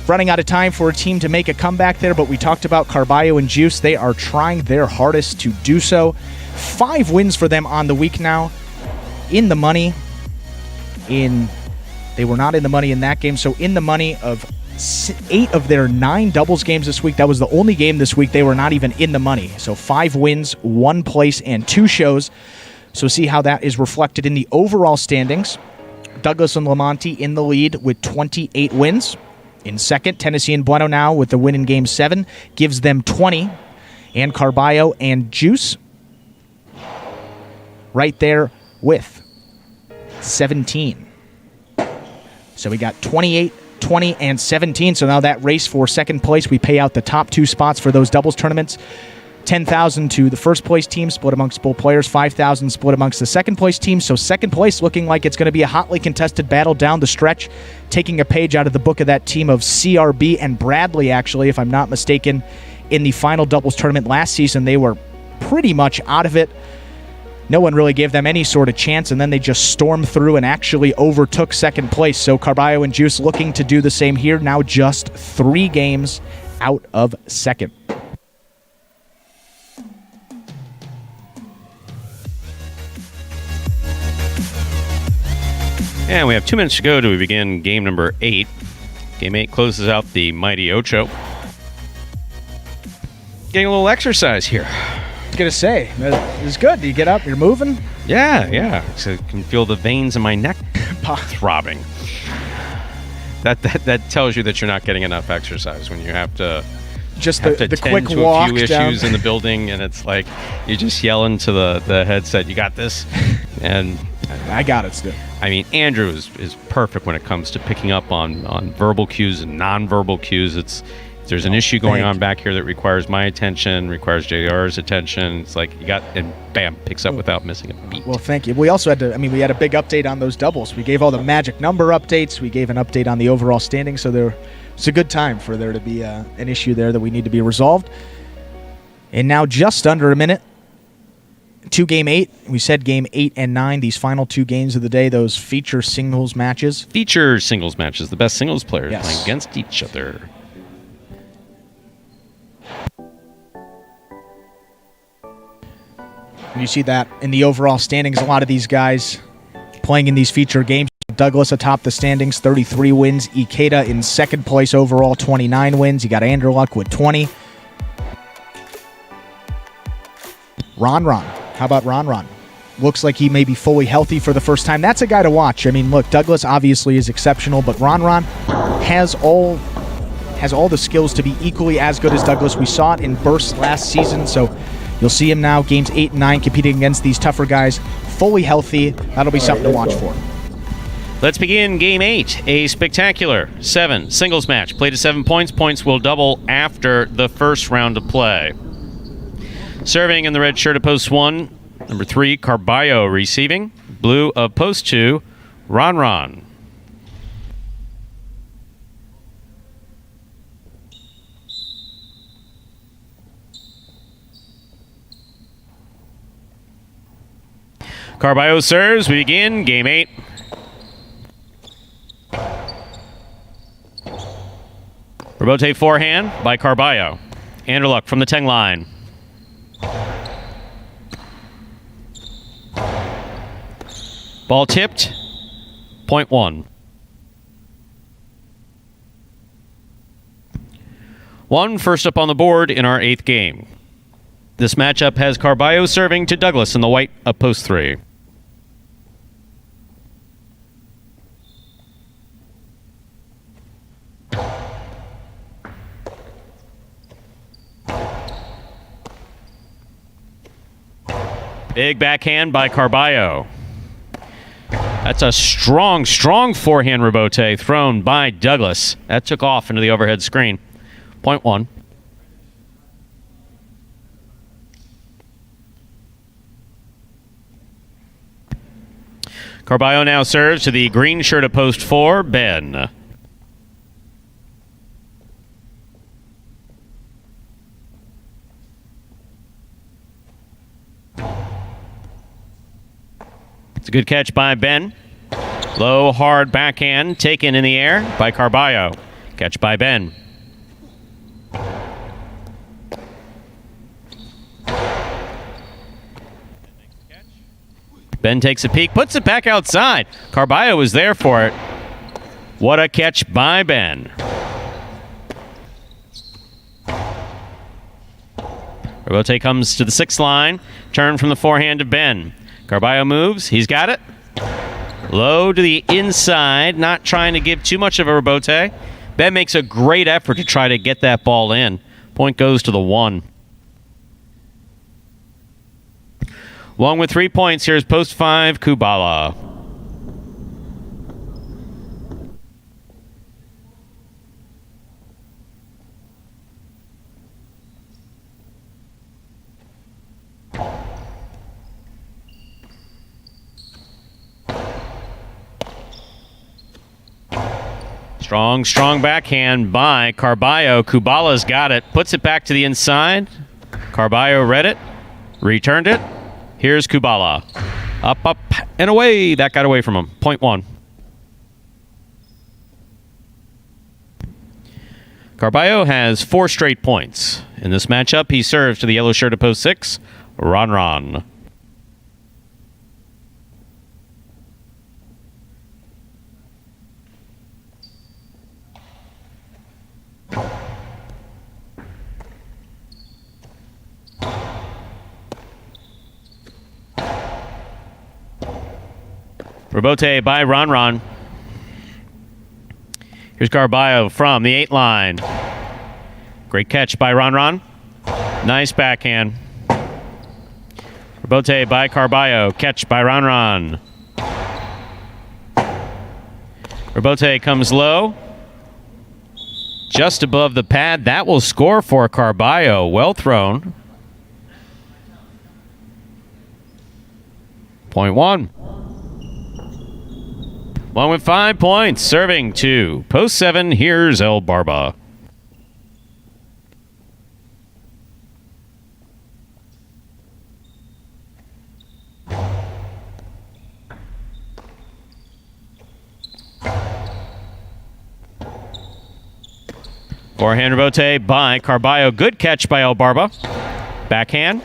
running out of time for a team to make a comeback there, but we talked about Carballo and Juice. They are trying their hardest to do so. 5 wins for them on the week now. In the money. They were not in the money in that game, so in the money of 8 of their 9 doubles games this week. That was the only game this week they were not even in the money. So 5 wins, 1 place, and 2 shows. So see how that is reflected in the overall standings. Douglas and Lamonti in the lead with 28 wins. In second, Tennessee and Bueno now with the win in Game 7 gives them 20. And Carballo and Juice right there with 17. So we got 28, 20, and 17. So now that race for second place, we pay out the top 2 spots for those doubles tournaments. $10,000 to the first place team, split amongst both players. $5,000 split amongst the second place team. So second place looking like it's going to be a hotly contested battle down the stretch, taking a page out of the book of that team of CRB and Bradley, actually, if I'm not mistaken. In the final doubles tournament last season, they were pretty much out of it. No one really gave them any sort of chance, and then they just stormed through and actually overtook second place. So Carballo and Juice looking to do the same here, now just 3 games out of second. And we have 2 minutes to go to begin game number 8. Game 8 closes out the Mighty Ocho. Getting a little exercise here. I was going to say, it's good. You get up, you're moving. Yeah. So I can feel the veins in my neck throbbing. That tells you that you're not getting enough exercise when you have to just have the to quick tend to walk a few down. issues in the building, and it's like you just yell into the headset, "You got this," and I got it still. I mean, Andrew is perfect when it comes to picking up on verbal cues and non-verbal cues. If there's an issue going on back here that requires my attention, requires JR's attention, it's like you got, and bam, picks up without missing a beat. Well, thank you. We also had we had a big update on those doubles. We gave all the magic number updates. We gave an update on the overall standing. So it's a good time for there to be an issue there that we need to be resolved. And now just under a minute to Game 8. We said Game 8 and 9, these final 2 games of the day, those feature singles matches. Feature singles matches, the best singles players playing against each other. And you see that in the overall standings, a lot of these guys playing in these feature games. Douglas atop the standings, 33 wins. Ikeda in second place overall, 29 wins. You got Anderluck with 20. Ron. How about Ron? Looks like he may be fully healthy for the first time. That's a guy to watch. I mean, look, Douglas obviously is exceptional, but Ron has all the skills to be equally as good as Douglas. We saw it in bursts last season, so you'll see him now, games 8 and 9, competing against these tougher guys, fully healthy. That'll be something to watch for. Let's begin Game 8, a spectacular 7 singles match. Played to 7 points. Points will double after the first round of play. Serving in the red shirt of post 1, number 3, Carballo receiving. Blue of post 2, Ron. Carballo serves. We begin Game 8. Rebote forehand by Carballo. Anderluck from the 10 line. Ball tipped. Point 1. 1 first up on the board in our 8th game. This matchup has Carballo serving to Douglas in the white of post 3. Big backhand by Carballo. That's a strong forehand rebote thrown by Douglas. That took off into the overhead screen. Point 1. Carballo now serves to the green shirt of post 4, Ben. It's a good catch by Ben. Low, hard backhand taken in the air by Carballo. Catch by Ben. Ben takes a peek, puts it back outside. Carballo was there for it. What a catch by Ben. Rebote comes to the 6th line. Turn from the forehand of Ben. Carballo moves. He's got it. Low to the inside. Not trying to give too much of a rebote. Ben makes a great effort to try to get that ball in. Point goes to the 1. 1 with 3 points. Here's post 5, Kubala. Strong backhand by Carballo. Kubala's got it. Puts it back to the inside. Carballo read it. Returned it. Here's Kubala. Up, and away. That got away from him. Point 1. Carballo has 4 straight points. In this matchup, he serves to the yellow shirt of post 6, Ron. Rebote by Ron. Here's Carballo from the 8 line. Great catch by Ron. Nice backhand. Rebote by Carballo. Catch by Ron. Rebote comes low. Just above the pad. That will score for Carballo. Well thrown. Point 1. 1 with 5 points. Serving to post 7. Here's El Barba. Forehand rebote by Carballo. Good catch by El Barba. Backhand.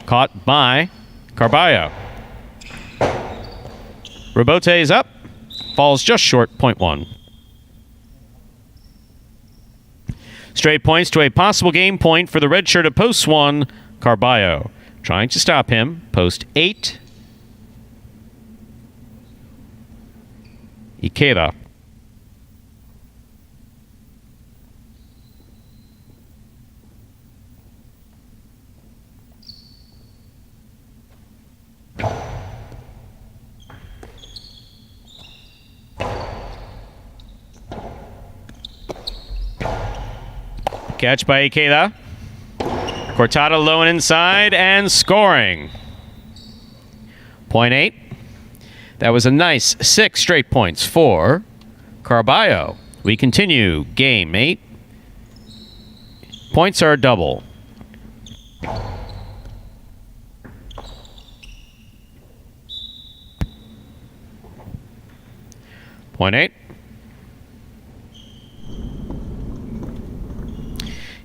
Caught by Carballo. Rebote is up. Falls just short. Point 1. Straight points to a possible game point for the red shirt of post 1, Carballo. Trying to stop him. Post 8. Ikeda. Catch by Ikeda. Cortada low and inside and scoring. Point 8. That was a nice 6 straight points for Carballo. We continue. Game 8. Points are double. Point 8.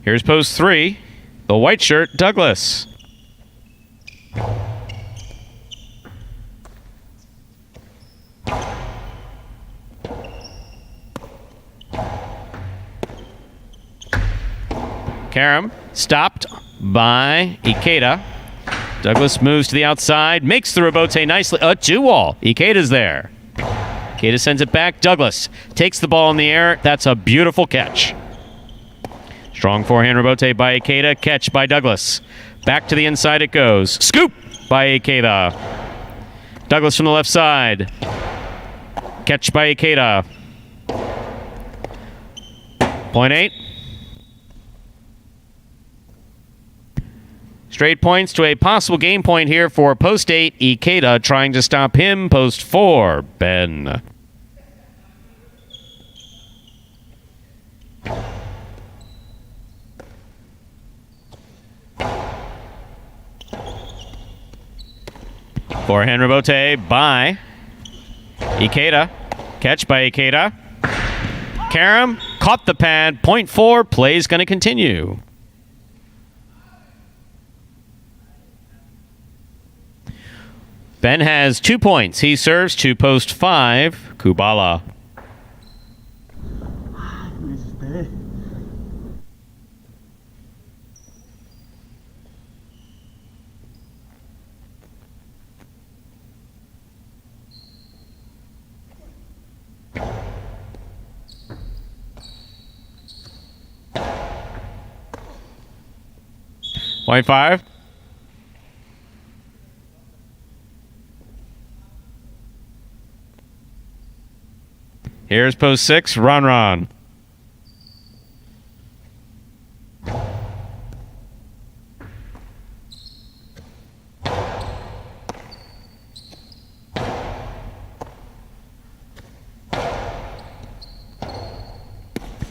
Here's post 3. The white shirt, Douglas. Karam stopped by Ikeda. Douglas moves to the outside, makes the rebote nicely. A 2-wall. Ikeda's there. Ikeda sends it back. Douglas takes the ball in the air. That's a beautiful catch. Strong forehand rebote by Ikeda. Catch by Douglas. Back to the inside it goes. Scoop by Ikeda. Douglas from the left side. Catch by Ikeda. Point 8. Straight points to a possible game point here for post 8. Ikeda trying to stop him. Post 4. Ben. Forehand rebote by Ikeda. Catch by Ikeda. Karam caught the pad. Point 4. Play's going to continue. Ben has 2 points. He serves to post 5. Kubala. Point 5. Here's post 6. Ron.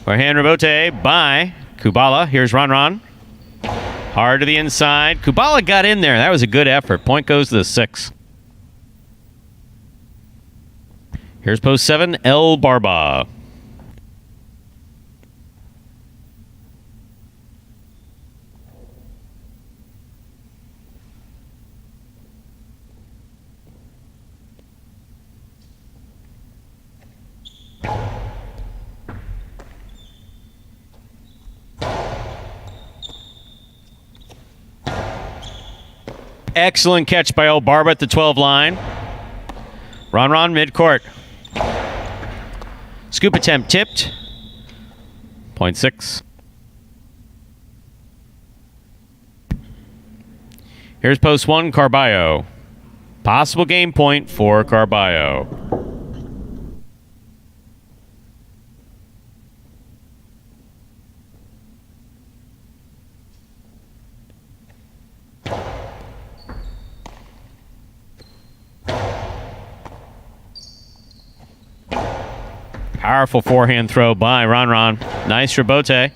Forehand rebote by Kubala. Here's Ron. Hard to the inside. Kubala got in there. That was a good effort. Point goes to the 6. Here's post 7. El Barba. Excellent catch by El Barba at the 12 line. Ron midcourt. Scoop attempt tipped. Point 6. Here's post 1, Carballo. Possible game point for Carballo. Powerful forehand throw by Ron. Nice rebote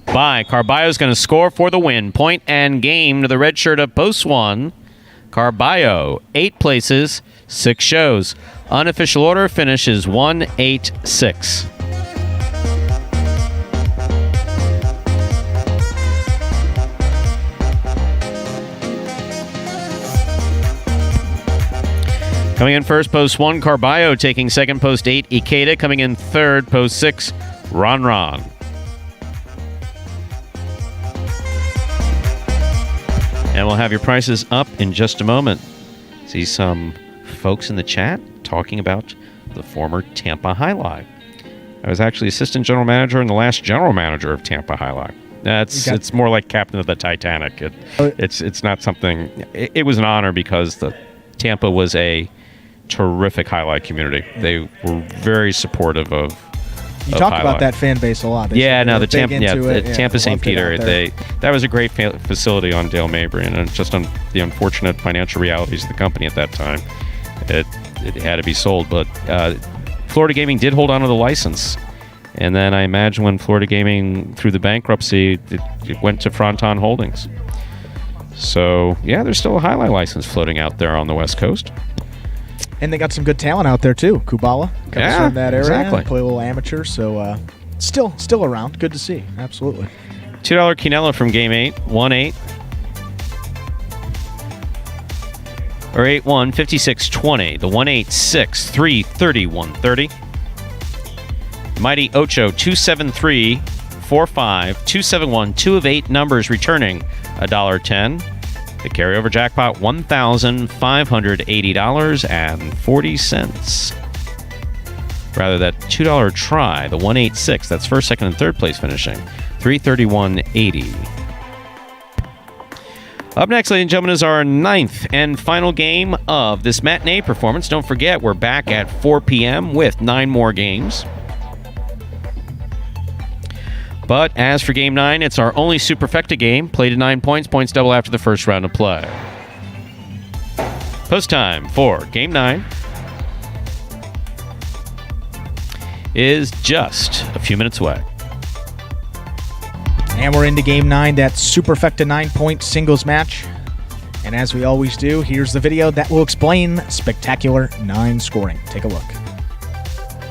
by Carballo's going to score for the win. Point and game to the red shirt of post 1. Carballo, 8 places, 6 shows. Unofficial order finishes 1-8-6. Coming in first, post 1, Carballo. Taking second, post 8, Ikeda. Coming in third, post 6, Ron. And we'll have your prices up in just a moment. See some folks in the chat talking about the former Tampa Jai-Alai. I was actually assistant general manager and the last general manager of Tampa Jai-Alai. It's more like captain of the Titanic. It's not something. It was an honor because the Tampa was a terrific Jai-Alai community. They were very supportive of. You talk about that fan base a lot. The Tampa St. Peter. That was a great facility on Dale Mabry, and just on the unfortunate financial realities of the company at that time, it had to be sold. But Florida Gaming did hold on to the license, and then I imagine when Florida Gaming through the bankruptcy, it went to Fronton Holdings. So yeah, there's still a Jai-Alai license floating out there on the West Coast. And they got some good talent out there too. Kubala comes from that area. Exactly. Play a little amateur, so still around. Good to see. Absolutely. $2 Quinella from Game 8, 1-8. Or 8-1, 56-20. The 1-8-6, 3-30, 130. Mighty Ocho, 273, 4-5, 271, 2 of 8 numbers returning $1.10. The carryover jackpot, $1,580.40. Rather, that $2 try, the 186, that's first, second, and third place finishing, $331.80. Up next, ladies and gentlemen, is our 9th and final game of this matinee performance. Don't forget, we're back at 4 p.m. with 9 more games. But as for Game 9, it's our only Superfecta game. Played at 9 points. Points double after the first round of play. Post time for Game 9 is just a few minutes away. And we're into Game 9, that Superfecta 9-point singles match. And as we always do, here's the video that will explain Spectacular 9 scoring. Take a look.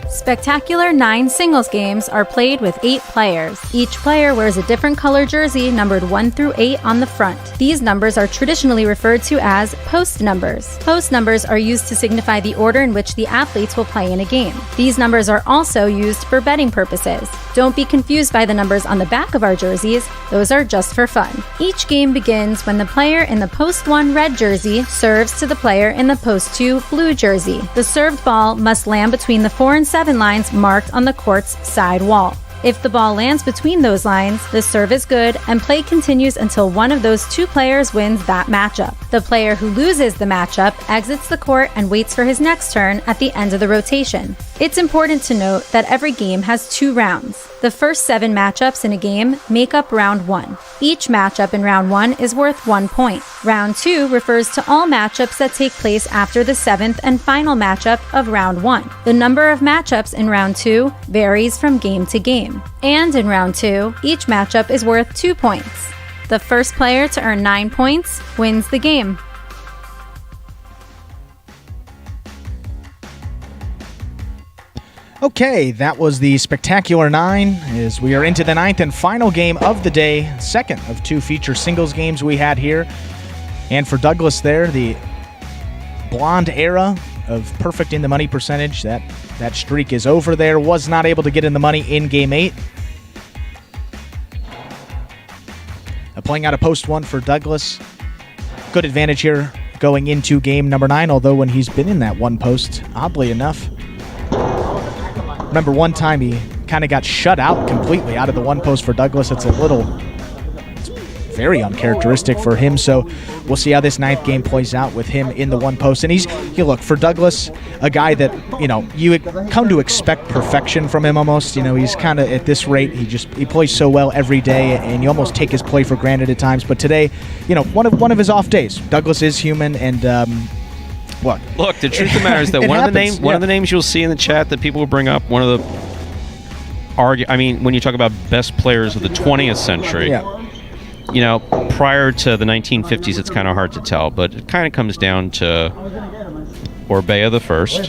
Spectacular 9 singles games are played with 8 players. Each player wears a different color jersey numbered 1 through 8 on the front. These numbers are traditionally referred to as post numbers. Post numbers are used to signify the order in which the athletes will play in a game. These numbers are also used for betting purposes. Don't be confused by the numbers on the back of our jerseys. Those are just for fun. Each game begins when the player in the post 1 red jersey serves to the player in the post 2 blue jersey. The served ball must land between the 4 and 7 lines marked on the court's side wall. If the ball lands between those lines, the serve is good and play continues until one of those 2 players wins that matchup. The player who loses the matchup exits the court and waits for his next turn at the end of the rotation. It's important to note that every game has 2 rounds. The first 7 matchups in a game make up round 1. Each matchup in round 1 is worth 1 point. Round 2 refers to all matchups that take place after the 7th and final matchup of round 1. The number of matchups in round 2 varies from game to game. And in round 2, each matchup is worth 2 points. The first player to earn 9 points wins the game. Okay, that was the Spectacular 9, as we are into the 9th and final game of the day, second of 2 feature singles games we had here. And for Douglas there, the blonde era of perfect in the money percentage, that streak is over there. Was not able to get in the money in Game 8. Playing out a post 1 for Douglas. Good advantage here going into game number 9, although when he's been in that 1 post, oddly enough, remember one time he kind of got shut out completely out of the 1 post for Douglas. It's very uncharacteristic for him, so we'll see how this 9th game plays out with him in the 1 post. And look, for Douglas, a guy that, you come to expect perfection from him almost. He's kind of, at this rate, he plays so well every day, and you almost take his play for granted at times. But today, one of his off days. Douglas is human, and what? Look, the truth of the matter is that one of the names you'll see in the chat that people will bring up, when you talk about best players of the 20th century, prior to the 1950s, it's kind of hard to tell, but it kind of comes down to Orbea the First.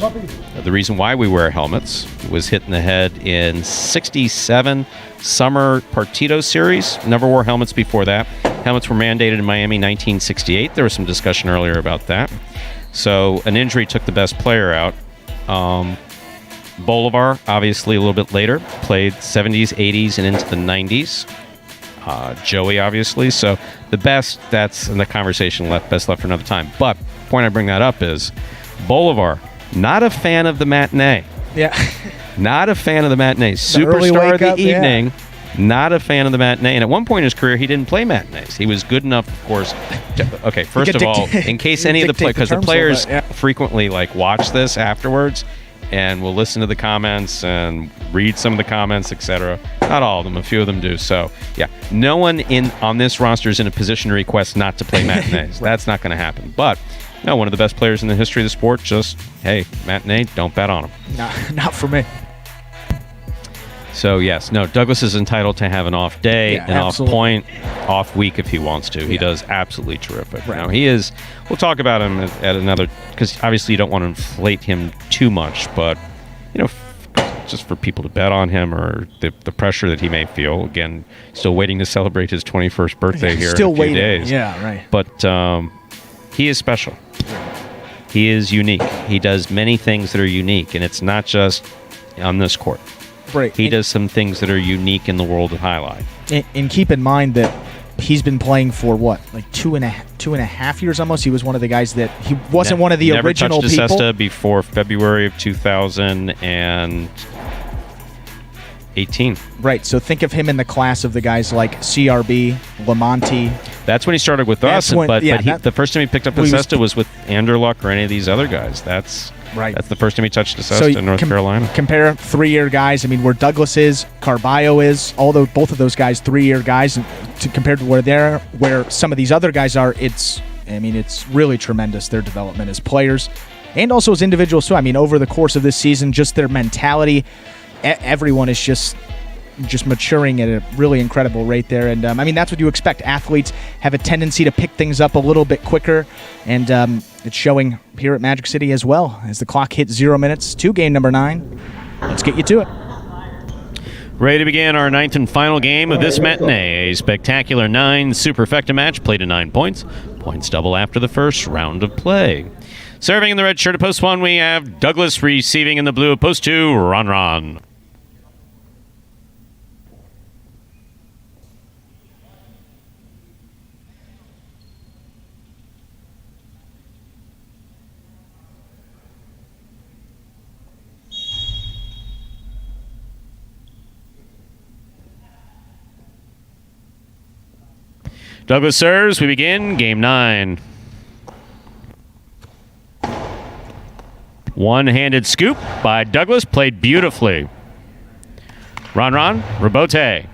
The reason why we wear helmets was hit in the head in 67 Summer Partido Series. Never wore helmets before that. Helmets were mandated in Miami 1968. There was some discussion earlier about that. So an injury took the best player out. Bolivar, obviously a little bit later, played 70s, 80s, and into the 90s. Joey, obviously. So the best, that's in the conversation best left for another time. But the point I bring that up is Bolivar, not a fan of the matinee. Yeah. Not a fan of the matinee. Superstar of the evening. Yeah. Not a fan of the matinee. And at one point in his career, he didn't play matinees. He was good enough, of course. Okay, first of all, in case any of the players, because the players frequently watch this afterwards and will listen to the comments and read some of the comments, etc. Not all of them. A few of them do. So, yeah, no one on this roster is in a position to request not to play matinees. Right. That's not going to happen. But no, one of the best players in the history of the sport. Just, hey, matinee, don't bet on him. Not for me. So, yes, no, Douglas is entitled to have an off day, off point, off week if he wants to. He does absolutely terrific. Right. Now, he is, we'll talk about him at another, because obviously you don't want to inflate him too much, but, just for people to bet on him or the pressure that he may feel. Again, still waiting to celebrate his 21st birthday here in a few days. Yeah, right. But he is special. He is unique. He does many things that are unique, and it's not just on this court. Right. He does some things that are unique in the world of highlight. And keep in mind that he's been playing for what, like two and a half years almost. He was one of the guys that he wasn't one of the original people. Never touched a cesta before February of 2018. Right. So think of him in the class of the guys like CRB, Lamonti. That's when he started with us. But the first time he picked up a cesta was with Anderluck or any of these other guys. That's the first time he touched a cesta in North Carolina. Compare 3-year guys. I mean, where Douglas is, Carballo is, although both of those guys 3-year guys, compared to where some of these other guys are, it's really tremendous, their development as players and also as individuals too. I mean, over the course of this season, just their mentality, everyone is just maturing at a really incredible rate there. And that's what you expect. Athletes have a tendency to pick things up a little bit quicker, and it's showing here at Magic City as well as the clock hits 0 minutes to game number 9. Let's get you to it. Ready to begin our 9th and final game of this matinee. A spectacular 9 superfecta match played to 9 points. Points double after the first round of play. Serving in the red shirt of post 1, we have Douglas. Receiving in the blue of post 2, Ron. Douglas serves. We begin game 9. One-handed scoop by Douglas. Played beautifully. Ron, rebote.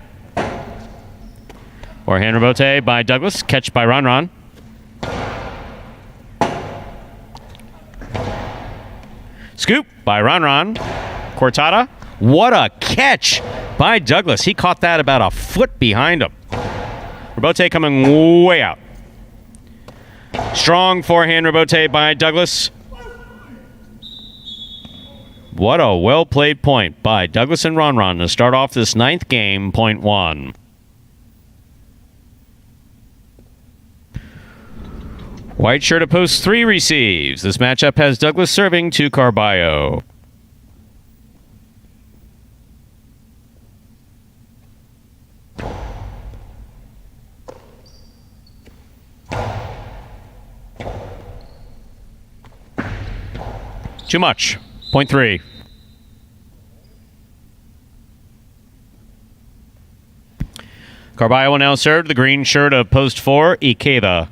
Forehand rebote by Douglas. Catch by Ron. Scoop by Ron. Cortada. What a catch by Douglas. He caught that about a foot behind him. Rebote coming way out. Strong forehand rebote by Douglas. What a well-played point by Douglas and Ron to start off this 9th game, point 1. White shirt of post 3 receives. This matchup has Douglas serving to Carballo. Too much. Point 3. Carballo will now serve the green shirt of post 4, Ikeda.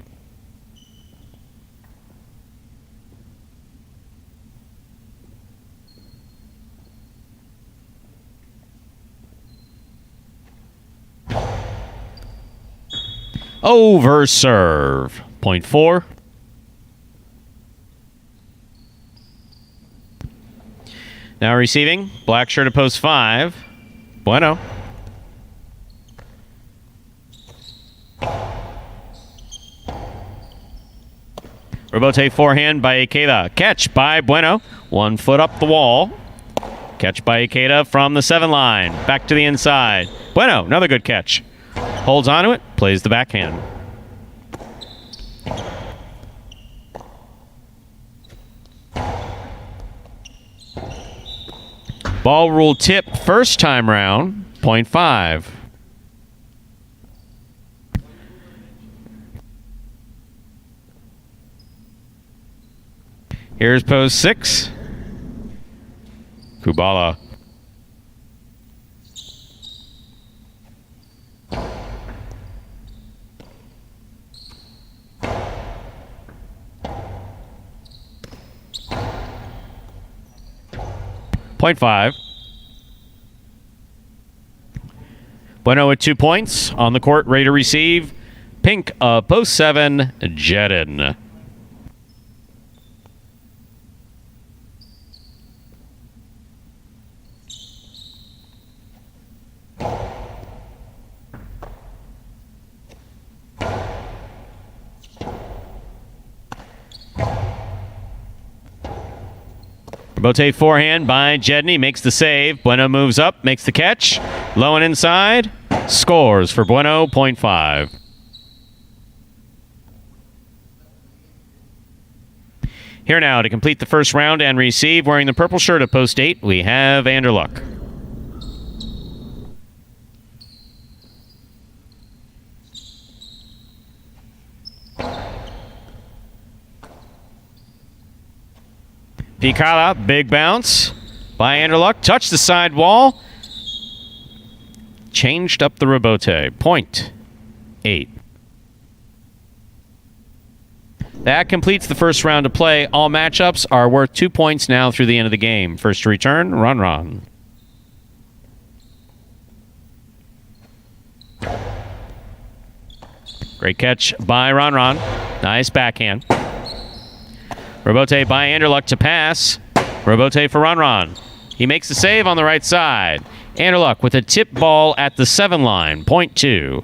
Over serve. Point 4. Now receiving, black shirt of post 5, Bueno. Rebote forehand by Ikeda. Catch by Bueno. 1 foot up the wall. Catch by Ikeda from the 7 line. Back to the inside. Bueno, another good catch. Holds onto it, plays the backhand. Ball rule tip first time round, point 5. Here's post 6. Kubala. .5. Bueno with 2 points. On the court, ready to receive. Pink, post 7, Jedin. Bote forehand by Jedney, makes the save. Bueno moves up, makes the catch. Low and inside. Scores for Bueno, .5. Here now to complete the first round and receive, wearing the purple shirt at post 8, we have Anderluck. Picala, big bounce by Anderluck. Touched the side wall. Changed up the rebote. .8. That completes the first round of play. All matchups are worth 2 points now through the end of the game. First to return, Ron. Great catch by Ron. Nice backhand. Rebote by Anderluck to pass. Rebote for Ron. He makes the save on the right side. Anderluck with a tip ball at the 7 line. .2.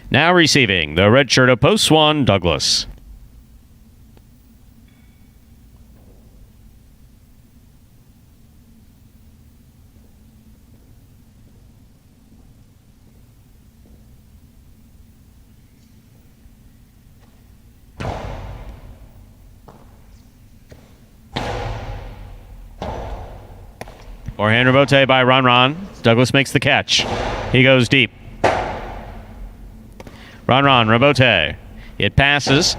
Now receiving the red shirt of post 1, Douglas. Forehand rebote by Ron. Douglas makes the catch. He goes deep. Ron, rebote. It passes.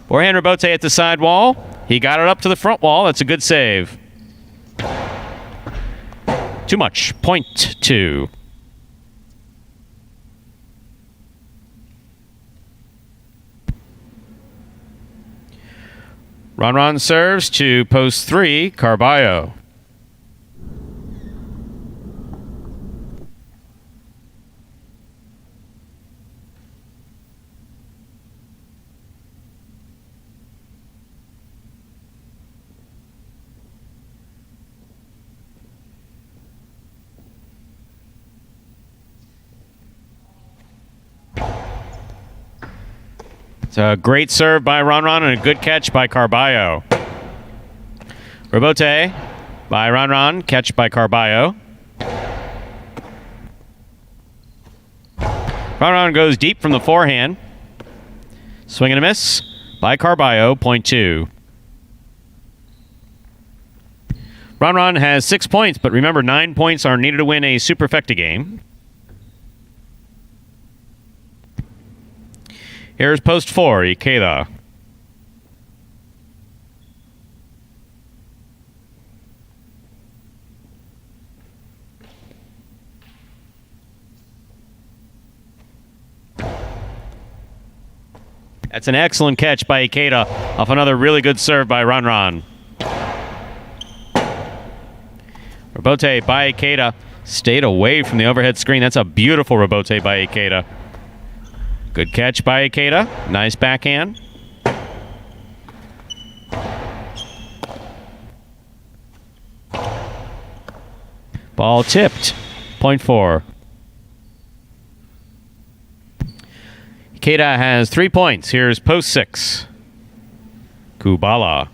Forehand rebote at the side wall. He got it up to the front wall. That's a good save. Too much. .2. Ron serves to post 3, Carballo. It's a great serve by Ron and a good catch by Carballo. Rebote by Ron, catch by Carballo. Ron goes deep from the forehand. Swing and a miss by Carballo, .2. Ron has 6 points, but remember 9 points are needed to win a superfecta game. Here's post 4, Ikeda. That's an excellent catch by Ikeda off another really good serve by Ron. Rebote by Ikeda stayed away from the overhead screen. That's a beautiful rebote by Ikeda. Good catch by Ikeda. Nice backhand. Ball tipped. .4. Ikeda has 3 points. Here's post 6. Kubala.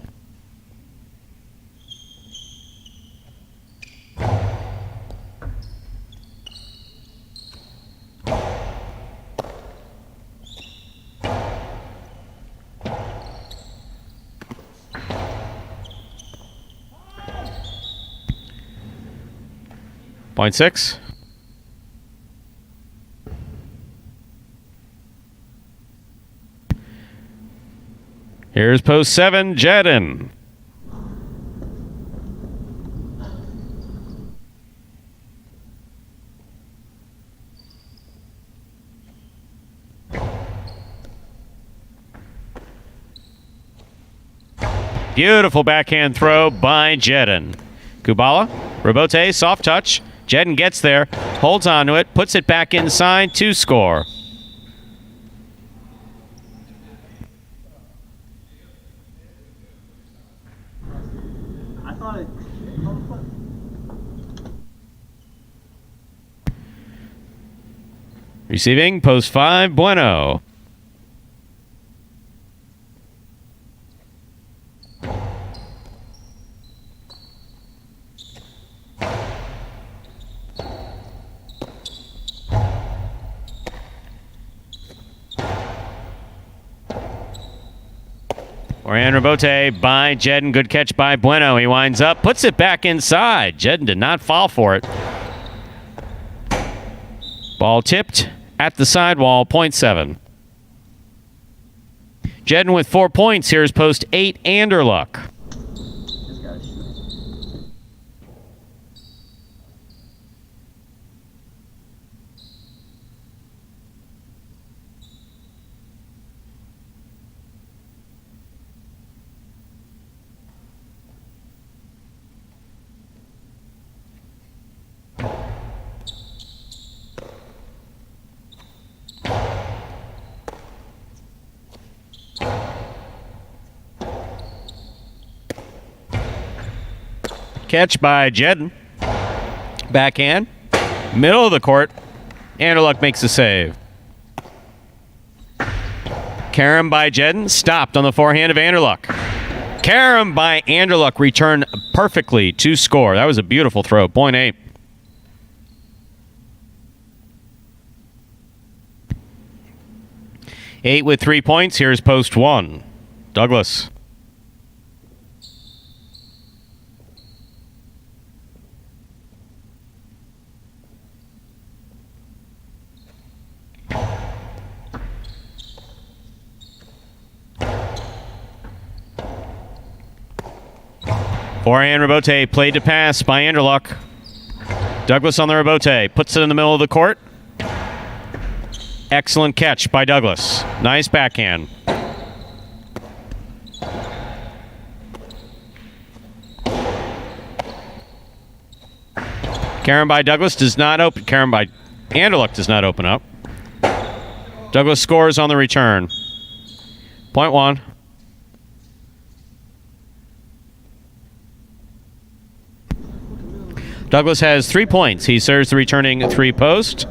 .6. Here's post 7, Jedin. Beautiful backhand throw by Jedin. Kubala, Robote, soft touch. Jedin gets there, holds on to it, puts it back inside to score. Receiving, post 5, Bueno. Orion Robote by Jedin. Good catch by Bueno. He winds up, puts it back inside. Jedin did not fall for it. Ball tipped at the sidewall, point 7. Jedin with 4 points. Here's post 8, Anderluck. Catch by Jedin. Backhand. Middle of the court. Anderluck makes a save. Carom by Jedin. Stopped on the forehand of Anderluck. Carom by Anderluck returned perfectly to score. That was a beautiful throw. Point 8. Eight with 3 points. Here's post 1. Douglas. Forehand Robote played to pass by Anderluck. Douglas on the Robote. Puts it in the middle of the court. Excellent catch by Douglas. Nice backhand. Carom by Douglas does not open. Carom by Anderluck does not open up. Douglas scores on the return. Point 1. Douglas has 3 points. He serves the returning 3 post.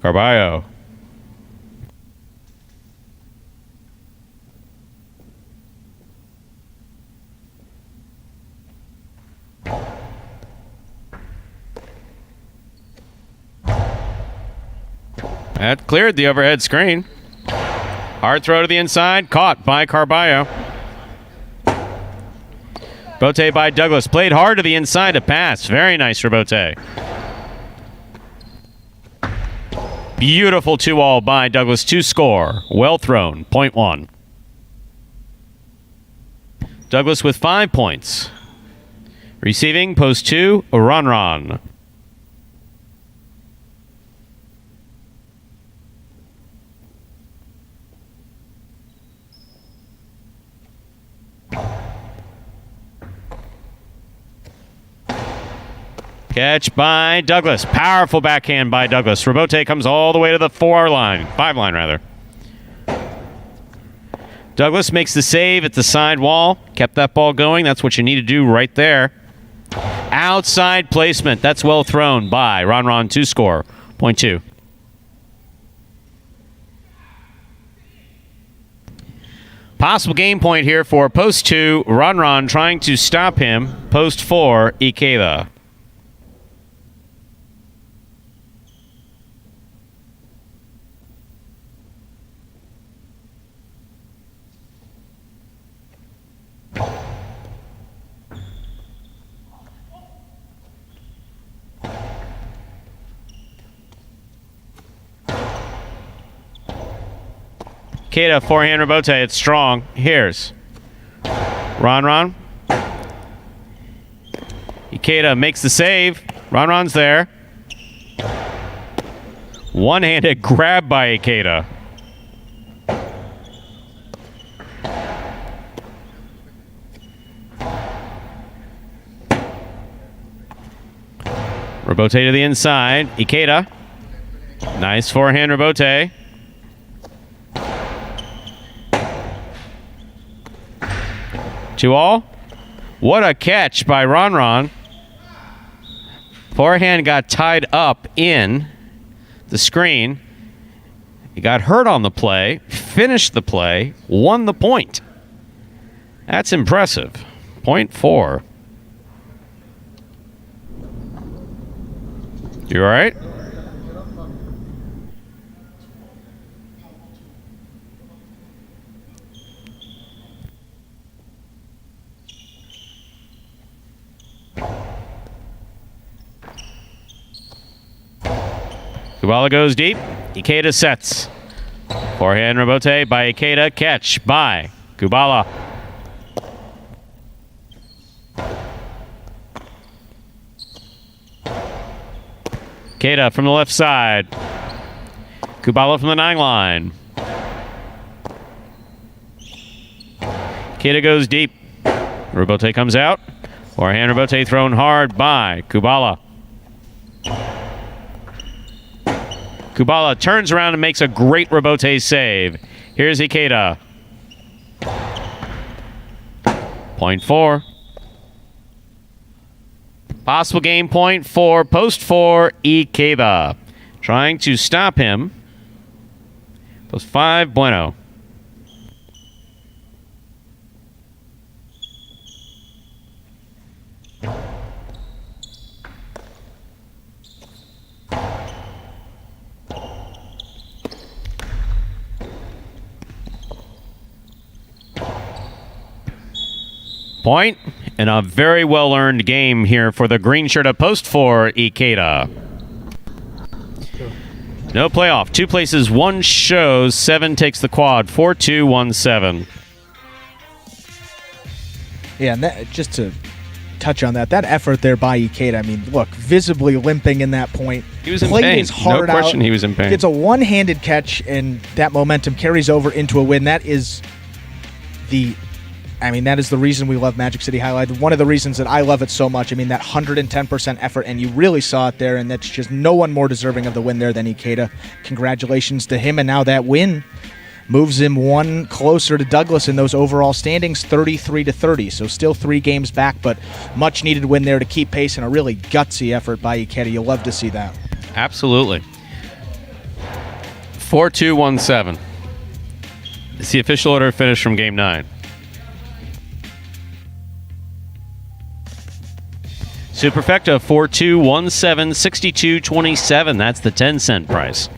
Carballo. That cleared the overhead screen. Hard throw to the inside. Caught by Carballo. Robote by Douglas. Played hard to the inside to pass. Very nice for Robote. Beautiful 2-all by Douglas to score. Well thrown. Point 1. Douglas with 5 points. Receiving, post 2, Ron. Catch by Douglas. Powerful backhand by Douglas. Robote comes all the way to the 5 line rather. Douglas makes the save at the side wall. Kept that ball going. That's what you need to do right there. Outside placement. That's well thrown by Ron to score. Point 2. Possible game point here for post 2. Ron trying to stop him. Post 4, Ikeda. Ikeda, forehand rebote. It's strong. Here's Ron. Ikeda makes the save. Ron's there. One-handed grab by Ikeda. Rebote to the inside. Ikeda. Nice forehand rebote. 2-all. What a catch by Ron. Forehand got tied up in the screen. He got hurt on the play, finished the play, won the point. That's impressive. Point 4. You all right? Kubala goes deep. Ikeda sets. Forehand rebote by Ikeda. Catch by Kubala. Ikeda from the left side. Kubala from the 9 line. Ikeda goes deep. Rebote comes out. Forehand rebote thrown hard by Kubala. Kubala turns around and makes a great rebote save. Here's Ikeda. Point 4. Possible game point for post 4 Ikeda. Trying to stop him. Post 5 Bueno. Point, and a very well-earned game here for the green shirt of post 4 Ikeda. No playoff. 2 places, 1 shows, 7 takes the quad. 4-2, 1-7. Yeah, and that, just to touch on that effort there by Ikeda, I mean, look, visibly limping in that point. He was in pain. No question he was in pain. It's a one-handed catch, and that momentum carries over into a win. That is the reason we love Magic City Jai-Alai. One of the reasons that I love it so much. I mean, that 110% effort, and you really saw it there, and that's just no one more deserving of the win there than Ikeda. Congratulations to him, and now that win moves him 1 closer to Douglas in those overall standings, 33-30. So still 3 games back, but much needed win there to keep pace, and a really gutsy effort by Ikeda. You'll love to see that. Absolutely. 4-2, 1-7. It's the official order finish from Game 9. Superfecta 4-2, 1-7, 62-27. That's the 10-cent price.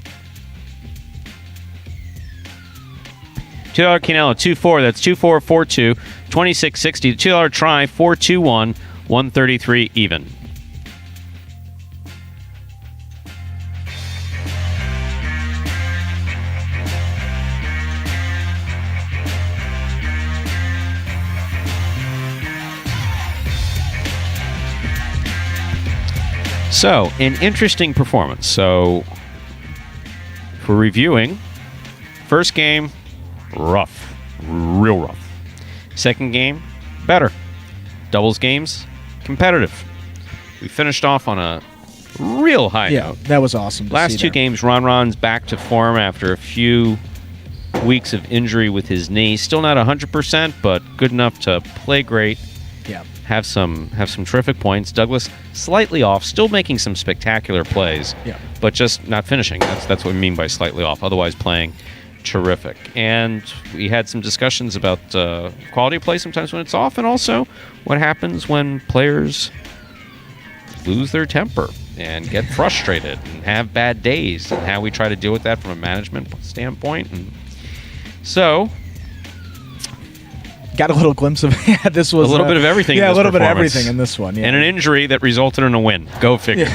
$2 Quinella 2-4. That's 2-4, 4-2, 26.60. $2 try 4-2-1, 133 even. So, an interesting performance. So, for reviewing, first game, rough. Real rough. Second game, better. Doubles games, competitive. We finished off on a real high note. That was awesome to Last see 2 there. games, Ron's back to form after a few weeks of injury with his knee. Still not 100%, but good enough to play great. Yeah. Have some terrific points. Douglas slightly off, still making some spectacular plays, but just not finishing. That's what we mean by slightly off. Otherwise, playing terrific. And we had some discussions about quality of play sometimes when it's off, and also what happens when players lose their temper and get frustrated and have bad days, and how we try to deal with that from a management standpoint. And so. Got a little glimpse of this was a little bit of everything. Yeah, in this a little bit of performance. everything in this one. Yeah. And an injury that resulted in a win. Go figure.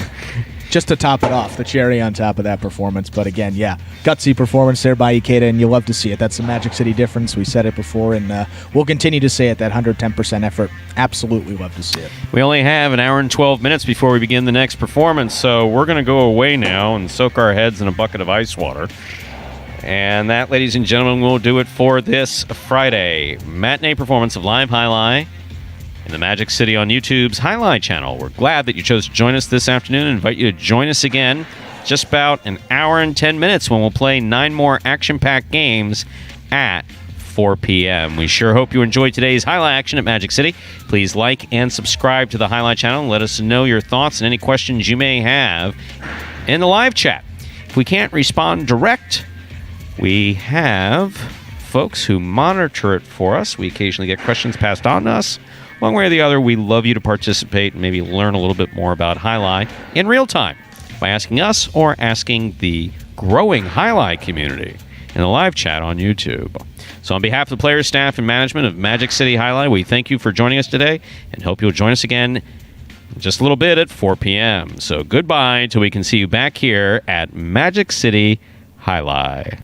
just to top it off, the cherry on top of that performance. But again, yeah, gutsy performance there by Ikeda, and you love to see it. That's the Magic City difference. We said it before, and we'll continue to say it, that 110% effort. Absolutely love to see it. We only have an hour and 12 minutes before we begin the next performance, so we're going to go away now and soak our heads in a bucket of ice water. And that, ladies and gentlemen, will do it for this Friday matinee performance of Live Jai-Alai in the Magic City on YouTube's Jai-Alai Channel. We're glad that you chose to join us this afternoon and invite you to join us again just about an hour and 10 minutes when we'll play 9 more action-packed games at 4 p.m. We sure hope you enjoyed today's Jai-Alai action at Magic City. Please like and subscribe to the Jai-Alai Channel and let us know your thoughts and any questions you may have in the live chat. If we can't respond direct, we have folks who monitor it for us. We occasionally get questions passed on to us. One way or the other, we love you to participate and maybe learn a little bit more about Jai-Alai in real time by asking us or asking the growing Jai-Alai community in the live chat on YouTube. So on behalf of the players, staff, and management of Magic City Jai-Alai, we thank you for joining us today and hope you'll join us again in just a little bit at 4 p.m. So goodbye till we can see you back here at Magic City Jai-Alai.